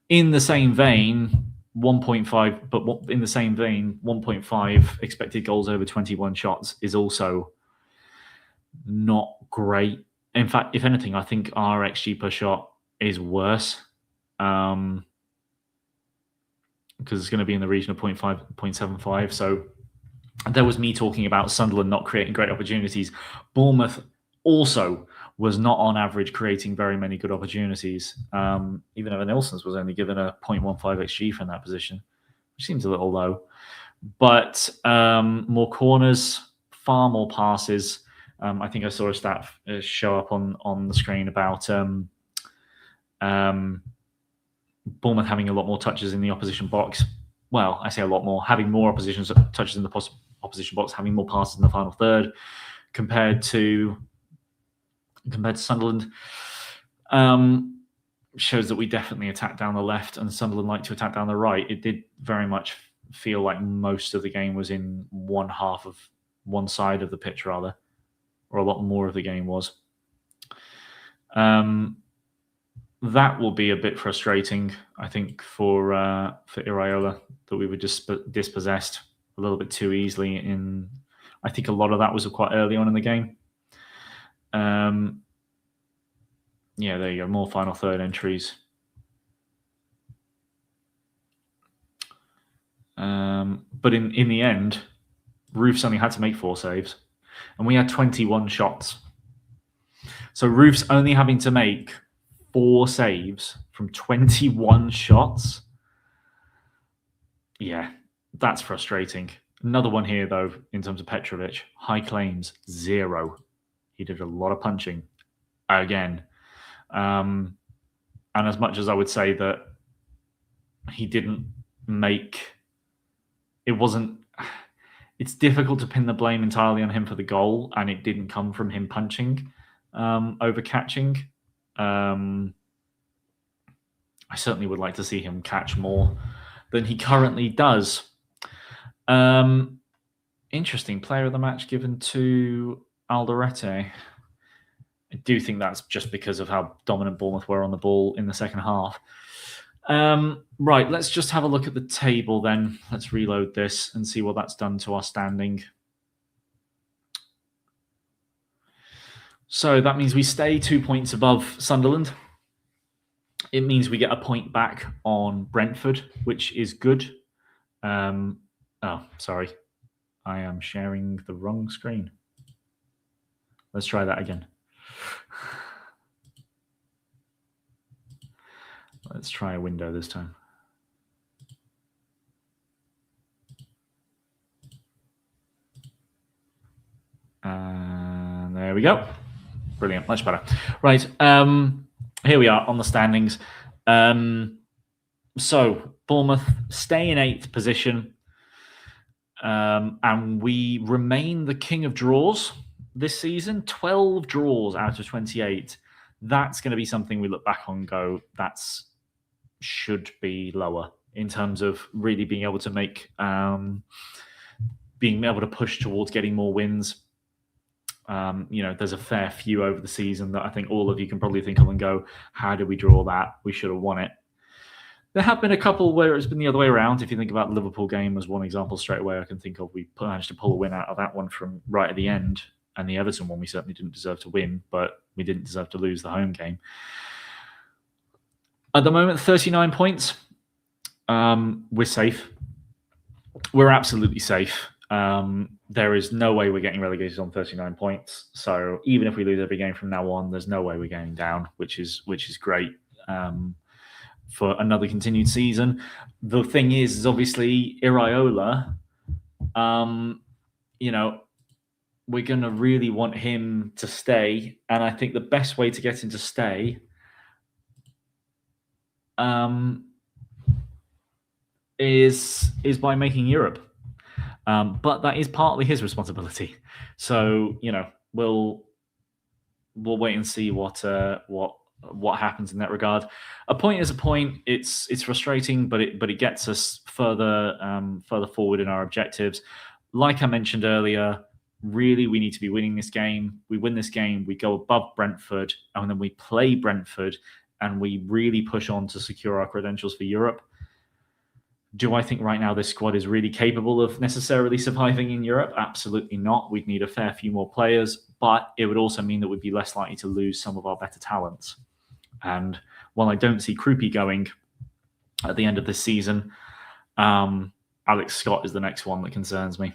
In the same vein, 1.5 expected goals over 21 shots is also not great. In fact, if anything, I think our XG per shot is worse because it's going to be in the region of 0.5, 0.75. So there was me talking about Sunderland not creating great opportunities. Bournemouth also was not on average creating very many good opportunities. Even though Nilsson's was only given a 0.15 XG from that position, which seems a little low. But more corners, far more passes. I think I saw a stat show up on the screen about Bournemouth having a lot more touches in the opposition box. Well, I say a lot more, having more touches in the opposition box, having more passes in the final third compared to Sunderland. Shows that we definitely attack down the left and Sunderland like to attack down the right. It did very much feel like most of the game was in one side of the pitch rather, or a lot more of the game was. that will be a bit frustrating, I think, for Iraola, that we were just dispossessed a little bit too easily. I think a lot of that was quite early on in the game. Yeah, there you go. More final third entries. But in the end, Roofs only had to make 4 saves, and we had 21 shots. So Roofs only having to make 4 saves from 21 shots. Yeah, that's frustrating. Another one here, though, in terms of Petrovic. High claims, 0. He did a lot of punching again. And as much as I would say that he didn't make... It's difficult to pin the blame entirely on him for the goal, and it didn't come from him punching over catching. I certainly would like to see him catch more than he currently does. Interesting. Player of the match given to Alderete. I do think that's just because of how dominant Bournemouth were on the ball in the second half. Right, let's just have a look at the table then. Let's reload this and see what that's done to our standing. So that means we stay 2 points above Sunderland. It means we get a point back on Brentford, which is good. Oh, sorry. I am sharing the wrong screen. Let's try that again. Let's try a window this time. And there we go. Brilliant, much better. Right, here we are on the standings. So Bournemouth stay in 8th position, and we remain the king of draws this season. 12 draws out of 28. That's going to be something we look back on and go, that's should be lower in terms of really being able to make, being able to push towards getting more wins. There's a fair few over the season that I think all of you can probably think of and go, how did we draw that? We should have won it. There have been a couple where it's been the other way around. If you think about the Liverpool game as one example straight away, I can think of, we managed to pull a win out of that one from right at the end. And the Everton one, we certainly didn't deserve to win, but we didn't deserve to lose the home game. At the moment, 39 points. We're safe. We're absolutely safe. There is no way we're getting relegated on 39 points. So even if we lose every game from now on, there's no way we're going down, which is great for another continued season. The thing is obviously Iraola, we're going to really want him to stay. And I think the best way to get him to stay is by making Europe. But that is partly his responsibility. So, we'll wait and see what happens in that regard. A point is a point. It's frustrating, but it gets us further forward in our objectives. Like I mentioned earlier, really we need to be winning this game. We win this game, we go above Brentford, and then we play Brentford, and we really push on to secure our credentials for Europe. Do I think right now this squad is really capable of necessarily surviving in Europe? Absolutely not. We'd need a fair few more players, but it would also mean that we'd be less likely to lose some of our better talents. And while I don't see Krupi going at the end of this season, Alex Scott is the next one that concerns me.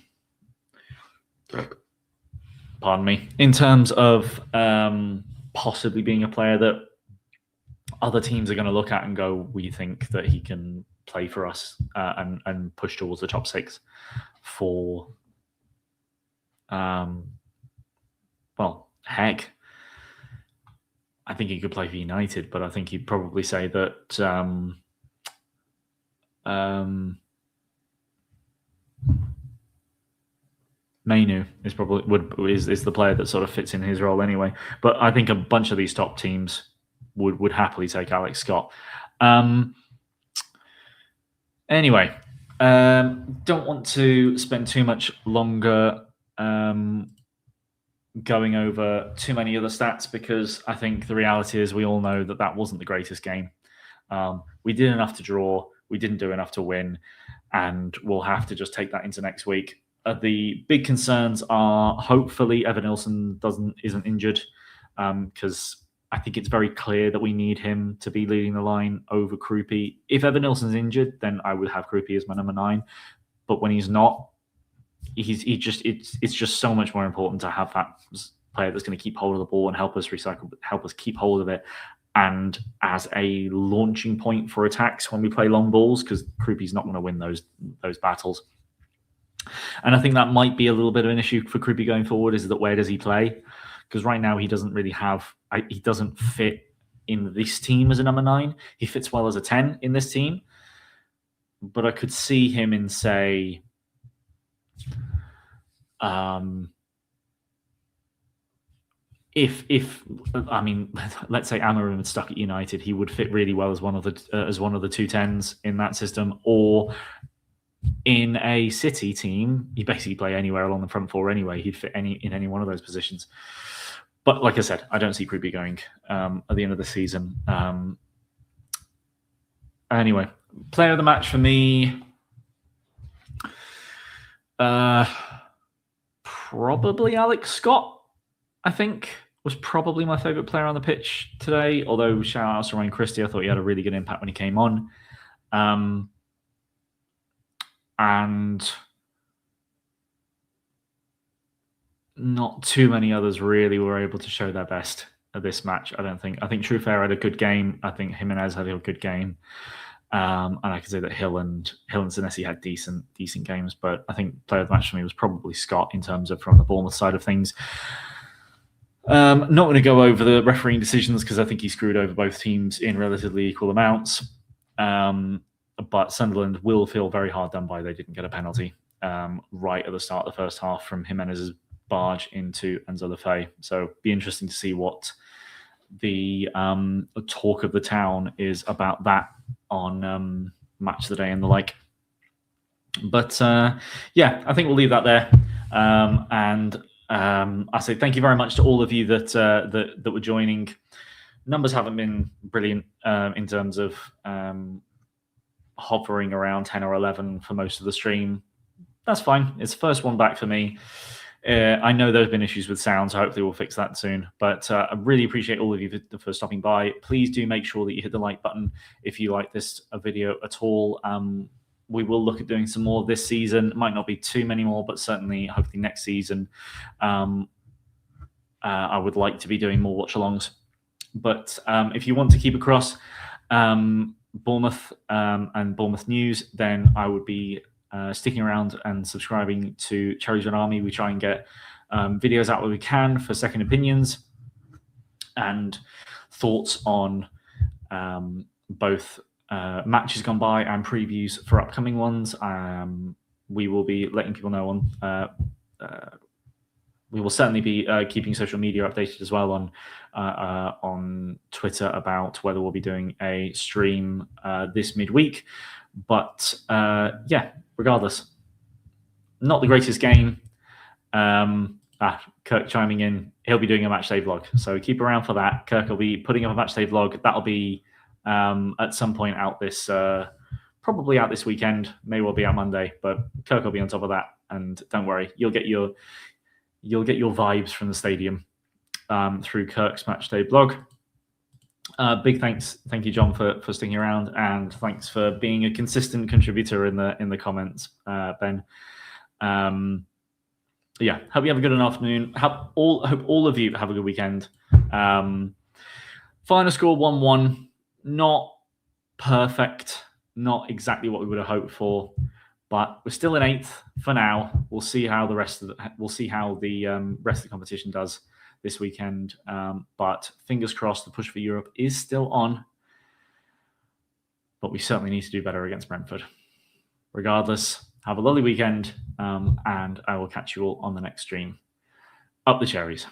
Pardon me. In terms of possibly being a player that other teams are going to look at and go, we think that he can play for us and push towards the top 6 for, heck, I think he could play for United, but I think he'd probably say that Mainu is the player that sort of fits in his role anyway. But I think a bunch of these top teams would happily take Alex Scott. Anyway, don't want to spend too much longer going over too many other stats because I think the reality is we all know that wasn't the greatest game. We did enough to draw. We didn't do enough to win, and we'll have to just take that into next week. The big concerns are hopefully Evan Nilsson isn't injured, because I think it's very clear that we need him to be leading the line over Krupi. If Evan Nilsson's injured, then I would have Krupi as my number 9. But when he's not, it's just so much more important to have that player that's going to keep hold of the ball and help us keep hold of it, and as a launching point for attacks when we play long balls, because Krupi's not going to win those battles. And I think that might be a little bit of an issue for Krupi going forward, is that where does he play? Because right now he doesn't fit in this team as a number 9. He fits well as a 10 in this team, but I could see him in, say, let's say Amarim had stuck at United, he would fit really well as one of the 210s in that system, or in a City team, you basically play anywhere along the front four anyway. He'd fit in any one of those positions. But like I said, I don't see Krupi going at the end of the season. Anyway, player of the match for me, probably Alex Scott, I think, was probably my favourite player on the pitch today. Although, shout out to Ryan Christie, I thought he had a really good impact when he came on. And not too many others really were able to show their best at this match, I don't think. I think Truefair had a good game. I think Jimenez had a good game. And I can say that Hill and Senesi had decent games, but I think player of the match for me was probably Scott in terms of from the Bournemouth side of things. Not going to go over the refereeing decisions because I think he screwed over both teams in relatively equal amounts. But Sunderland will feel very hard done by. They didn't get a penalty right at the start of the first half from Jimenez's barge into Enzo Lefebvre. So be interesting to see what the talk of the town is about that on Match of the Day and the like. But yeah, I think we'll leave that there. And I say thank you very much to all of you that were joining. Numbers haven't been brilliant in terms of hovering around 10 or 11 for most of the stream. That's fine. It's the first one back for me. I know there's been issues with sound, so hopefully we'll fix that soon. But I really appreciate all of you for stopping by. Please do make sure that you hit the like button if you like this video at all. We will look at doing some more this season. It might not be too many more, but certainly, hopefully next season, I would like to be doing more watch-alongs. But if you want to keep across Bournemouth and Bournemouth news, then I would be sticking around and subscribing to Cherries Red Army. We try and get videos out where we can for second opinions and thoughts on both matches gone by and previews for upcoming ones. We will be letting people know on. We will certainly be keeping social media updated as well on Twitter about whether we'll be doing a stream this midweek. But yeah, regardless, not the greatest game. Kirk chiming in, he'll be doing a match day vlog, so keep around for that. Kirk will be putting up a match day vlog. That'll be at some point out this, probably out this weekend. May well be out Monday, but Kirk will be on top of that. And don't worry, you'll get your vibes from the stadium through Kirk's match day blog. Big thank you, John, for sticking around, and thanks for being a consistent contributor in the comments, Ben. Yeah, hope you have a good afternoon. Hope all of you have a good weekend. Final score 1-1, not perfect, not exactly what we would have hoped for, but we're still in 8th for now. We'll see how the rest of the competition does this weekend. But fingers crossed, the push for Europe is still on. But we certainly need to do better against Brentford. Regardless, have a lovely weekend, and I will catch you all on the next stream. Up the Cherries.